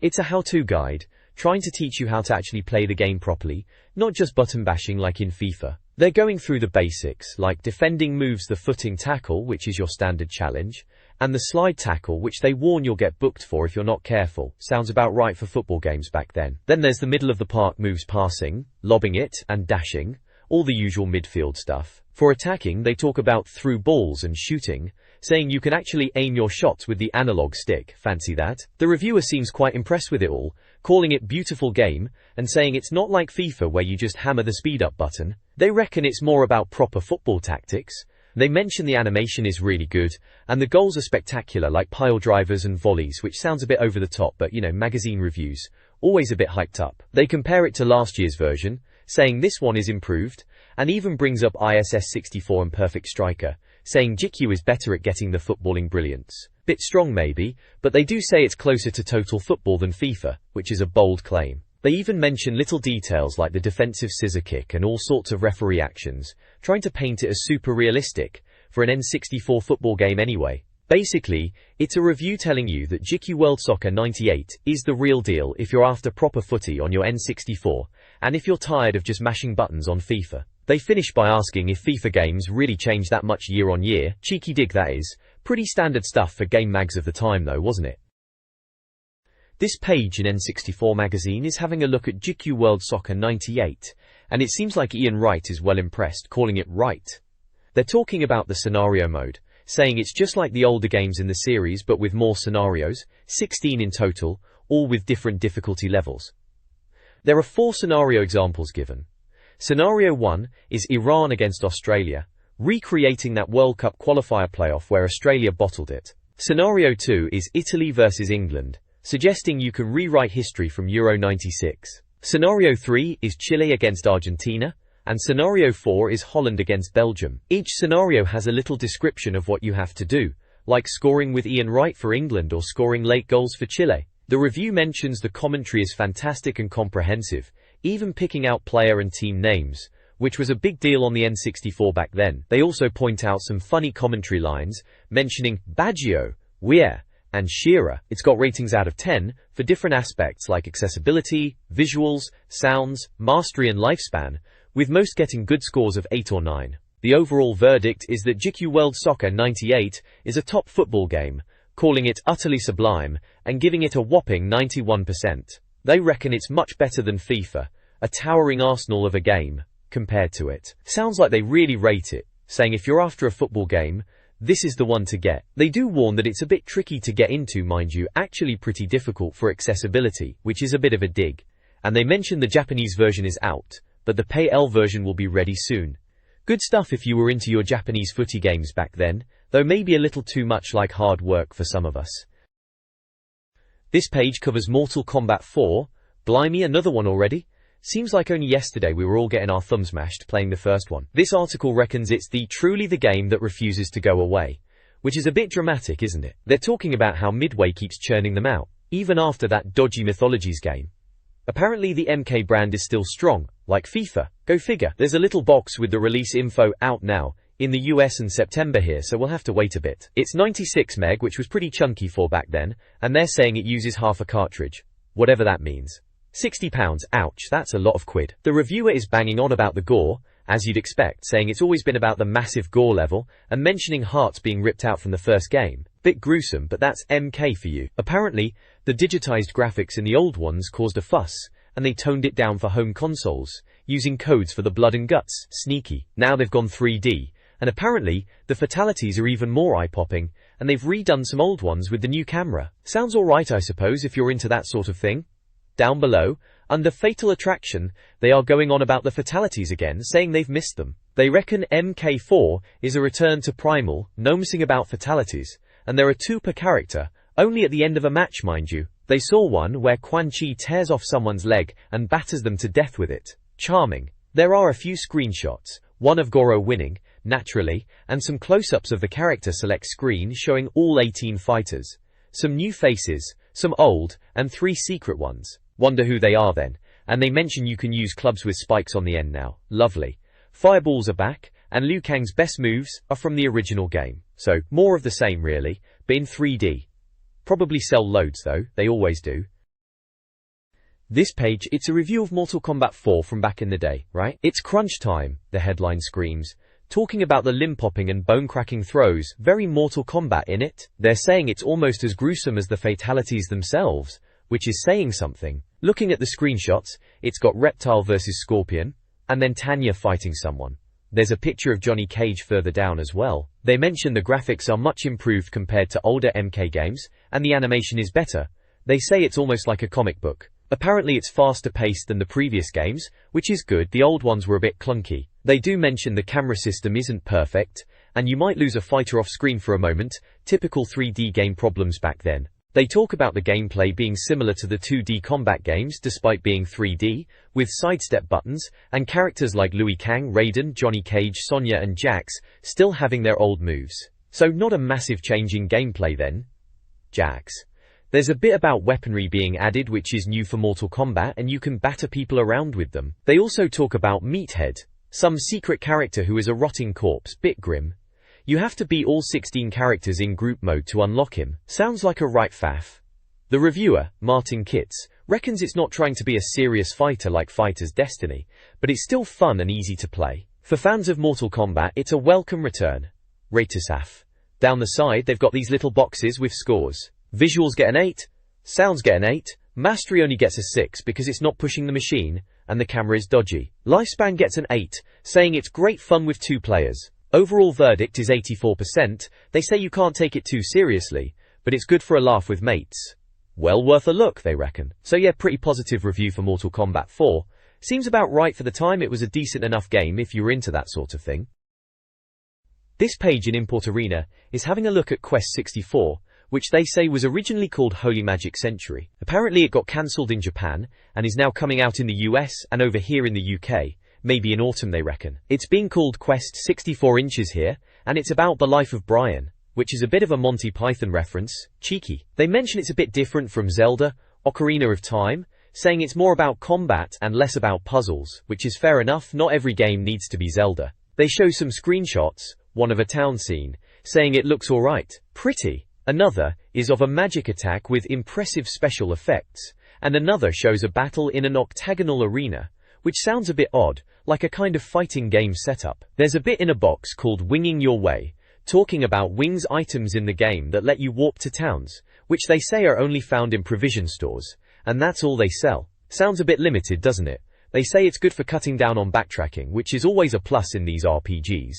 It's a how-to guide, trying to teach you how to actually play the game properly, not just button bashing like in FIFA. They're going through the basics, like defending moves, the footing tackle, which is your standard challenge, and the slide tackle, which they warn you'll get booked for if you're not careful. Sounds about right for football games back then. Then there's the middle of the park moves, passing, lobbing it, and dashing, all the usual midfield stuff. For attacking, they talk about through balls and shooting, saying you can actually aim your shots with the analog stick. Fancy that. The reviewer seems quite impressed with it all, calling it beautiful game, and saying it's not like FIFA where you just hammer the speed up button. They reckon it's more about proper football tactics. They mention the animation is really good, and the goals are spectacular, like pile drivers and volleys, which sounds a bit over the top, but you know, magazine reviews, always a bit hyped up. They compare it to last year's version, saying this one is improved, and even brings up ISS64 and Perfect Striker, saying GQ is better at getting the footballing brilliance. Bit strong maybe, but they do say it's closer to Total Football than FIFA, which is a bold claim. They even mention little details like the defensive scissor kick and all sorts of referee actions, trying to paint it as super realistic, for an N64 football game anyway. Basically, it's a review telling you that GQ World Soccer 98 is the real deal if you're after proper footy on your N64, and if you're tired of just mashing buttons on FIFA. They finish by asking if FIFA games really change that much year on year. Cheeky dig that is. Pretty standard stuff for game mags of the time though, wasn't it? This page in N64 Magazine is having a look at GQ World Soccer 98, and it seems like Ian Wright is well impressed, calling it right. They're talking about the scenario mode, saying it's just like the older games in the series but with more scenarios, 16 in total, all with different difficulty levels. There are 4 scenario examples given. Scenario 1 is Iran against Australia, recreating that World Cup qualifier playoff where Australia bottled it. Scenario 2 is Italy versus England, suggesting you can rewrite history from Euro 96. Scenario 3 is Chile against Argentina, and Scenario 4 is Holland against Belgium. Each scenario has a little description of what you have to do, like scoring with Ian Wright for England or scoring late goals for Chile. The review mentions the commentary is fantastic and comprehensive, even picking out player and team names, which was a big deal on the N64 back then. They also point out some funny commentary lines, mentioning Baggio, Weir, and Shearer. It's got ratings out of 10 for different aspects like accessibility, visuals, sounds, mastery and lifespan, with most getting good scores of 8 or 9. The overall verdict is that GQ World Soccer 98 is a top football game, calling it utterly sublime and giving it a whopping 91%. They reckon it's much better than FIFA, a towering arsenal of a game, compared to it. Sounds like they really rate it, saying if you're after a football game, this is the one to get. They do warn that it's a bit tricky to get into, mind you, actually pretty difficult for accessibility, which is a bit of a dig. And they mention the Japanese version is out, but the PAL version will be ready soon. Good stuff if you were into your Japanese footy games back then, though maybe a little too much like hard work for some of us. This page covers Mortal Kombat 4. Blimey, another one already? Seems like only yesterday we were all getting our thumbs mashed playing the first one. This article reckons it's truly the game that refuses to go away, which is a bit dramatic, isn't it? They're talking about how Midway keeps churning them out, even after that dodgy Mythologies game. Apparently the MK brand is still strong, like FIFA. Go figure. There's a little box with the release info out now, in the US in September here, so we'll have to wait a bit. It's 96 meg, which was pretty chunky for back then, and they're saying it uses half a cartridge. Whatever that means. £60, ouch, that's a lot of quid. The reviewer is banging on about the gore, as you'd expect, saying it's always been about the massive gore level, and mentioning hearts being ripped out from the first game. Bit gruesome, but that's MK for you. Apparently, the digitized graphics in the old ones caused a fuss, and they toned it down for home consoles, using codes for the blood and guts. Sneaky. Now they've gone 3D, and apparently, the fatalities are even more eye-popping, and they've redone some old ones with the new camera. Sounds alright, I suppose, if you're into that sort of thing. Down below, under Fatal Attraction, they are going on about the fatalities again, saying they've missed them. They reckon MK4 is a return to Primal, gnomesing about fatalities, and there are 2 per character, only at the end of a match, mind you. They saw one where Quan Chi tears off someone's leg and batters them to death with it. Charming. There are a few screenshots, one of Goro winning, naturally, and some close-ups of the character select screen showing all 18 fighters. Some new faces, some old, and 3 secret ones. Wonder who they are then. And they mention you can use clubs with spikes on the end now. Lovely. Fireballs are back, and Liu Kang's best moves are from the original game. So, more of the same really, but in 3D. Probably sell loads though, they always do. This page, it's a review of Mortal Kombat 4 from back in the day, right? It's crunch time, the headline screams, talking about the limb-popping and bone-cracking throws, very Mortal Kombat in it. They're saying it's almost as gruesome as the fatalities themselves, which is saying something. Looking at the screenshots, it's got Reptile versus Scorpion, and then Tanya fighting someone. There's a picture of Johnny Cage further down as well. They mention the graphics are much improved compared to older MK games, and the animation is better. They say it's almost like a comic book. Apparently it's faster paced than the previous games, which is good. The old ones were a bit clunky. They do mention the camera system isn't perfect, and you might lose a fighter off screen for a moment, typical 3D game problems back then. They talk about the gameplay being similar to the 2D combat games despite being 3D, with sidestep buttons, and characters like Liu Kang, Raiden, Johnny Cage, Sonya and Jax still having their old moves. So not a massive change in gameplay then. Jax. There's a bit about weaponry being added which is new for Mortal Kombat, and you can batter people around with them. They also talk about Meathead, some secret character who is a rotting corpse, bit grim. You have to beat all 16 characters in group mode to unlock him. Sounds like a right faff. The reviewer, Martin Kitts, reckons it's not trying to be a serious fighter like Fighter's Destiny, but it's still fun and easy to play. For fans of Mortal Kombat, it's a welcome return. Ratusaf. Down the side, they've got these little boxes with scores. Visuals get an 8, sounds get an 8, mastery only gets a 6 because it's not pushing the machine, and the camera is dodgy. Lifespan gets an 8, saying it's great fun with 2 players. Overall verdict is 84%. They say you can't take it too seriously, but it's good for a laugh with mates. Well worth a look, they reckon. So yeah, pretty positive review for Mortal Kombat 4. Seems about right for the time. It was a decent enough game if you were into that sort of thing. This page in Import Arena is having a look at Quest 64, which they say was originally called Holy Magic Century. Apparently it got cancelled in Japan, and is now coming out in the US and over here in the UK, maybe in autumn they reckon. It's being called Quest 64 Inches here, and it's about the life of Brian, which is a bit of a Monty Python reference, cheeky. They mention it's a bit different from Zelda, Ocarina of Time, saying it's more about combat and less about puzzles, which is fair enough, not every game needs to be Zelda. They show some screenshots, one of a town scene, saying it looks alright, pretty. Another is of a magic attack with impressive special effects, and another shows a battle in an octagonal arena, which sounds a bit odd, like a kind of fighting game setup. There's a bit in a box called Winging Your Way, talking about wings items in the game that let you warp to towns, which they say are only found in provision stores, and that's all they sell. Sounds a bit limited, doesn't it? They say it's good for cutting down on backtracking, which is always a plus in these RPGs.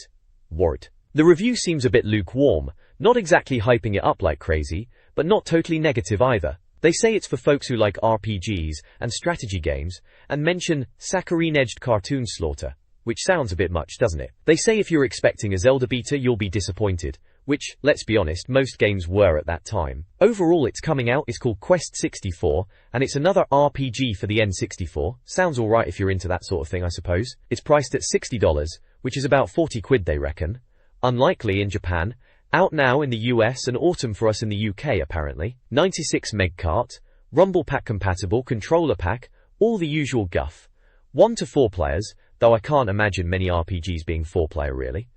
Wart. The review seems a bit lukewarm, not exactly hyping it up like crazy, but not totally negative either. They say it's for folks who like RPGs and strategy games, and mention saccharine-edged cartoon slaughter, which sounds a bit much, doesn't it? They say if you're expecting a Zelda beta, you'll be disappointed, which, let's be honest, most games were at that time. Overall, it's coming out, it's called Quest 64, and it's another RPG for the N64. Sounds alright if you're into that sort of thing, I suppose. It's priced at $60, which is about 40 quid they reckon. Unlikely in Japan. Out now in the US and autumn for us in the UK apparently. 96 meg cart, rumble pack compatible, controller pack, all the usual guff. 1 to 4 players, though I can't imagine many RPGs being 4-player really.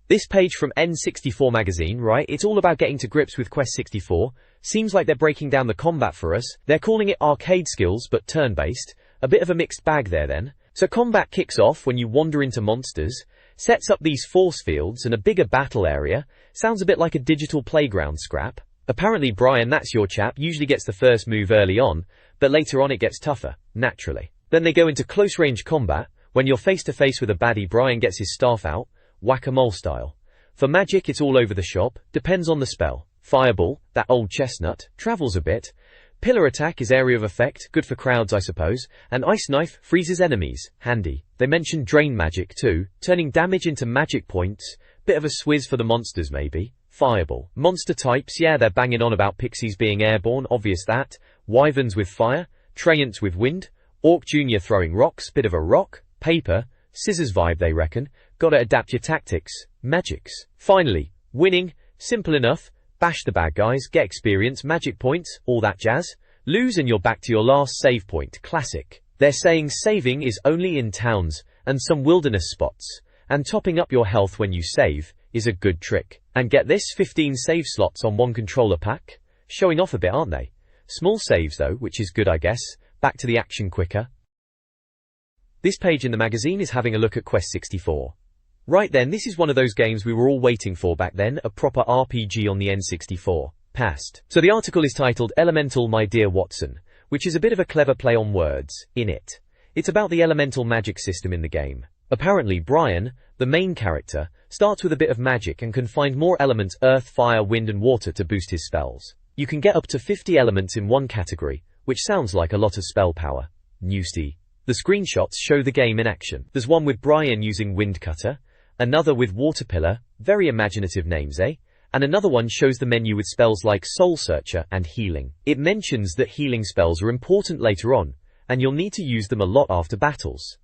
This page from N64 Magazine, right, it's all about getting to grips with Quest 64. Seems like they're breaking down the combat for us. They're calling it arcade skills, but turn-based. A bit of a mixed bag there then. So combat kicks off when you wander into monsters, sets up these force fields and a bigger battle area. Sounds a bit like a digital playground scrap. Apparently Brian, that's your chap, usually gets the first move early on, but later on it gets tougher, naturally. Then they go into close-range combat. When you're face-to-face with a baddie, Brian gets his staff out, whack-a-mole style. For magic, it's all over the shop, depends on the spell. Fireball, that old chestnut, travels a bit. Pillar attack is area of effect, good for crowds I suppose, and ice knife freezes enemies, handy. They mention drain magic too, turning damage into magic points, bit of a swizz for the monsters maybe. Fireball. Monster types, yeah, they're banging on about pixies being airborne, obvious that. Wyverns with fire, treants with wind, Orc Jr. throwing rocks, bit of a rock. Paper, scissors vibe they reckon, gotta adapt your tactics, magics. Finally, winning, simple enough. Bash the bad guys, get experience, magic points, all that jazz. Lose and you're back to your last save point, classic. They're saying saving is only in towns and some wilderness spots, and topping up your health when you save is a good trick. And get this, 15 save slots on one controller pack? Showing off a bit, aren't they? Small saves though, which is good I guess. Back to the action quicker. This page in the magazine is having a look at Quest 64. Right then, this is one of those games we were all waiting for back then, a proper RPG on the N64. Past. So the article is titled Elemental My Dear Watson, which is a bit of a clever play on words, in it. It's about the elemental magic system in the game. Apparently Brian, the main character, starts with a bit of magic and can find more elements earth, fire, wind and water to boost his spells. You can get up to 50 elements in one category, which sounds like a lot of spell power. Newsty. The screenshots show the game in action. There's one with Brian using Wind Cutter, another with Water Pillar, very imaginative names, eh? And another one shows the menu with spells like Soul Searcher and Healing. It mentions that healing spells are important later on, and you'll need to use them a lot after battles.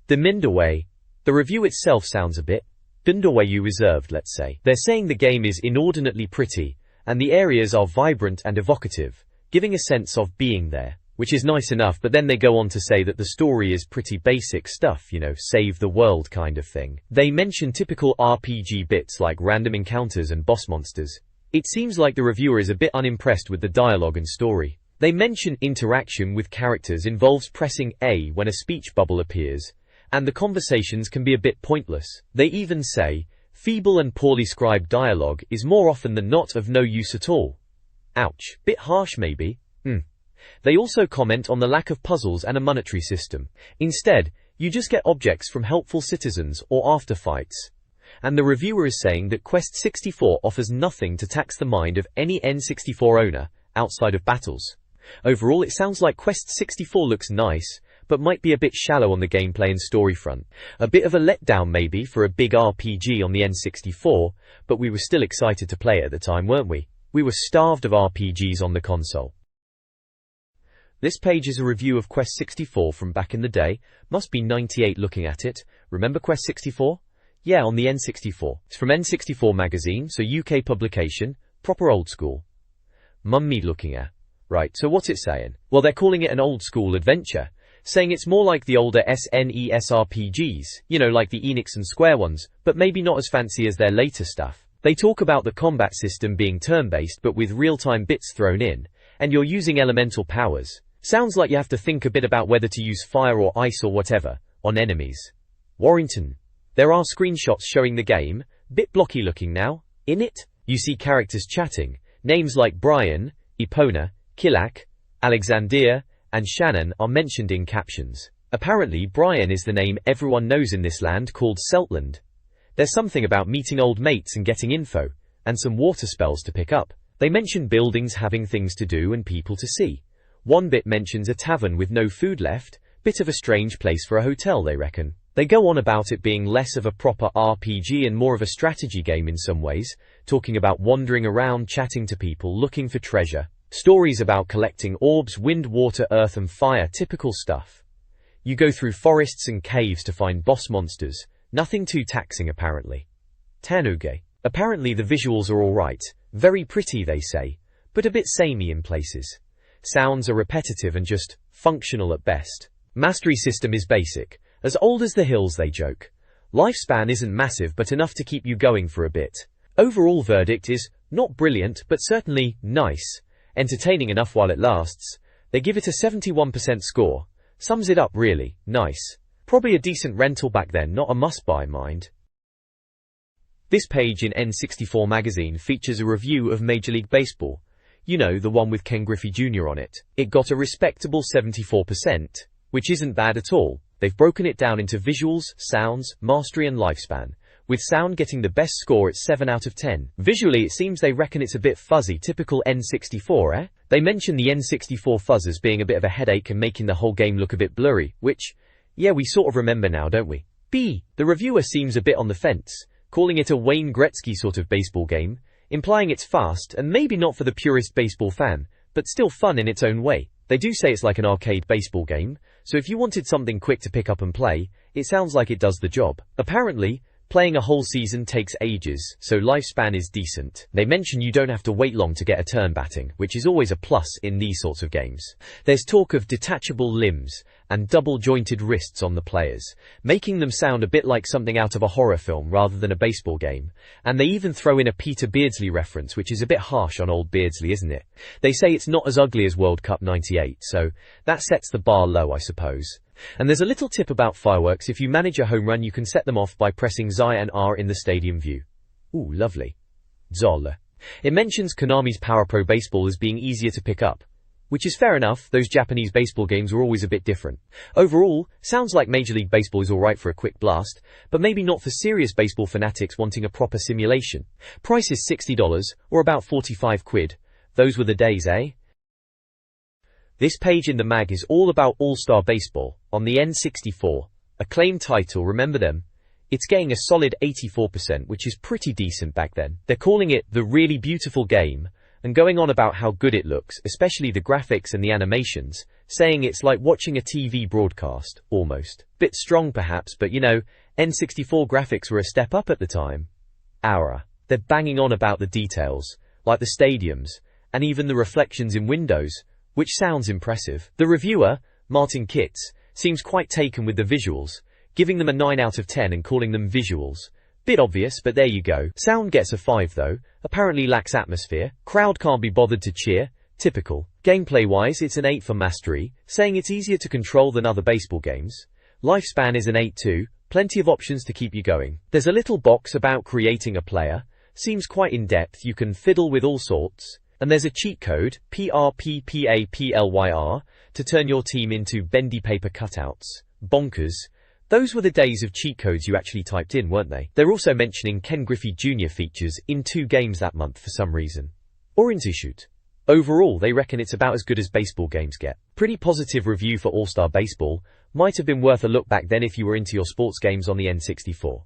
The Mindaway. The review itself sounds a bit Mindaway reserved, let's say. They're saying the game is inordinately pretty, and the areas are vibrant and evocative, giving a sense of being there. Which is nice enough, but then they go on to say that the story is pretty basic stuff, you know, save the world kind of thing. They mention typical RPG bits like random encounters and boss monsters. It seems like the reviewer is a bit unimpressed with the dialogue and story. They mention interaction with characters involves pressing A when a speech bubble appears, and the conversations can be a bit pointless. They even say, Feeble and poorly scribed dialogue is more often than not of no use at all. Ouch, bit harsh maybe? They also comment on the lack of puzzles and a monetary system. Instead, you just get objects from helpful citizens or after fights. And the reviewer is saying that Quest 64 offers nothing to tax the mind of any N64 owner outside of battles. Overall, it sounds like Quest 64 looks nice, but might be a bit shallow on the gameplay and story front. A bit of a letdown maybe for a big RPG on the N64, but we were still excited to play it at the time, weren't we? We were starved of RPGs on the console. This page is a review of Quest 64 from back in the day. Must be 98 looking at it. Remember Quest 64? Yeah, on the N64. It's from N64 Magazine, so UK publication, proper old school. Mummy looking at. Right, so what's it saying? Well, they're calling it an old school adventure, saying it's more like the older SNES RPGs, you know, like the Enix and Square ones, but maybe not as fancy as their later stuff. They talk about the combat system being turn-based but with real-time bits thrown in, and you're using elemental powers. Sounds like you have to think a bit about whether to use fire or ice or whatever on enemies. Warrington. There are screenshots showing the game, bit blocky looking now. In it, you see characters chatting. Names like Brian, Epona, Kilak, Alexandria, and Shannon are mentioned in captions. Apparently, Brian is the name everyone knows in this land called Seltland. There's something about meeting old mates and getting info, and some water spells to pick up. They mention buildings having things to do and people to see. One bit mentions a tavern with no food left, bit of a strange place for a hotel they reckon. They go on about it being less of a proper RPG and more of a strategy game in some ways, talking about wandering around, chatting to people, looking for treasure. Stories about collecting orbs, wind, water, earth and fire, typical stuff. You go through forests and caves to find boss monsters, nothing too taxing apparently. Tanuge. Apparently the visuals are alright, very pretty they say, but a bit samey in places. Sounds are repetitive and just functional at best. Mastery system is basic, as old as the hills they joke. Lifespan isn't massive but enough to keep you going for a bit. Overall verdict is, not brilliant but certainly nice. Entertaining enough while it lasts. They give it a 71% score. Sums it up really, nice. Probably a decent rental back then, not a must-buy mind. This page in N64 Magazine features a review of Major League Baseball. You know, the one with Ken Griffey Jr. on it. It got a respectable 74%, which isn't bad at all. They've broken it down into visuals, sounds, mastery and lifespan, with sound getting the best score at 7 out of 10. Visually it seems they reckon it's a bit fuzzy, typical N64, eh? They mention the N64 fuzz as being a bit of a headache and making the whole game look a bit blurry, which, yeah, we sort of remember now, don't we? The reviewer seems a bit on the fence, calling it a Wayne Gretzky sort of baseball game, implying it's fast and maybe not for the purist baseball fan, but still fun in its own way. They do say it's like an arcade baseball game, so if you wanted something quick to pick up and play, it sounds like it does the job. Apparently, playing a whole season takes ages, so lifespan is decent. They mention you don't have to wait long to get a turn batting, which is always a plus in these sorts of games. There's talk of detachable limbs and double-jointed wrists on the players, making them sound a bit like something out of a horror film rather than a baseball game. And they even throw in a Peter Beardsley reference, which is a bit harsh on old Beardsley, isn't it? They say it's not as ugly as World Cup '98, so that sets the bar low, I suppose. And there's a little tip about fireworks. If you manage a home run, you can set them off by pressing Z and R in the stadium view. Ooh, lovely. Zolle. It mentions Konami's Power Pro Baseball as being easier to pick up, which is fair enough. Those Japanese baseball games were always a bit different. Overall, sounds like Major League Baseball is alright for a quick blast, but maybe not for serious baseball fanatics wanting a proper simulation. Price is $60, or about 45 quid. Those were the days, eh? This page in the mag is all about All-Star Baseball, on the N64. Acclaimed title, remember them? It's getting a solid 84%, which is pretty decent back then. They're calling it the really beautiful game, and going on about how good it looks, especially the graphics and the animations, saying it's like watching a TV broadcast, almost. Bit strong perhaps, but you know, N64 graphics were a step up at the time. They're banging on about the details, like the stadiums, and even the reflections in windows, which sounds impressive. The reviewer, Martin Kitts, seems quite taken with the visuals, giving them a 9 out of 10 and calling them visuals. Bit obvious, but there you go. Sound gets a 5 though, apparently lacks atmosphere, crowd can't be bothered to cheer, typical. Gameplay-wise it's an 8 for mastery, saying it's easier to control than other baseball games. Lifespan is an 8 too, Plenty of options to keep you going. There's a little box about creating a player. Seems quite in-depth, you can fiddle with all sorts. And there's a cheat code, PRPPAPLYR, to turn your team into bendy paper cutouts. Bonkers. Those were the days of cheat codes you actually typed in, weren't they? They're also mentioning Ken Griffey Jr. features in 2 games that month for some reason. Or into shoot. Overall, they reckon it's about as good as baseball games get. Pretty positive review for All-Star Baseball. Might have been worth a look back then if you were into your sports games on the N64.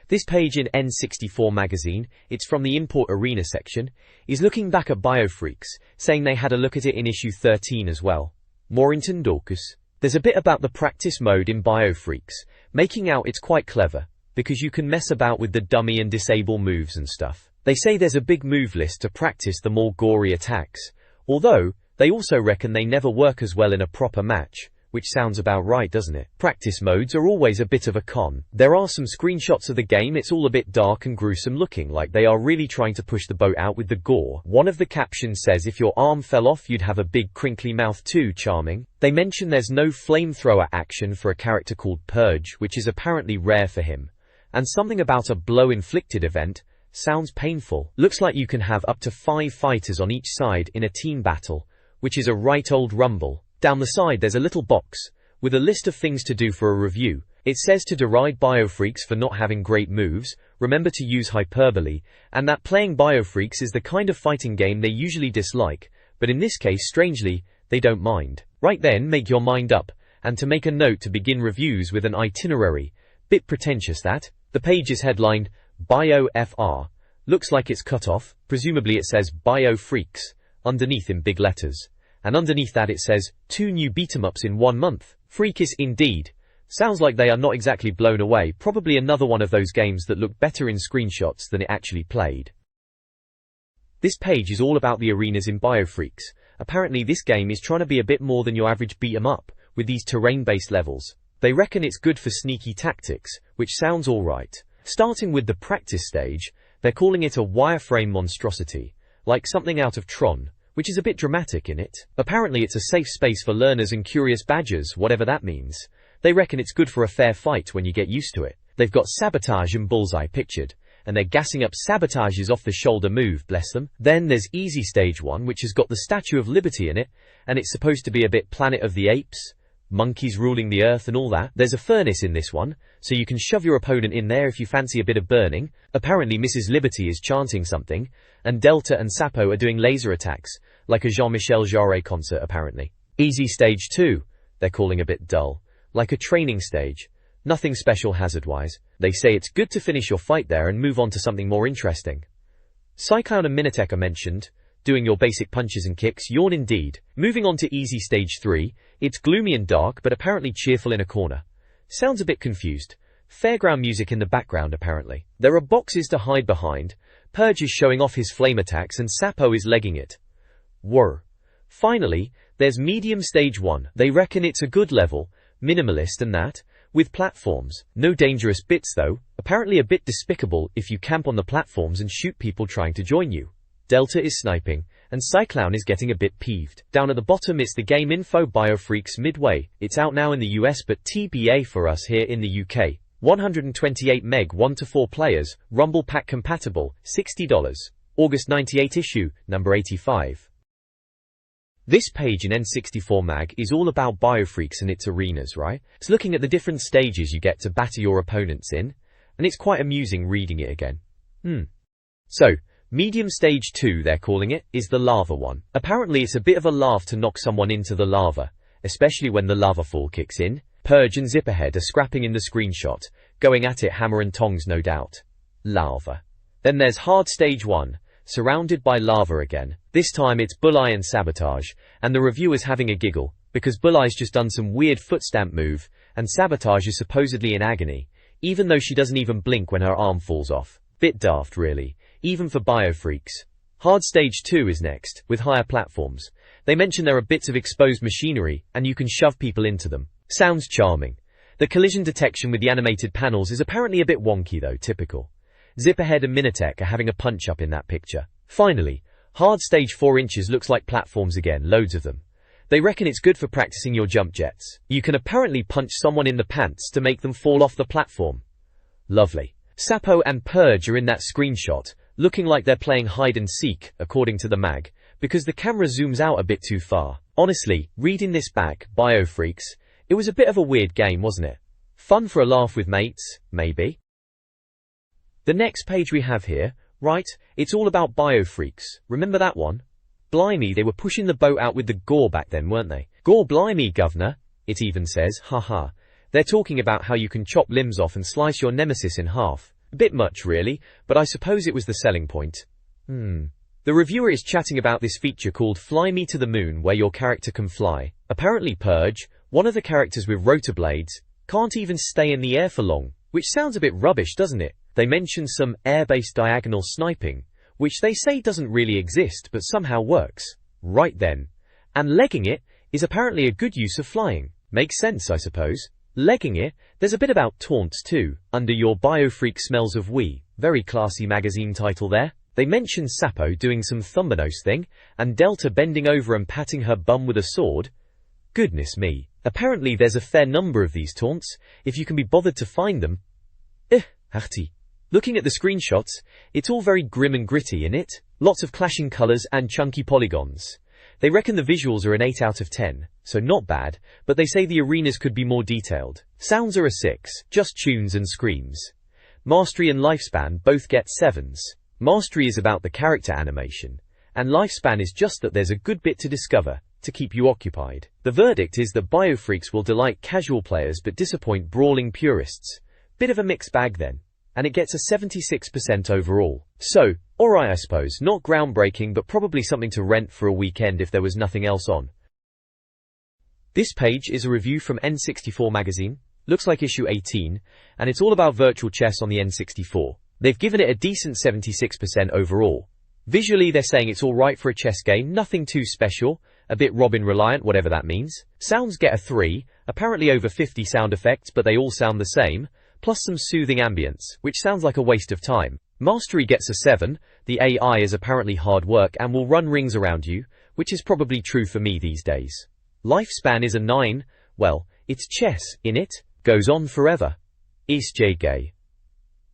This page in N64 Magazine, it's from the Import Arena section, is looking back at Biofreaks, saying they had a look at it in issue 13 as well. Morrington Dorcas. There's a bit about the practice mode in Biofreaks, making out it's quite clever, because you can mess about with the dummy and disable moves and stuff. They say there's a big move list to practice the more gory attacks, although, they also reckon they never work as well in a proper match, which sounds about right, doesn't it? Practice modes are always a bit of a con. There are some screenshots of the game, it's all a bit dark and gruesome looking, like they are really trying to push the boat out with the gore. One of the captions says if your arm fell off you'd have a big crinkly mouth too, charming. They mention there's no flamethrower action for a character called Purge, which is apparently rare for him. And something about a blow inflicted event. Sounds painful. Looks like you can have up to 5 fighters on each side in a team battle, which is a right old rumble. Down the side there's a little box, with a list of things to do for a review. It says to deride Biofreaks for not having great moves, remember to use hyperbole, and that playing Biofreaks is the kind of fighting game they usually dislike, but in this case, strangely, they don't mind. Right then, make your mind up, and to make a note to begin reviews with an itinerary. Bit pretentious that. The page is headlined, BioFR. Looks like it's cut off, presumably it says Biofreaks, underneath in big letters. And underneath that it says, 2 new beat-em-ups in 1 month. Freakish indeed. Sounds like they are not exactly blown away, probably another one of those games that look better in screenshots than it actually played. This page is all about the arenas in Biofreaks. Apparently this game is trying to be a bit more than your average beat-em-up, with these terrain-based levels. They reckon it's good for sneaky tactics, which sounds alright. Starting with the practice stage, they're calling it a wireframe monstrosity, like something out of Tron, which is a bit dramatic in it. Apparently it's a safe space for learners and curious badgers, whatever that means. They reckon it's good for a fair fight when you get used to it. They've got Sabotage and Bullseye pictured, and they're gassing up Sabotage's off-the-shoulder move, bless them. Then there's Easy Stage 1, which has got the Statue of Liberty in it, and it's supposed to be a bit Planet of the Apes, monkeys ruling the earth and all that. There's a furnace in this one, so you can shove your opponent in there if you fancy a bit of burning. Apparently Mrs. Liberty is chanting something, and Delta and Sapo are doing laser attacks, like a Jean-Michel Jarre concert apparently. Easy Stage 2, they're calling a bit dull, like a training stage. Nothing special hazard-wise. They say it's good to finish your fight there and move on to something more interesting. Cyclone and Minitech are mentioned, doing your basic punches and kicks, yawn indeed. Moving on to Easy Stage 3, it's gloomy and dark but apparently cheerful in a corner. Sounds a bit confused. Fairground music in the background apparently. There are boxes to hide behind, Purge is showing off his flame attacks and Sapo is legging it. Whir. Finally, there's Medium Stage 1. They reckon it's a good level, minimalist and that, with platforms. No dangerous bits though, apparently a bit despicable if you camp on the platforms and shoot people trying to join you. Delta is sniping, and Cyclone is getting a bit peeved. Down at the bottom it's the game info Biofreaks Midway. It's out now in the US but TBA for us here in the UK. 128 meg 1 to 4 players, Rumble Pack compatible, $60. August 98 issue, number 85. This page in N64 Mag is all about Biofreaks and its arenas, right? It's looking at the different stages you get to batter your opponents in, and it's quite amusing reading it again. So, Medium Stage 2, they're calling it, is the lava one. Apparently it's a bit of a laugh to knock someone into the lava, especially when the lava fall kicks in. Purge and Zipperhead are scrapping in the screenshot, going at it hammer and tongs no doubt. Lava. Then there's Hard Stage 1, surrounded by lava again. This time it's Bulleye and Sabotage, and the reviewer's having a giggle, because Bulleye's just done some weird foot stamp move, and Sabotage is supposedly in agony, even though she doesn't even blink when her arm falls off. Bit daft really, even for Biofreaks. Hard Stage 2 is next, with higher platforms. They mention there are bits of exposed machinery, and you can shove people into them. Sounds charming. The collision detection with the animated panels is apparently a bit wonky though, typical. Zipperhead and Minitech are having a punch-up in that picture. Finally, Hard Stage 4 inches looks like platforms again, loads of them. They reckon it's good for practicing your jump jets. You can apparently punch someone in the pants to make them fall off the platform. Lovely. Sapo and Purge are in that screenshot, looking like they're playing hide and seek, according to the mag, because the camera zooms out a bit too far. Honestly, reading this back, Biofreaks, it was a bit of a weird game, wasn't it? Fun for a laugh with mates, maybe? The next page we have here, right, it's all about Biofreaks. Remember that one? Blimey, they were pushing the boat out with the gore back then, weren't they? Gore blimey, governor, it even says, haha. They're talking about how you can chop limbs off and slice your nemesis in half. A bit much, really, but I suppose it was the selling point. The reviewer is chatting about this feature called Fly Me to the Moon, where your character can fly. Apparently Purge, one of the characters with rotor blades, can't even stay in the air for long, which sounds a bit rubbish, doesn't it? They mention some air-based diagonal sniping, which they say doesn't really exist but somehow works. Right then. And legging it is apparently a good use of flying. Makes sense, I suppose. Legging it, there's a bit about taunts too, under your Biofreak Smells of Wee. Very classy magazine title there. They mention Sapo doing some thumbernose thing, and Delta bending over and patting her bum with a sword. Goodness me. Apparently there's a fair number of these taunts, if you can be bothered to find them. Harty. Looking at the screenshots, it's all very grim and gritty, innit? Lots of clashing colours and chunky polygons. They reckon the visuals are an 8 out of 10, so not bad, but they say the arenas could be more detailed. Sounds are a 6, just tunes and screams. Mastery and lifespan both get 7s. Mastery is about the character animation, and lifespan is just that there's a good bit to discover, to keep you occupied. The verdict is that Biofreaks will delight casual players but disappoint brawling purists. Bit of a mixed bag then. And it gets a 76% overall. So, alright I suppose, not groundbreaking but probably something to rent for a weekend if there was nothing else on. This page is a review from N64 Magazine, looks like issue 18, and it's all about virtual chess on the N64. They've given it a decent 76% overall. Visually they're saying it's alright for a chess game, nothing too special, a bit Robin reliant, whatever that means. Sounds get a 3, apparently over 50 sound effects but they all sound the same. Plus some soothing ambience, which sounds like a waste of time. Mastery gets a 7, the AI is apparently hard work and will run rings around you, which is probably true for me these days. Lifespan is a 9, well, it's chess, innit? Goes on forever. Is J gay.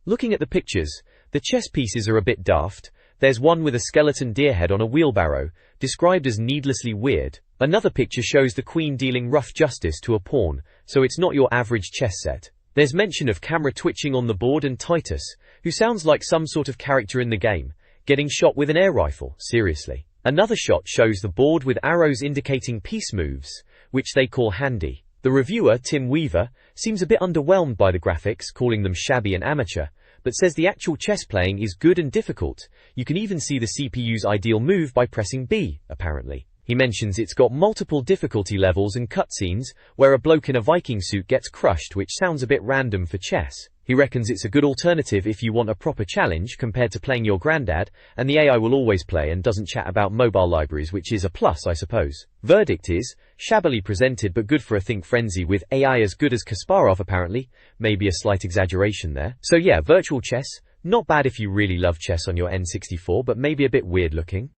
Looking at the pictures, the chess pieces are a bit daft. There's one with a skeleton deer head on a wheelbarrow, described as needlessly weird. Another picture shows the queen dealing rough justice to a pawn, so it's not your average chess set. There's mention of camera twitching on the board and Titus, who sounds like some sort of character in the game, getting shot with an air rifle, seriously. Another shot shows the board with arrows indicating piece moves, which they call handy. The reviewer, Tim Weaver, seems a bit underwhelmed by the graphics, calling them shabby and amateur, but says the actual chess playing is good and difficult. You can even see the CPU's ideal move by pressing B, apparently. He mentions it's got multiple difficulty levels and cutscenes, where a bloke in a Viking suit gets crushed, which sounds a bit random for chess. He reckons it's a good alternative if you want a proper challenge compared to playing your granddad, and the AI will always play and doesn't chat about mobile libraries, which is a plus, I suppose. Verdict is, shabbily presented but good for a think frenzy with AI as good as Kasparov apparently, maybe a slight exaggeration there. So yeah, virtual chess, not bad if you really love chess on your N64, but maybe a bit weird looking.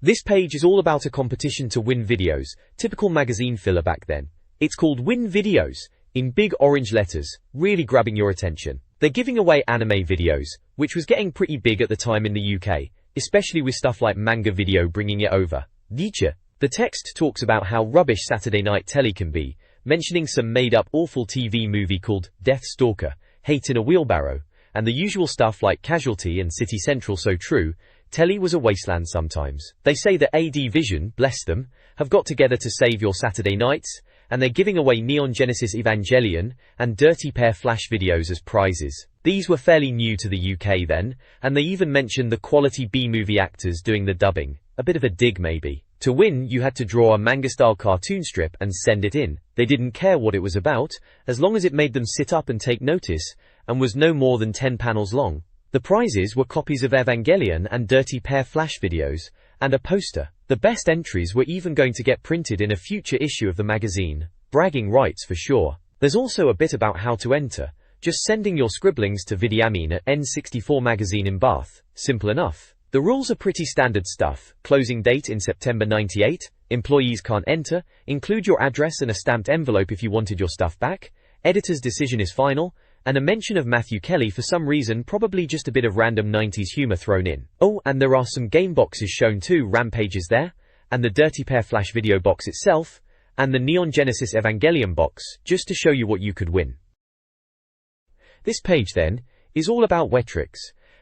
This page is all about a competition to win videos, typical magazine filler back then. It's called Win Videos, in big orange letters, really grabbing your attention. They're giving away anime videos, which was getting pretty big at the time in the UK, especially with stuff like manga video bringing it over. Nietzsche. The text talks about how rubbish Saturday night telly can be, mentioning some made-up awful TV movie called Death Stalker, Hate in a Wheelbarrow, and the usual stuff like Casualty and City Central. So true, telly was a wasteland sometimes. They say that AD Vision, bless them, have got together to save your Saturday nights, and they're giving away Neon Genesis Evangelion and Dirty Pair Flash videos as prizes. These were fairly new to the UK then, and they even mentioned the quality B-movie actors doing the dubbing. A bit of a dig maybe. To win, you had to draw a manga-style cartoon strip and send it in. They didn't care what it was about, as long as it made them sit up and take notice, and was no more than 10 panels long. The prizes were copies of Evangelion and Dirty Pair Flash videos, and a poster. The best entries were even going to get printed in a future issue of the magazine. Bragging rights for sure. There's also a bit about how to enter, just sending your scribblings to Vidiamin at N64 Magazine in Bath. Simple enough. The rules are pretty standard stuff. Closing date in September 98, employees can't enter, include your address and a stamped envelope if you wanted your stuff back, editor's decision is final, and a mention of Matthew Kelly for some reason, probably just a bit of random 90s humor thrown in. Oh, and there are some game boxes shown too, Rampage is there, and the Dirty Pair Flash video box itself, and the Neon Genesis Evangelion box, just to show you what you could win. This page then, is all about Wetrix.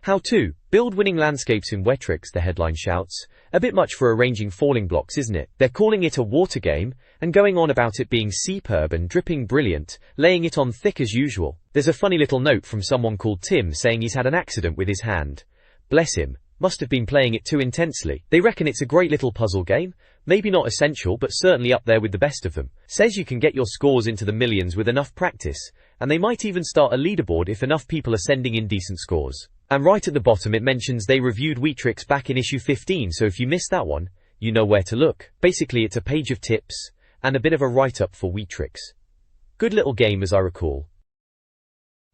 How to build winning landscapes in Wetrix, the headline shouts. A bit much for arranging falling blocks, isn't it? They're calling it a water game, and going on about it being superb and dripping brilliant, laying it on thick as usual. There's a funny little note from someone called Tim saying he's had an accident with his hand. Bless him, must have been playing it too intensely. They reckon it's a great little puzzle game, maybe not essential but certainly up there with the best of them. Says you can get your scores into the millions with enough practice, and they might even start a leaderboard if enough people are sending in decent scores. And right at the bottom it mentions they reviewed Wetrix back in issue 15, so if you missed that one, you know where to look. Basically it's a page of tips, and a bit of a write-up for Wetrix. Good little game as I recall.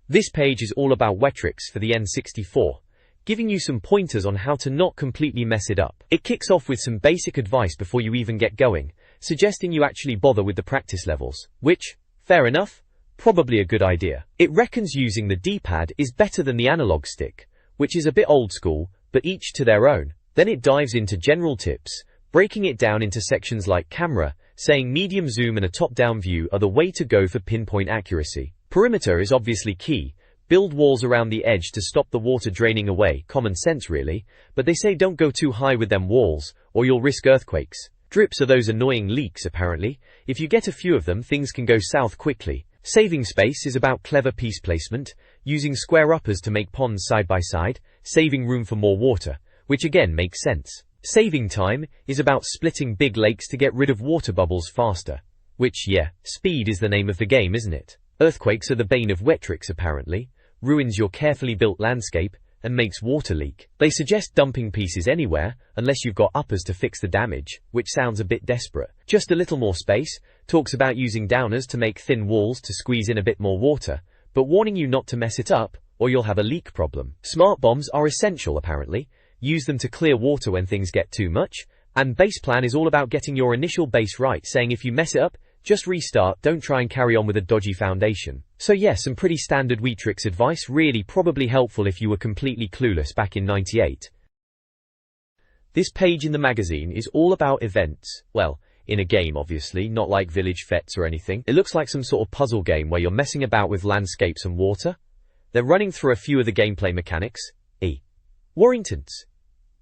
This page is all about Wetrix for the N64, giving you some pointers on how to not completely mess it up. It kicks off with some basic advice before you even get going, suggesting you actually bother with the practice levels, which, fair enough, probably a good idea. It reckons using the D-pad is better than the analog stick, which is a bit old school, but each to their own. Then it dives into general tips, breaking it down into sections like camera, saying medium zoom and a top-down view are the way to go for pinpoint accuracy. Perimeter is obviously key. Build walls around the edge to stop the water draining away, common sense really, but they say don't go too high with them walls, or you'll risk earthquakes. Drips are those annoying leaks apparently. If you get a few of them, things can go south quickly. Saving space is about clever piece placement, using square uppers to make ponds side by side, saving room for more water, which again makes sense. Saving time is about splitting big lakes to get rid of water bubbles faster. Which, yeah, speed is the name of the game, isn't it? Earthquakes are the bane of Wetrix apparently, ruins your carefully built landscape, and makes water leak. They suggest dumping pieces anywhere, unless you've got uppers to fix the damage, which sounds a bit desperate. Just a little more space, talks about using downers to make thin walls to squeeze in a bit more water, but warning you not to mess it up, or you'll have a leak problem. Smart bombs are essential apparently, use them to clear water when things get too much, and base plan is all about getting your initial base right, saying if you mess it up, just restart, don't try and carry on with a dodgy foundation. So yeah, some pretty standard Wetrix advice, really probably helpful if you were completely clueless back in 98. This page in the magazine is all about events. Well, in a game obviously, not like village fetes or anything. It looks like some sort of puzzle game where you're messing about with landscapes and water. They're running through a few of the gameplay mechanics. Warringtons.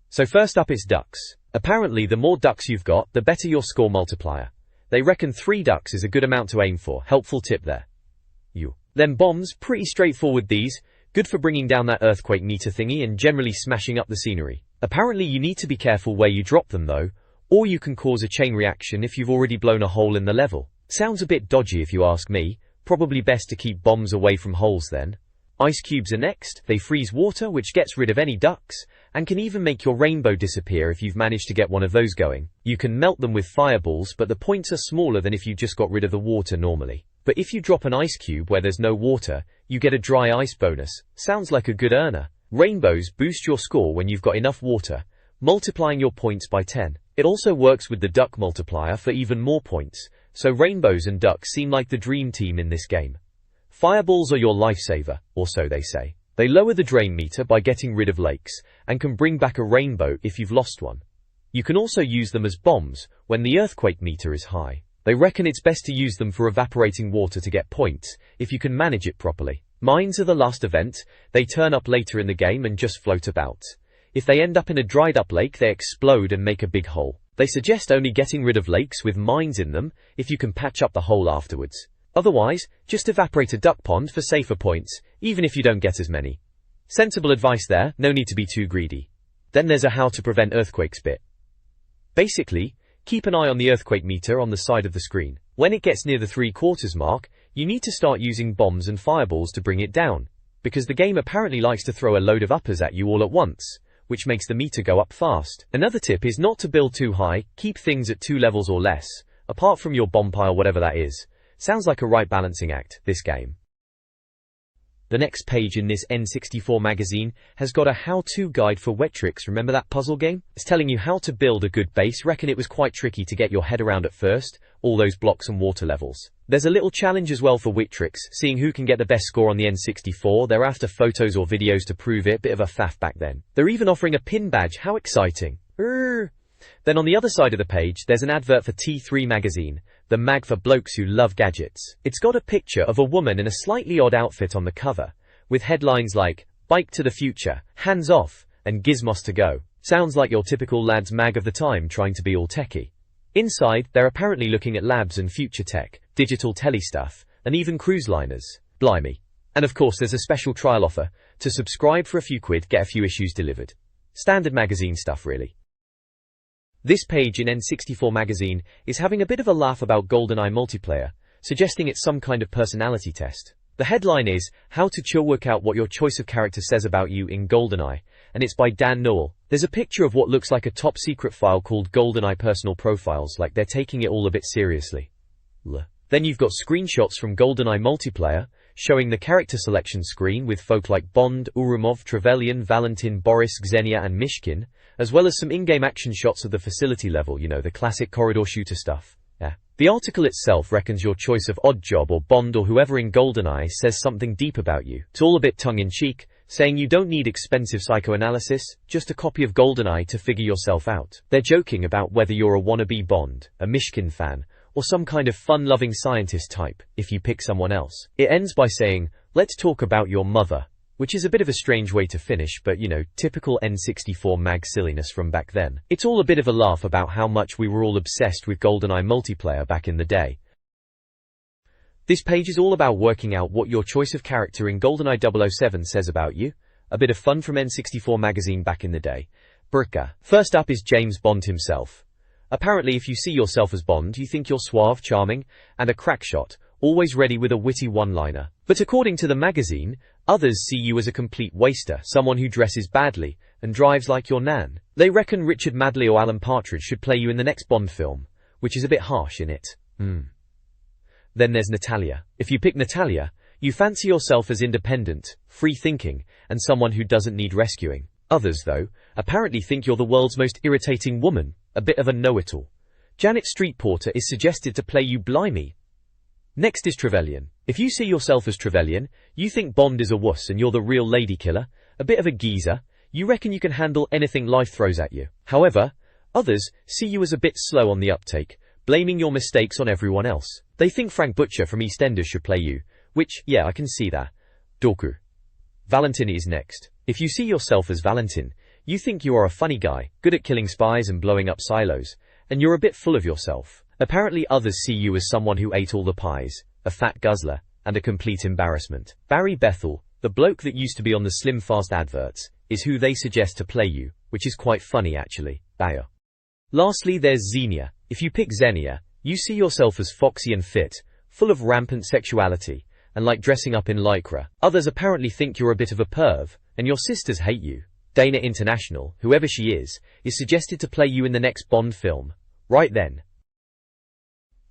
So first up is ducks. Apparently the more ducks you've got, the better your score multiplier. They reckon 3 ducks is a good amount to aim for, helpful tip there. Then bombs, pretty straightforward these, good for bringing down that earthquake meter thingy and generally smashing up the scenery. Apparently you need to be careful where you drop them though, or you can cause a chain reaction if you've already blown a hole in the level. Sounds a bit dodgy if you ask me, probably best to keep bombs away from holes then. Ice cubes are next, they freeze water which gets rid of any ducks, and can even make your rainbow disappear if you've managed to get one of those going. You can melt them with fireballs but the points are smaller than if you just got rid of the water normally. But if you drop an ice cube where there's no water, you get a dry ice bonus. Sounds like a good earner. Rainbows boost your score when you've got enough water, multiplying your points by 10. It also works with the duck multiplier for even more points, so rainbows and ducks seem like the dream team in this game. Fireballs are your lifesaver, or so they say. They lower the drain meter by getting rid of lakes, and can bring back a rainbow if you've lost one. You can also use them as bombs when the earthquake meter is high. They reckon it's best to use them for evaporating water to get points, if you can manage it properly. Mines are the last event, they turn up later in the game and just float about. If they end up in a dried up lake they explode and make a big hole. They suggest only getting rid of lakes with mines in them, if you can patch up the hole afterwards. Otherwise, just evaporate a duck pond for safer points, even if you don't get as many. Sensible advice there, no need to be too greedy. Then there's a how to prevent earthquakes bit. Basically, keep an eye on the earthquake meter on the side of the screen. When it gets near the 3/4 mark, you need to start using bombs and fireballs to bring it down, because the game apparently likes to throw a load of uppers at you all at once, which makes the meter go up fast. Another tip is not to build too high, keep things at 2 levels or less, apart from your bomb pile, whatever that is. Sounds like a right balancing act, this game. The next page in this N64 magazine has got a how-to guide for Wetrix. Remember that puzzle game? It's telling you how to build a good base. Reckon it was quite tricky to get your head around at first, all those blocks and water levels. There's a little challenge as well for Wetrix, seeing who can get the best score on the N64. They're after photos or videos to prove it, bit of a faff back then. They're even offering a pin badge, how exciting. Then on the other side of the page, there's an advert for T3 Magazine, the mag for blokes who love gadgets. It's got a picture of a woman in a slightly odd outfit on the cover, with headlines like, Bike to the Future, Hands Off, and Gizmos to Go. Sounds like your typical lad's mag of the time trying to be all techie. Inside, they're apparently looking at labs and future tech, digital telly stuff, and even cruise liners. Blimey. And of course there's a special trial offer. To subscribe for a few quid, get a few issues delivered. Standard magazine stuff really. This page in N64 Magazine is having a bit of a laugh about GoldenEye multiplayer, suggesting it's some kind of personality test. The headline is, How to Chill Work Out What Your Choice of Character Says About You in GoldenEye, and it's by Dan Newell. There's a picture of what looks like a top secret file called GoldenEye Personal Profiles, like they're taking it all a bit seriously. Then you've got screenshots from GoldenEye multiplayer, showing the character selection screen with folk like Bond, Urumov, Trevelyan, Valentin, Boris, Xenia and Mishkin, as well as some in-game action shots of the facility level, you know, the classic corridor shooter stuff. The article itself reckons your choice of Oddjob or Bond or whoever in GoldenEye says something deep about you. It's all a bit tongue-in-cheek, saying you don't need expensive psychoanalysis, just a copy of GoldenEye to figure yourself out. They're joking about whether you're a wannabe Bond, a Mishkin fan, or some kind of fun-loving scientist type, if you pick someone else. It ends by saying, let's talk about your mother, which is a bit of a strange way to finish, but you know, typical N64 mag silliness from back then. It's all a bit of a laugh about how much we were all obsessed with GoldenEye multiplayer back in the day. This page is all about working out what your choice of character in GoldenEye 007 says about you. A bit of fun from N64 magazine back in the day. Burka. First up is James Bond himself. Apparently if you see yourself as Bond, you think you're suave, charming, and a crackshot, always ready with a witty one-liner. But according to the magazine, others see you as a complete waster, someone who dresses badly, and drives like your nan. They reckon Richard Madley or Alan Partridge should play you in the next Bond film, which is a bit harsh in it. Then there's Natalia. If you pick Natalia, you fancy yourself as independent, free-thinking, and someone who doesn't need rescuing. Others, though, apparently think you're the world's most irritating woman, a bit of a know-it-all. Janet Street Porter is suggested to play you Blimey. Next is Trevelyan. If you see yourself as Trevelyan, you think Bond is a wuss and you're the real lady killer, a bit of a geezer, you reckon you can handle anything life throws at you. However, others see you as a bit slow on the uptake, blaming your mistakes on everyone else. They think Frank Butcher from EastEnders should play you, which, yeah, I can see that. Dorku. Valentin is next. If you see yourself as Valentin, you think you are a funny guy, good at killing spies and blowing up silos, and you're a bit full of yourself. Apparently others see you as someone who ate all the pies, a fat guzzler, and a complete embarrassment. Barry Bethel, the bloke that used to be on the Slim Fast adverts, is who they suggest to play you, which is quite funny actually. Bayo. Lastly there's Xenia. If you pick Xenia, you see yourself as foxy and fit, full of rampant sexuality, and like dressing up in lycra. Others apparently think you're a bit of a perv, and your sisters hate you. Dana International, whoever she is suggested to play you in the next Bond film. Right then.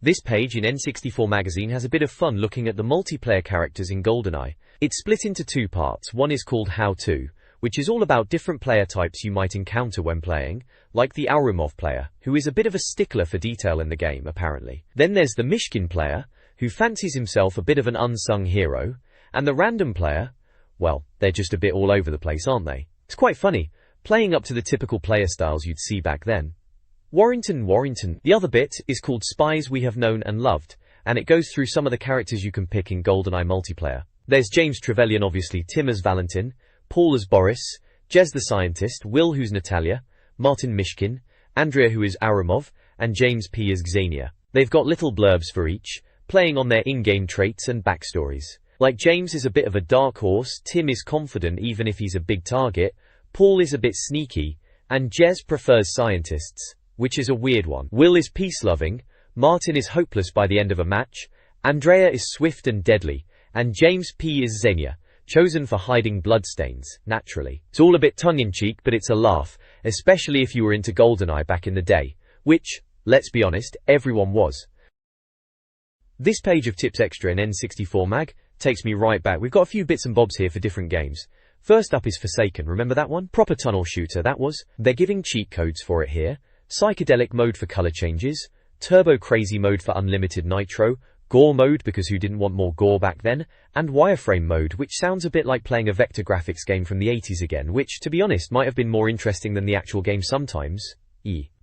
This page in N64 magazine has a bit of fun looking at the multiplayer characters in GoldenEye. It's split into two parts. One is called How To, which is all about different player types you might encounter when playing, like the Aurumov player, who is a bit of a stickler for detail in the game apparently. Then there's the Mishkin player, who fancies himself a bit of an unsung hero, and the random player, well, they're just a bit all over the place, aren't they? It's quite funny, playing up to the typical player styles you'd see back then. Warrington. The other bit is called Spies We Have Known and Loved, and it goes through some of the characters you can pick in GoldenEye multiplayer. There's James Trevelyan obviously, Tim as Valentin, Paul as Boris, Jez the Scientist, Will who's Natalia, Martin Mishkin, Andrea who is Aurumov, and James P as Xenia. They've got little blurbs for each, playing on their in-game traits and backstories. Like James is a bit of a dark horse, Tim is confident even if he's a big target, Paul is a bit sneaky, and Jez prefers scientists, which is a weird one. Will is peace-loving, Martin is hopeless by the end of a match, Andrea is swift and deadly, and James P is Xenia, chosen for hiding bloodstains, naturally. It's all a bit tongue-in-cheek, but it's a laugh, especially if you were into GoldenEye back in the day, which, let's be honest, everyone was. This page of Tips Extra in N64 Mag Takes me right back. We've got a few bits and bobs here for different games. First up is Forsaken, remember that one? Proper tunnel shooter, that was. They're giving cheat codes for it here. Psychedelic mode for color changes. Turbo crazy mode for unlimited nitro. Gore mode, because who didn't want more gore back then? And wireframe mode, which sounds a bit like playing a vector graphics game from the 80s again, which, to be honest, might have been more interesting than the actual game sometimes.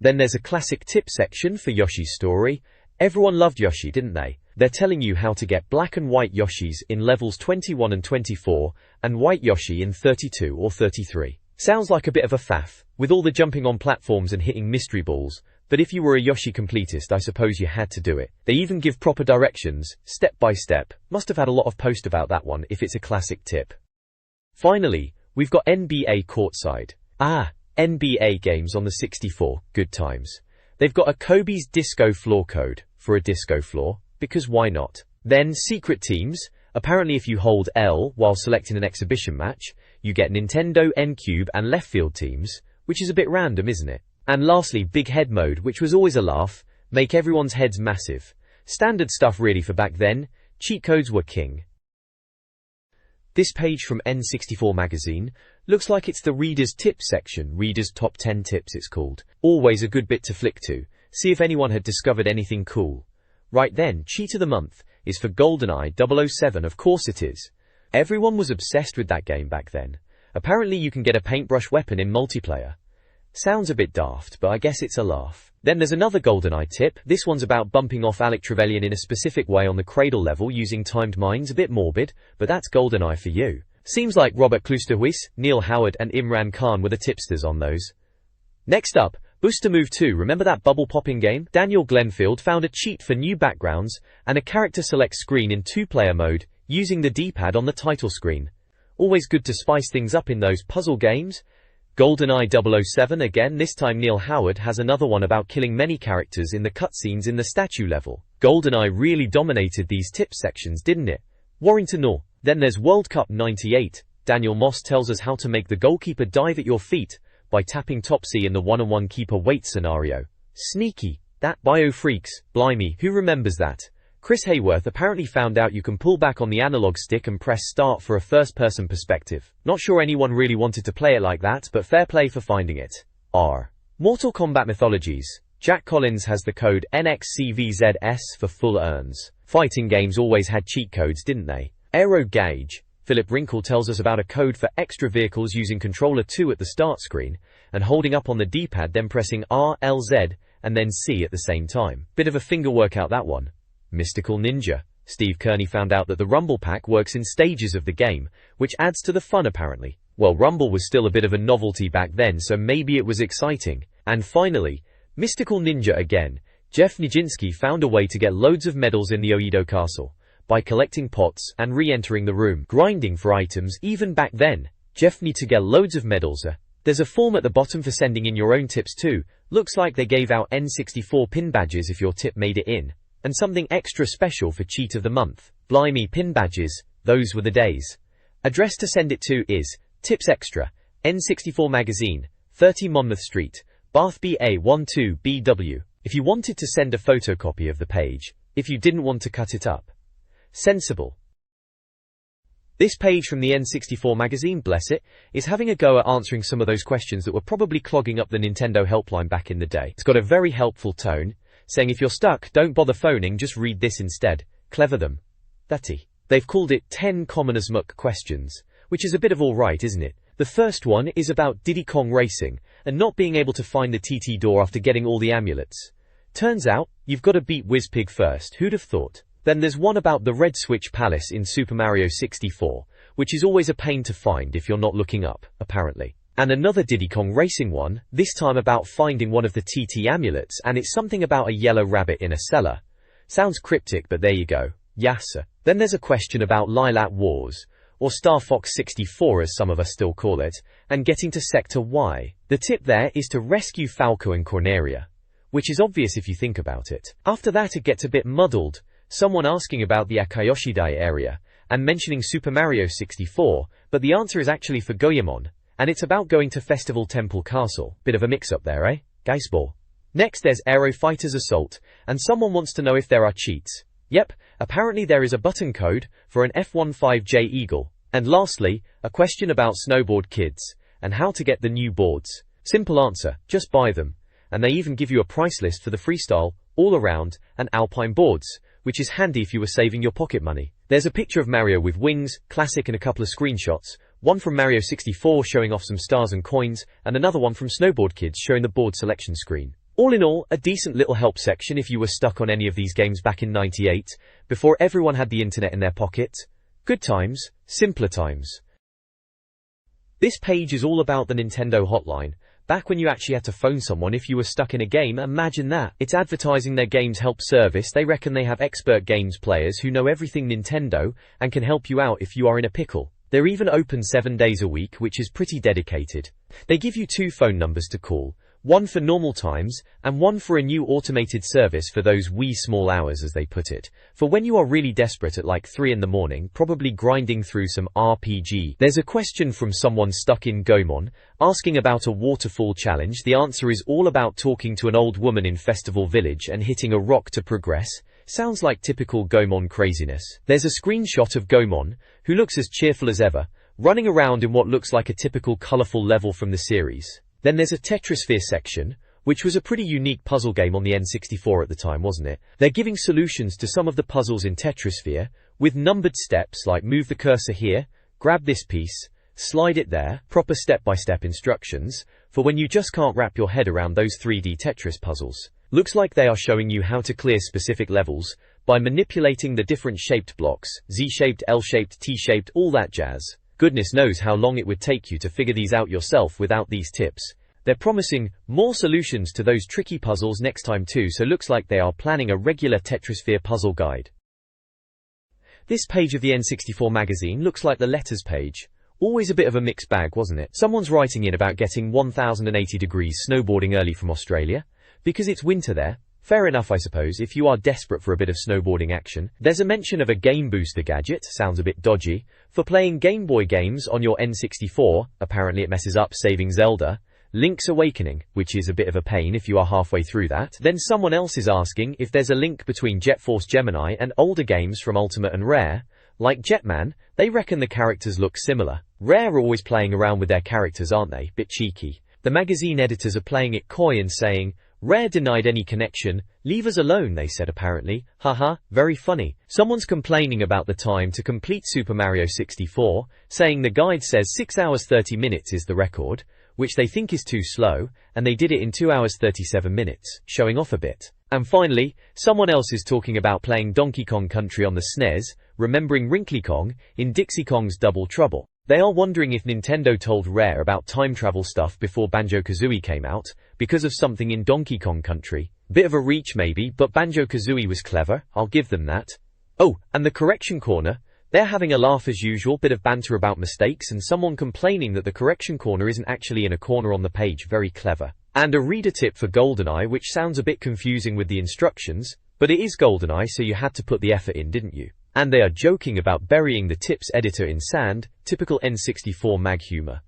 Then there's a classic tip section for Yoshi's Story. Everyone loved Yoshi, didn't they? They're telling you how to get black and white Yoshis in levels 21 and 24, and white Yoshi in 32 or 33. Sounds like a bit of a faff, with all the jumping on platforms and hitting mystery balls, but if you were a Yoshi completist, I suppose you had to do it. They even give proper directions, step by step. Must have had a lot of post about that one if it's a classic tip. Finally, we've got NBA Courtside. NBA games on the 64, good times. They've got a Kobe's Disco Floor code for a disco floor, because why not? Then Secret Teams. Apparently if you hold L while selecting an exhibition match, you get Nintendo N-Cube and Left Field teams, which is a bit random, isn't it? And lastly, Big Head mode, which was always a laugh, make everyone's heads massive. Standard stuff really for back then, cheat codes were king. This page from N64 Magazine looks like it's the Reader's Tips section, Reader's Top 10 Tips it's called. Always a good bit to flick to, see if anyone had discovered anything cool. Right then, Cheat of the Month is for GoldenEye 007, of course it is. Everyone was obsessed with that game back then. Apparently you can get a paintbrush weapon in multiplayer. Sounds a bit daft, but I guess it's a laugh. Then there's another GoldenEye tip. This one's about bumping off Alec Trevelyan in a specific way on the cradle level using timed mines, a bit morbid, but that's GoldenEye for you. Seems like Robert Klusterhuis, Neil Howard and Imran Khan were the tipsters on those. Next up, Booster Move 2, remember that bubble popping game? Daniel Glenfield found a cheat for new backgrounds and a character select screen in 2-player mode using the D-pad on the title screen. Always good to spice things up in those puzzle games. GoldenEye 007 again, this time Neil Howard has another one about killing many characters in the cutscenes in the statue level. GoldenEye really dominated these tip sections, didn't it? Warrington all. Then there's World Cup 98. Daniel Moss tells us how to make the goalkeeper dive at your feet by tapping top C in the one-on-one keeper wait scenario. Sneaky. That bio freaks. Blimey, who remembers that? Chris Hayworth apparently found out you can pull back on the analog stick and press start for a first-person perspective. Not sure anyone really wanted to play it like that, but fair play for finding it. Mortal Kombat Mythologies. Jack Collins has the code NXCVZS for full earns. Fighting games always had cheat codes, didn't they? Aero Gauge. Philip Wrinkle tells us about a code for extra vehicles using controller 2 at the start screen, and holding up on the D-pad then pressing R, L, Z, and then C at the same time. Bit of a finger workout that one. Mystical Ninja. Steve Kearney found out that the Rumble Pack works in stages of the game, which adds to the fun apparently. Well, Rumble was still a bit of a novelty back then, so maybe it was exciting. And finally, Mystical Ninja again. Jeff Nijinsky found a way to get loads of medals in the Oedo Castle by collecting pots and re-entering the room, grinding for items. Even back then, Jeff need to get loads of medals. There's a form at the bottom for sending in your own tips too. Looks like they gave out N64 pin badges if your tip made it in. And something extra special for Cheat of the Month. Blimey, pin badges, those were the days. Address to send it to is Tips Extra, N64 Magazine, 30 Monmouth Street, Bath BA12BW. If you wanted to send a photocopy of the page, if you didn't want to cut it up. Sensible. This page from the N64 Magazine, bless it, is having a go at answering some of those questions that were probably clogging up the Nintendo helpline back in the day. It's got a very helpful tone, saying if you're stuck, don't bother phoning, just read this instead. Clever them. Thatty. They've called it 10 common as muck questions, which is a bit of alright, isn't it? The first one is about Diddy Kong Racing, and not being able to find the TT door after getting all the amulets. Turns out, you've got to beat Wizpig first, who'd have thought? Then there's one about the Red Switch Palace in Super Mario 64, which is always a pain to find if you're not looking up, apparently. And another Diddy Kong Racing one, this time about finding one of the TT amulets, and it's something about a yellow rabbit in a cellar. Sounds cryptic, but there you go. Yassa. Then there's a question about Lilac Wars, or Star Fox 64 as some of us still call it, and getting to Sector Y. The tip there is to rescue Falco and Corneria, which is obvious if you think about it. After that it gets a bit muddled, someone asking about the Akayoshidai area, and mentioning Super Mario 64, but the answer is actually for Goemon, and it's about going to Festival Temple Castle. Bit of a mix-up there, eh? Geisball. Next there's Aero Fighters Assault, and someone wants to know if there are cheats. Yep, Apparently there is a button code for an F15J Eagle. And lastly, a question about snowboard kids and how to get the new boards. Simple answer, just buy them. And they even give you a price list for the freestyle, all-around, and alpine boards, which is handy if you were saving your pocket money. There's a picture of Mario with wings, classic, and a couple of screenshots. One from Mario 64 showing off some stars and coins, and another one from Snowboard Kids showing the board selection screen. All in all, a decent little help section if you were stuck on any of these games back in '98, before everyone had the internet in their pocket. Good times, simpler times. This page is all about the Nintendo hotline. Back when you actually had to phone someone if you were stuck in a game, imagine that. It's advertising their games help service. They reckon they have expert games players who know everything Nintendo and can help you out if you are in a pickle. They're even open 7 days a week, which is pretty dedicated. They give you 2 phone numbers to call, one for normal times and one for a new automated service for those wee small hours, as they put it, for when you are really desperate at like 3 in the morning, probably grinding through some RPG. There's a question from someone stuck in Goemon, asking about a waterfall challenge. The answer is all about talking to an old woman in Festival Village and hitting a rock to progress. Sounds like typical Goemon craziness. There's a screenshot of Goemon, who looks as cheerful as ever, running around in what looks like a typical colourful level from the series. Then there's a Tetrisphere section, which was a pretty unique puzzle game on the N64 at the time, wasn't it? They're giving solutions to some of the puzzles in Tetrisphere, with numbered steps like move the cursor here, grab this piece, slide it there, proper step-by-step instructions, for when you just can't wrap your head around those 3D Tetris puzzles. Looks like they are showing you how to clear specific levels by manipulating the different shaped blocks, Z-shaped, L-shaped, T-shaped, all that jazz. Goodness knows how long it would take you to figure these out yourself without these tips. They're promising more solutions to those tricky puzzles next time too, so looks like they are planning a regular Tetrisphere puzzle guide. This page of the N64 magazine looks like the letters page. Always a bit of a mixed bag, wasn't it? Someone's writing in about getting 1080 degrees snowboarding early from Australia, because it's winter there. Fair enough, I suppose, if you are desperate for a bit of snowboarding action. There's a mention of a Game Booster gadget, sounds a bit dodgy, for playing Game Boy games on your N64, apparently it messes up saving Zelda, Link's Awakening, which is a bit of a pain if you are halfway through that. Then someone else is asking if there's a link between Jet Force Gemini and older games from Ultimate and Rare, like Jetman. They reckon the characters look similar. Rare are always playing around with their characters, aren't they? Bit cheeky. The magazine editors are playing it coy and saying, Rare denied any connection, leave us alone, they said apparently. Haha, very funny. Someone's complaining about the time to complete Super Mario 64, saying the guide says 6 hours 30 minutes is the record, which they think is too slow, and they did it in 2 hours 37 minutes, showing off a bit. And finally, someone else is talking about playing Donkey Kong Country on the SNES, remembering Wrinkly Kong in Dixie Kong's Double Trouble. They are wondering if Nintendo told Rare about time travel stuff before Banjo-Kazooie came out, because of something in Donkey Kong Country. Bit of a reach maybe, but Banjo-Kazooie was clever, I'll give them that. Oh, and the correction corner. They're having a laugh as usual, bit of banter about mistakes and someone complaining that the correction corner isn't actually in a corner on the page, very clever. And a reader tip for GoldenEye, which sounds a bit confusing with the instructions, but it is GoldenEye, so you had to put the effort in, didn't you? And they are joking about burying the tips editor in sand, typical N64 mag humor.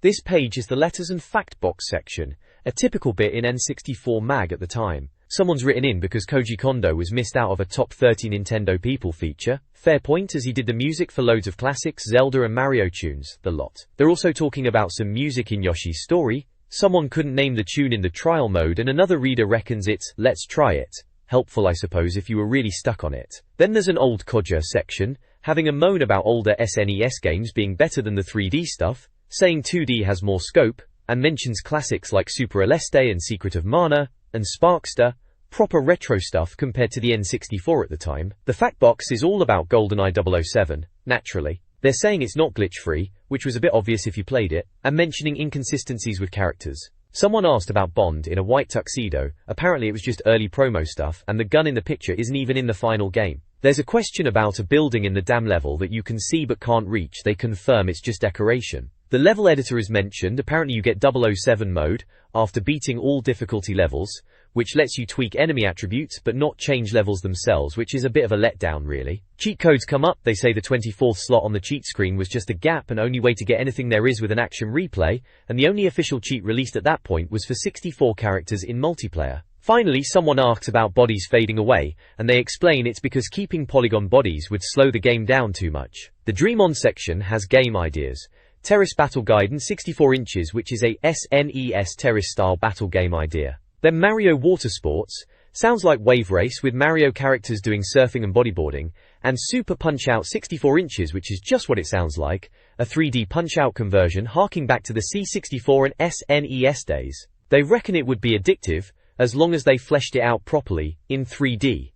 This page is the letters and fact box section, a typical bit in N64 mag at the time. Someone's written in because Koji Kondo was missed out of a top 30 Nintendo people feature. Fair point, as he did the music for loads of classics, Zelda and Mario tunes, the lot. They're also talking about some music in Yoshi's Story. Someone couldn't name the tune in the trial mode and another reader reckons it's Let's Try It. Helpful, I suppose, if you were really stuck on it. Then there's an old codger section, having a moan about older SNES games being better than the 3D stuff, saying 2D has more scope, and mentions classics like Super Aleste and Secret of Mana, and Sparkster, proper retro stuff compared to the N64 at the time. The fact box is all about GoldenEye 007, naturally. They're saying it's not glitch-free, which was a bit obvious if you played it, and mentioning inconsistencies with characters. Someone asked about Bond in a white tuxedo. Apparently it was just early promo stuff, and the gun in the picture isn't even in the final game. There's a question about a building in the dam level that you can see but can't reach. They confirm it's just decoration. The level editor is mentioned. Apparently you get 007 mode after beating all difficulty levels, which lets you tweak enemy attributes but not change levels themselves, which is a bit of a letdown really. Cheat codes come up. They say the 24th slot on the cheat screen was just a gap and only way to get anything there is with an action replay, and the only official cheat released at that point was for 64 characters in multiplayer. Finally, someone asks about bodies fading away, and they explain it's because keeping polygon bodies would slow the game down too much. The Dream On section has game ideas. Terrace Battle Guide in 64 inches, which is a SNES Terrace-style battle game idea. Then Mario Water Sports, sounds like Wave Race with Mario characters doing surfing and bodyboarding, and Super Punch-Out 64 inches, which is just what it sounds like, a 3D Punch-Out conversion harking back to the C64 and SNES days. They reckon it would be addictive, as long as they fleshed it out properly, in 3D.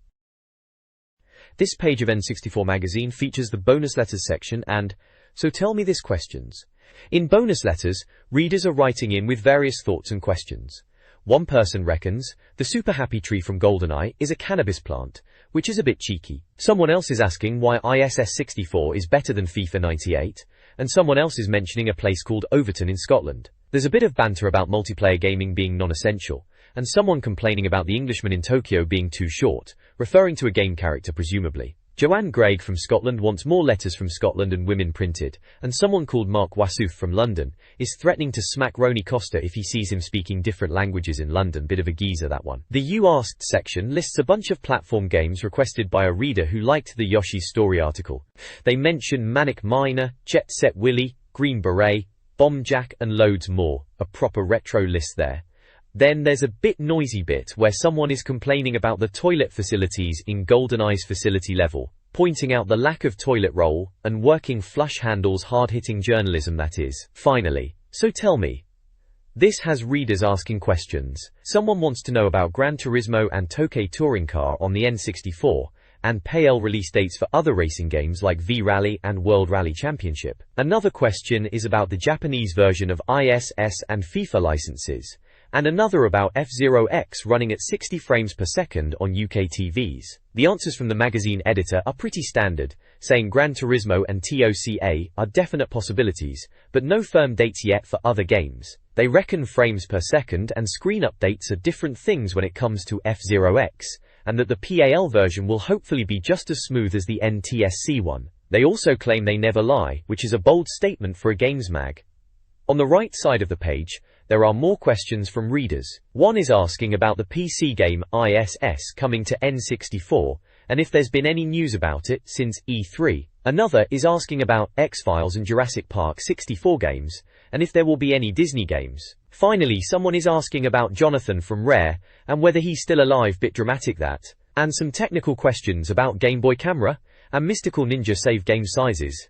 This page of N64 Magazine features the bonus letters section and, so tell me this questions. In bonus letters, readers are writing in with various thoughts and questions. One person reckons, the Super Happy Tree from GoldenEye is a cannabis plant, which is a bit cheeky. Someone else is asking why ISS 64 is better than FIFA 98, and someone else is mentioning a place called Overton in Scotland. There's a bit of banter about multiplayer gaming being non-essential, and someone complaining about the Englishman in Tokyo being too short, referring to a game character presumably. Joanne Gregg from Scotland wants more letters from Scotland and women printed, and someone called Mark Wassouf from London is threatening to smack Roni Costa if he sees him speaking different languages in London. Bit of a geezer, that one. The You Asked section lists a bunch of platform games requested by a reader who liked the Yoshi's Story article. They mention Manic Miner, Jet Set Willy, Green Beret, Bomb Jack and loads more. A proper retro list there. Then there's a bit noisy bit where someone is complaining about the toilet facilities in GoldenEye's facility level, pointing out the lack of toilet roll and working flush handles, hard-hitting journalism that is. Finally, so tell me. This has readers asking questions. Someone wants to know about Gran Turismo and Tokyo Touring Car on the N64, and PAL release dates for other racing games like V-Rally and World Rally Championship. Another question is about the Japanese version of ISS and FIFA licenses, and another about F-Zero X running at 60 frames per second on UK TVs. The answers from the magazine editor are pretty standard, saying Gran Turismo and TOCA are definite possibilities, but no firm dates yet for other games. They reckon frames per second and screen updates are different things when it comes to F-Zero X, and that the PAL version will hopefully be just as smooth as the NTSC one. They also claim they never lie, which is a bold statement for a games mag. On the right side of the page, there are more questions from readers. One is asking about the PC game ISS coming to N64, and if there's been any news about it since E3. Another is asking about X-Files and Jurassic Park 64 games, and if there will be any Disney games. Finally, someone is asking about Jonathan from Rare, and whether he's still alive. Bit dramatic that. And some technical questions about Game Boy Camera, and Mystical Ninja save game sizes.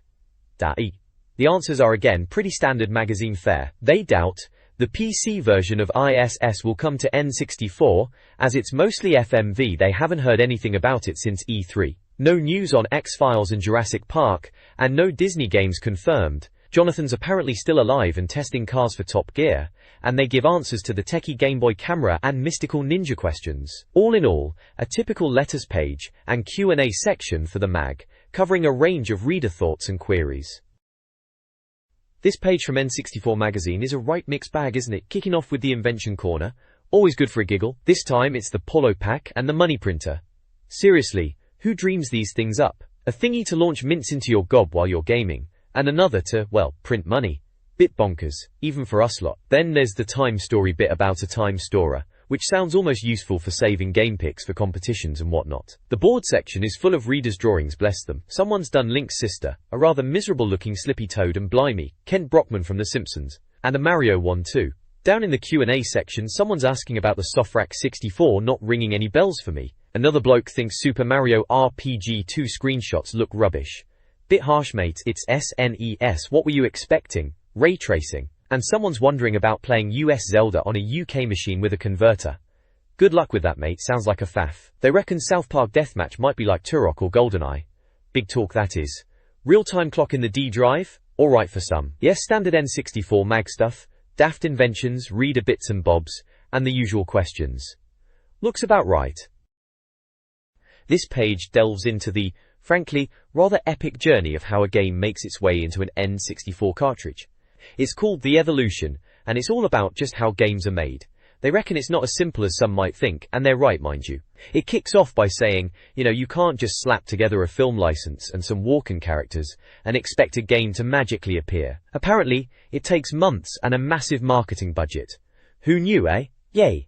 The answers are again pretty standard magazine fare. They doubt the PC version of ISS will come to N64, as it's mostly FMV. They haven't heard anything about it since E3. No news on X-Files and Jurassic Park, and no Disney games confirmed. Jonathan's apparently still alive and testing cars for Top Gear, and they give answers to the techie Game Boy Camera and Mystical Ninja questions. All in all, a typical letters page and Q&A section for the mag, covering a range of reader thoughts and queries. This page from N64 Magazine is a right mixed bag, isn't it? Kicking off with the Invention Corner, always good for a giggle. This time it's the Polo Pack and the Money Printer. Seriously, who dreams these things up? A thingy to launch mints into your gob while you're gaming, and another to, well, print money. Bit bonkers, even for us lot. Then there's the Time Story bit about a time storer, which sounds almost useful for saving game picks for competitions and whatnot. The board section is full of readers' drawings, bless them. Someone's done Link's sister, a rather miserable-looking Slippy Toad, and blimey, Kent Brockman from The Simpsons, and a Mario one too. Down in the Q&A section, someone's asking about the Sofrac 64 not ringing any bells for me. Another bloke thinks Super Mario RPG 2 screenshots look rubbish. Bit harsh, mate, it's SNES, what were you expecting? Ray tracing. And someone's wondering about playing US Zelda on a UK machine with a converter. Good luck with that, mate, sounds like a faff. They reckon South Park Deathmatch might be like Turok or GoldenEye. Big talk that is. Real-time clock in the D drive? Alright for some. Yes, standard N64 mag stuff, daft inventions, reader bits and bobs, and the usual questions. Looks about right. This page delves into the, frankly, rather epic journey of how a game makes its way into an N64 cartridge. It's called The Evolution, and it's all about just how games are made. They reckon it's not as simple as some might think, and they're right, mind you. It kicks off by saying, you can't just slap together a film license and some walking characters and expect a game to magically appear. Apparently, it takes months and a massive marketing budget. Who knew, eh? Yay.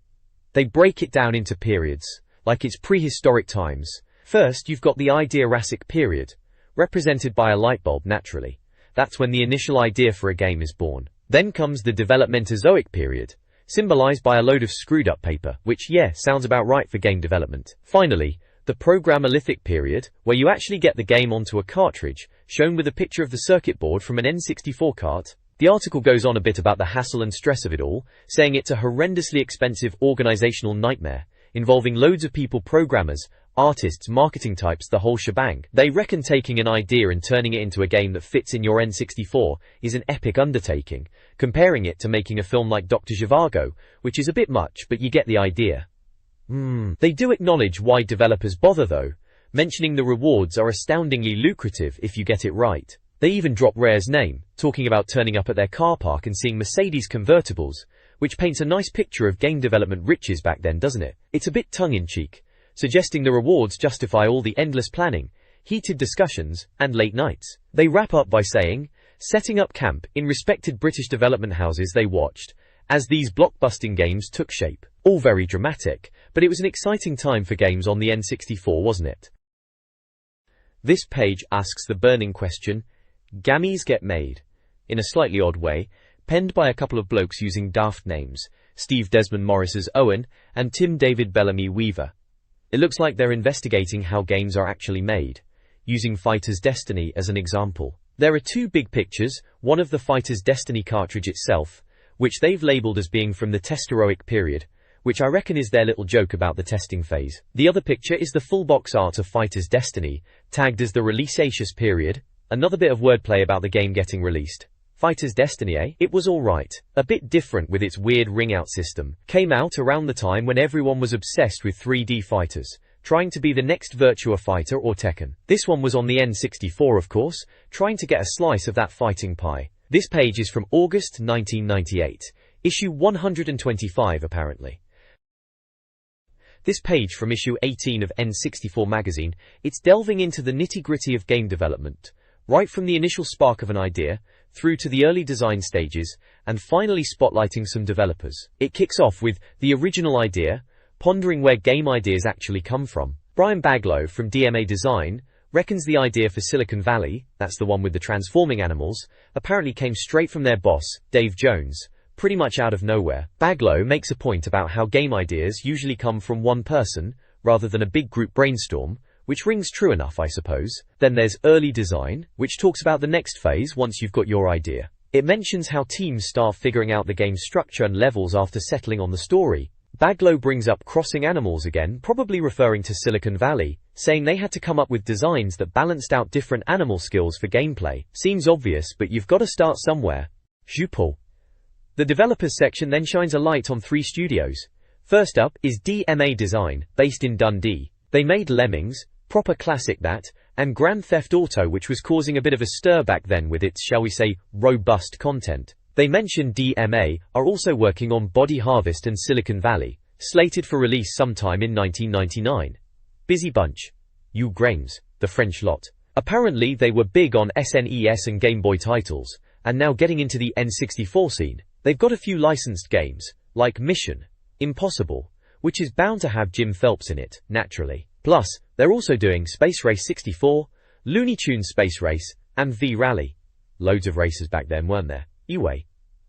They break it down into periods, like it's prehistoric times. First, you've got the idea-Jurassic period, represented by a light bulb naturally. That's when the initial idea for a game is born. Then comes the Developmentozoic period, symbolized by a load of screwed-up paper, which, yeah, sounds about right for game development. Finally, the Programmolithic period, where you actually get the game onto a cartridge, shown with a picture of the circuit board from an N64 cart. The article goes on a bit about the hassle and stress of it all, saying it's a horrendously expensive organizational nightmare, involving loads of people, programmers, artists, marketing types, the whole shebang. They reckon taking an idea and turning it into a game that fits in your N64 is an epic undertaking, comparing it to making a film like Dr. Zhivago, which is a bit much, but you get the idea. They do acknowledge why developers bother though, mentioning the rewards are astoundingly lucrative if you get it right. They even drop Rare's name, talking about turning up at their car park and seeing Mercedes convertibles, which paints a nice picture of game development riches back then, doesn't it? It's a bit tongue-in-cheek, suggesting the rewards justify all the endless planning, heated discussions, and late nights. They wrap up by saying, setting up camp in respected British development houses they watched as these blockbusting games took shape. All very dramatic, but it was an exciting time for games on the N64, wasn't it? This page asks the burning question, Gammies get made, in a slightly odd way, penned by a couple of blokes using daft names, Steve Desmond Morris as Owen, and Tim David Bellamy Weaver. It looks like they're investigating how games are actually made, using Fighter's Destiny as an example. There are two big pictures, one of the Fighter's Destiny cartridge itself, which they've labelled as being from the Testaroic period, which I reckon is their little joke about the testing phase. The other picture is the full box art of Fighter's Destiny, tagged as the Releaseacious period, another bit of wordplay about the game getting released. Fighter's Destiny, eh? It was alright. A bit different with its weird ring-out system. Came out around the time when everyone was obsessed with 3D fighters, trying to be the next Virtua Fighter or Tekken. This one was on the N64 of course, trying to get a slice of that fighting pie. This page is from August 1998, issue 125 apparently. This page from issue 18 of N64 Magazine, it's delving into the nitty-gritty of game development, right from the initial spark of an idea, through to the early design stages, and finally spotlighting some developers. It kicks off with the original idea, pondering where game ideas actually come from. Brian Baglow from DMA Design reckons the idea for Silicon Valley, that's the one with the transforming animals, apparently came straight from their boss, Dave Jones, pretty much out of nowhere. Baglow makes a point about how game ideas usually come from one person, rather than a big group brainstorm, which rings true enough, I suppose. Then there's early design, which talks about the next phase once you've got your idea. It mentions how teams start figuring out the game's structure and levels after settling on the story. Baglow brings up crossing animals again, probably referring to Silicon Valley, saying they had to come up with designs that balanced out different animal skills for gameplay. Seems obvious, but you've got to start somewhere. Jupol. The developers section then shines a light on 3 studios. First up is DMA Design, based in Dundee. They made Lemmings, proper classic that, and Grand Theft Auto, which was causing a bit of a stir back then with its, shall we say, robust content. They mentioned DMA are also working on Body Harvest and Silicon Valley, slated for release sometime in 1999. Busy bunch. You Grames, the French lot. Apparently they were big on SNES and Game Boy titles, and now getting into the N64 scene. They've got a few licensed games, like Mission Impossible, which is bound to have Jim Phelps in it, naturally. Plus, they're also doing Space Race 64, Looney Tunes Space Race, and V-Rally. Loads of races back then, weren't there? Anyway.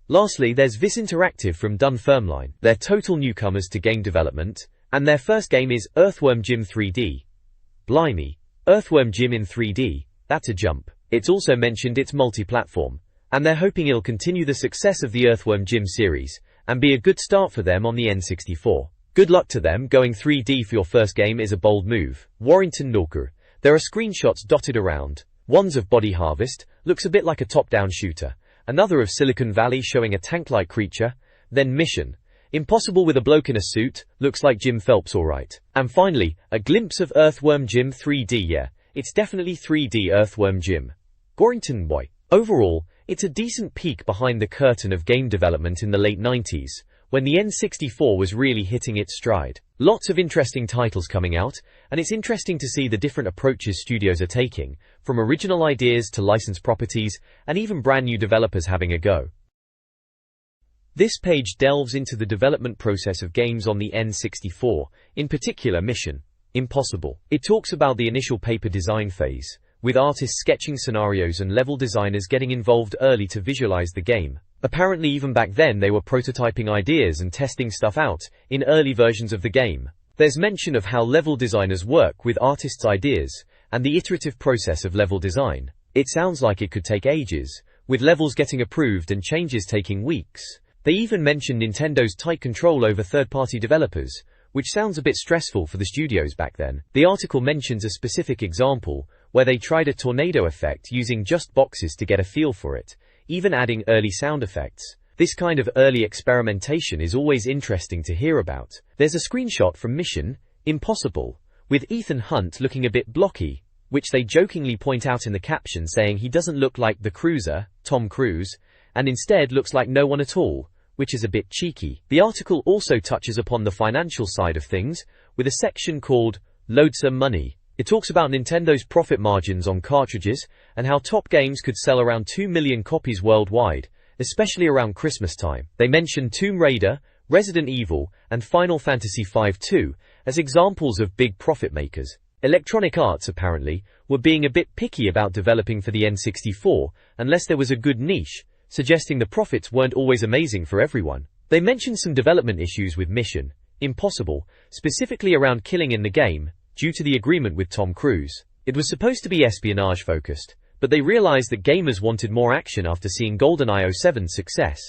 Lastly, there's Vis Interactive from Dunfermline. They're total newcomers to game development, and their first game is Earthworm Jim 3D. Blimey. Earthworm Jim in 3D, that's a jump. It's also mentioned it's multi-platform, and they're hoping it'll continue the success of the Earthworm Jim series, and be a good start for them on the N64. Good luck to them. Going 3D for your first game is a bold move. Warrington Norker. There are screenshots dotted around. One's of Body Harvest, looks a bit like a top-down shooter. Another of Silicon Valley showing a tank-like creature. Then Mission Impossible with a bloke in a suit, looks like Jim Phelps alright. And finally, a glimpse of Earthworm Jim 3D. Yeah, it's definitely 3D Earthworm Jim. Warrington boy. Overall, it's a decent peek behind the curtain of game development in the late 90s, when the N64 was really hitting its stride. Lots of interesting titles coming out, and it's interesting to see the different approaches studios are taking, from original ideas to licensed properties, and even brand new developers having a go. This page delves into the development process of games on the N64, in particular Mission Impossible. It talks about the initial paper design phase, with artists sketching scenarios and level designers getting involved early to visualize the game. Apparently even back then they were prototyping ideas and testing stuff out in early versions of the game. There's mention of how level designers work with artists' ideas and the iterative process of level design. It sounds like it could take ages, with levels getting approved and changes taking weeks. They even mentioned Nintendo's tight control over third-party developers, which sounds a bit stressful for the studios back then. The article mentions a specific example where they tried a tornado effect using just boxes to get a feel for it, even adding early sound effects. This kind of early experimentation is always interesting to hear about. There's a screenshot from Mission Impossible, with Ethan Hunt looking a bit blocky, which they jokingly point out in the caption saying he doesn't look like the cruiser, Tom Cruise, and instead looks like no one at all, which is a bit cheeky. The article also touches upon the financial side of things, with a section called Loadsome Money. It talks about Nintendo's profit margins on cartridges, and how top games could sell around 2 million copies worldwide, especially around Christmas time. They mention Tomb Raider, Resident Evil, and Final Fantasy V-2 as examples of big profit makers. Electronic Arts, apparently, were being a bit picky about developing for the N64, unless there was a good niche, suggesting the profits weren't always amazing for everyone. They mentioned some development issues with Mission Impossible, specifically around killing in the game, due to the agreement with Tom Cruise. It was supposed to be espionage-focused, but they realized that gamers wanted more action after seeing GoldenEye 07's success.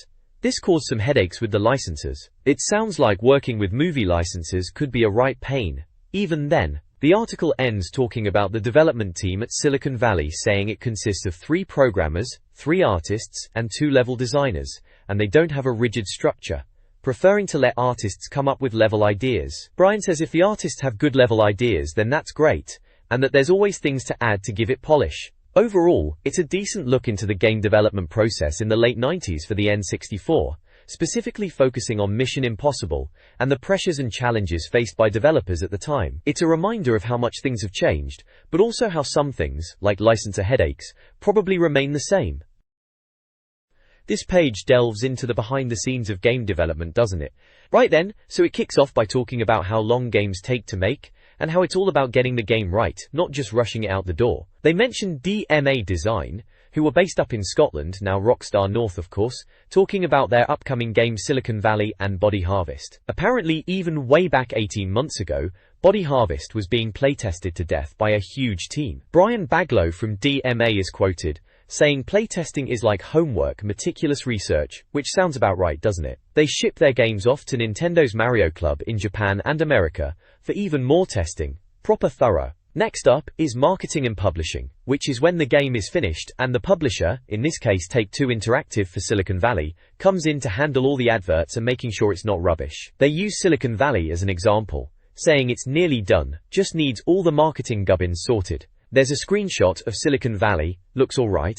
This caused some headaches with the licensors. It sounds like working with movie licenses could be a right pain. Even then, the article ends talking about the development team at Silicon Valley, saying it consists of 3 programmers, 3 artists, and 2 level designers, and they don't have a rigid structure, preferring to let artists come up with level ideas. Brian says if the artists have good level ideas, then that's great, and that there's always things to add to give it polish. Overall, it's a decent look into the game development process in the late 90s for the N64, specifically focusing on Mission Impossible and the pressures and challenges faced by developers at the time. It's a reminder of how much things have changed, but also how some things, like licensor headaches, probably remain the same. This page delves into the behind the scenes of game development, doesn't it? Right then, so it kicks off by talking about how long games take to make, and how it's all about getting the game right, not just rushing it out the door. They mentioned DMA Design, who were based up in Scotland, now Rockstar North of course, talking about their upcoming game Silicon Valley and Body Harvest. Apparently even way back 18 months ago, Body Harvest was being playtested to death by a huge team. Brian Baglow from DMA is quoted, saying playtesting is like homework, meticulous research, which sounds about right, doesn't it? They ship their games off to Nintendo's Mario Club in Japan and America for even more testing, proper thorough. Next up is marketing and publishing, which is when the game is finished and the publisher, in this case Take-Two Interactive for Silicon Valley, comes in to handle all the adverts and making sure it's not rubbish. They use Silicon Valley as an example, saying it's nearly done, just needs all the marketing gubbins sorted. There's a screenshot of Silicon Valley, looks alright,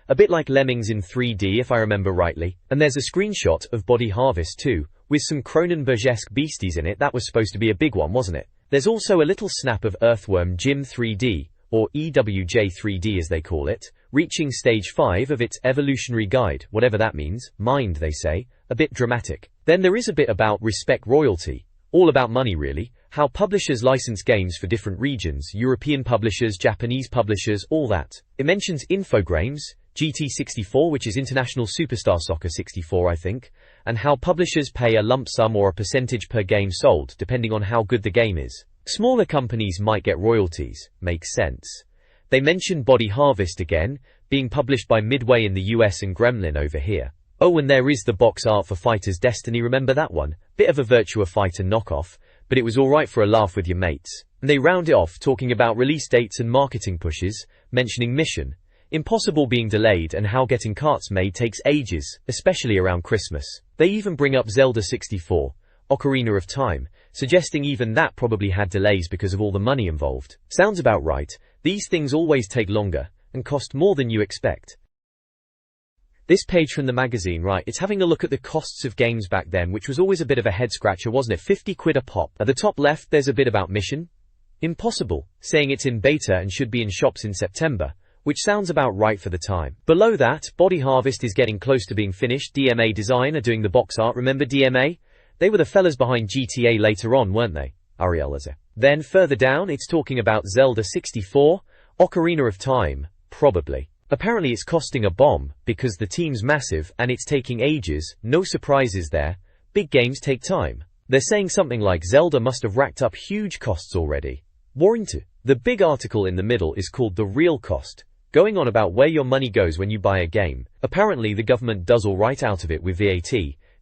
a bit like Lemmings in 3D if I remember rightly, and there's a screenshot of Body Harvest too, with some Cronenbergesque beasties in it. That was supposed to be a big one, wasn't it? There's also a little snap of Earthworm Jim 3D, or EWJ 3D as they call it, reaching stage 5 of its evolutionary guide, whatever that means, mind they say, a bit dramatic. Then there is a bit about respect royalty, all about money really, how publishers license games for different regions, European publishers, Japanese publishers, all that. It mentions Infogrames, GT64 which is International Superstar Soccer 64 I think, and how publishers pay a lump sum or a percentage per game sold, depending on how good the game is. Smaller companies might get royalties, makes sense. They mention Body Harvest again, being published by Midway in the US and Gremlin over here. Oh, and there is the box art for Fighter's Destiny, remember that one? Bit of a Virtua Fighter knockoff, but it was alright for a laugh with your mates. And they round it off talking about release dates and marketing pushes, mentioning Mission Impossible being delayed and how getting carts made takes ages, especially around Christmas. They even bring up Zelda 64, Ocarina of Time, suggesting even that probably had delays because of all the money involved. Sounds about right. These things always take longer, and cost more than you expect. This page from the magazine, right, it's having a look at the costs of games back then, which was always a bit of a head scratcher, wasn't it? 50 quid a pop. At the top left there's a bit about Mission Impossible, saying it's in beta and should be in shops in September, which sounds about right for the time. Below that, Body Harvest is getting close to being finished. DMA Design are doing the box art. Remember DMA? They were the fellas behind GTA later on, weren't they? Arielaza. Then further down, it's talking about Zelda 64, Ocarina of Time, probably. Apparently it's costing a bomb, because the team's massive, and it's taking ages. No surprises there. Big games take time. They're saying something like Zelda must have racked up huge costs already. Warranted. The big article in the middle is called The Real Cost, going on about where your money goes when you buy a game. Apparently the government does all right out of it with VAT.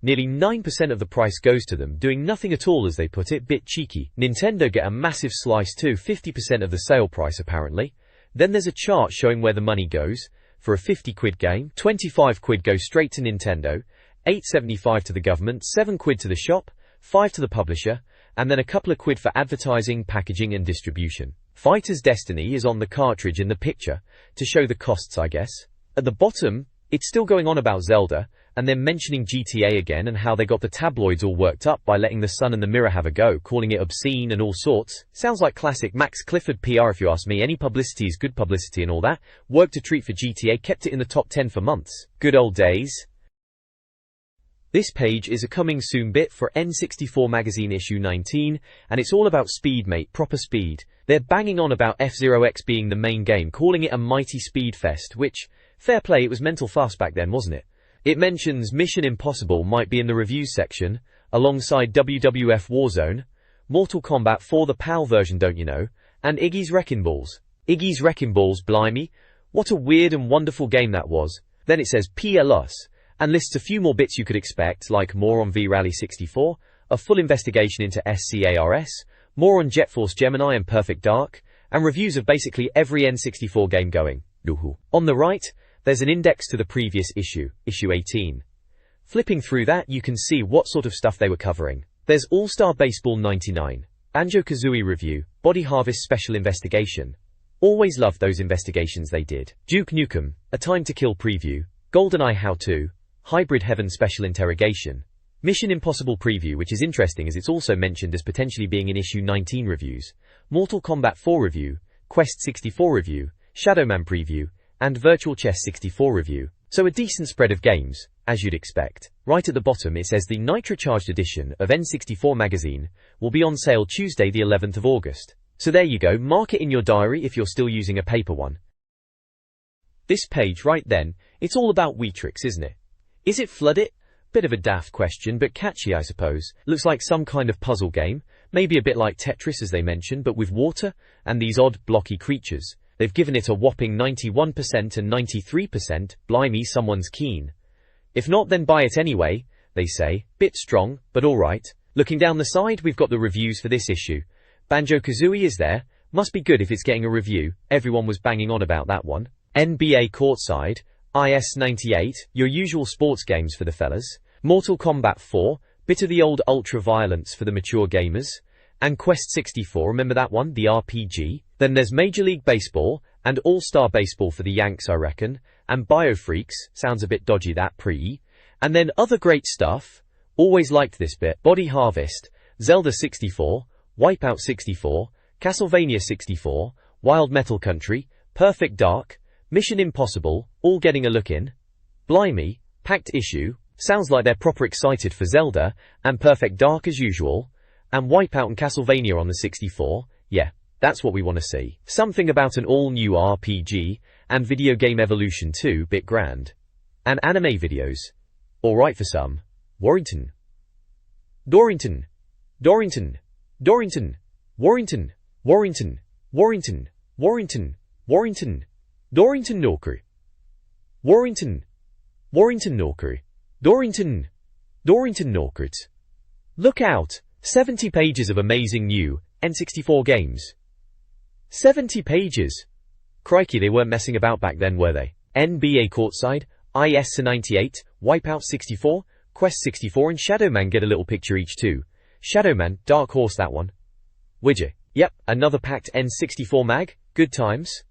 Nearly 9% of the price goes to them, doing nothing at all as they put it. Bit cheeky. Nintendo get a massive slice too, 50% of the sale price apparently. Then there's a chart showing where the money goes. For a 50 quid game, 25 quid go straight to Nintendo, 8.75 to the government, 7 quid to the shop, 5 to the publisher, and then a couple of quid for advertising, packaging and distribution. Fighter's Destiny is on the cartridge in the picture, to show the costs I guess. At the bottom, it's still going on about Zelda, and then mentioning GTA again and how they got the tabloids all worked up by letting the Sun and the Mirror have a go, calling it obscene and all sorts. Sounds like classic Max Clifford PR if you ask me. Any publicity is good publicity and all that. Worked a treat for GTA, kept it in the top 10 for months. Good old days. This page is a coming soon bit for N64 Magazine issue 19, and it's all about speed mate, proper speed. They're banging on about F-Zero X being the main game, calling it a mighty speed fest, which, fair play, it was mental fast back then, wasn't it? It mentions Mission Impossible might be in the reviews section, alongside WWF Warzone, Mortal Kombat 4 the PAL version don't you know, and Iggy's Wrecking Balls. Iggy's Wrecking Balls, blimey, what a weird and wonderful game that was. Then it says PLUS, and lists a few more bits you could expect, like more on V-Rally 64, a full investigation into SCARS, more on Jet Force Gemini and Perfect Dark, and reviews of basically every N64 game going. On the right, there's an index to the previous issue, issue 18. Flipping through that, you can see what sort of stuff they were covering. There's All-Star Baseball 99, Banjo-Kazooie Review, Body Harvest Special Investigation. Always loved those investigations they did. Duke Nukem, A Time to Kill Preview, GoldenEye How-To, Hybrid Heaven Special Interrogation, Mission Impossible Preview, which is interesting as it's also mentioned as potentially being in issue 19 reviews, Mortal Kombat 4 Review, Quest 64 Review, Shadowman Preview, and Virtual Chess 64 Review. So a decent spread of games, as you'd expect. Right at the bottom it says the Nitro-charged edition of N64 Magazine will be on sale Tuesday the 11th of August. So there you go, mark it in your diary if you're still using a paper one. This page right then, it's all about Weetrix, isn't it? Is it flooded? Bit of a daft question, but catchy I suppose. Looks like some kind of puzzle game, maybe a bit like Tetris as they mentioned, but with water, and these odd, blocky creatures. They've given it a whopping 91% and 93%, blimey someone's keen. If not then buy it anyway, they say, bit strong, but alright. Looking down the side we've got the reviews for this issue. Banjo-Kazooie is there, must be good if it's getting a review, everyone was banging on about that one. NBA Courtside, IS-98, your usual sports games for the fellas. Mortal Kombat 4, bit of the old ultra-violence for the mature gamers. And Quest 64, remember that one, the RPG? Then there's Major League Baseball, and All-Star Baseball for the Yanks I reckon, and Biofreaks, sounds a bit dodgy that and then other great stuff, always liked this bit, Body Harvest, Zelda 64, Wipeout 64, Castlevania 64, Wild Metal Country, Perfect Dark, Mission Impossible, all getting a look in. Blimey, packed issue, sounds like they're proper excited for Zelda, and Perfect Dark as usual, and Wipeout and Castlevania on the 64, yeah. That's what we want to see. Something about an all-new RPG, and video game evolution too, bit grand. And anime videos. Alright for some. Warrington. Dorrington. Dorrington. Dorrington. Warrington. Warrington. Warrington. Warrington. Warrington. Dorrington Norcrew. Warrington. Warrington Norcrew. Dorrington. Dorrington Norcrew. Look out! 70 pages of amazing new N64 games. 70 pages. Crikey, they weren't messing about back then, were they? NBA Courtside, IS-98, Wipeout 64, Quest 64 and Shadowman get a little picture each too. Shadowman, dark horse that one. Widget. Yep, another packed N64 mag, good times.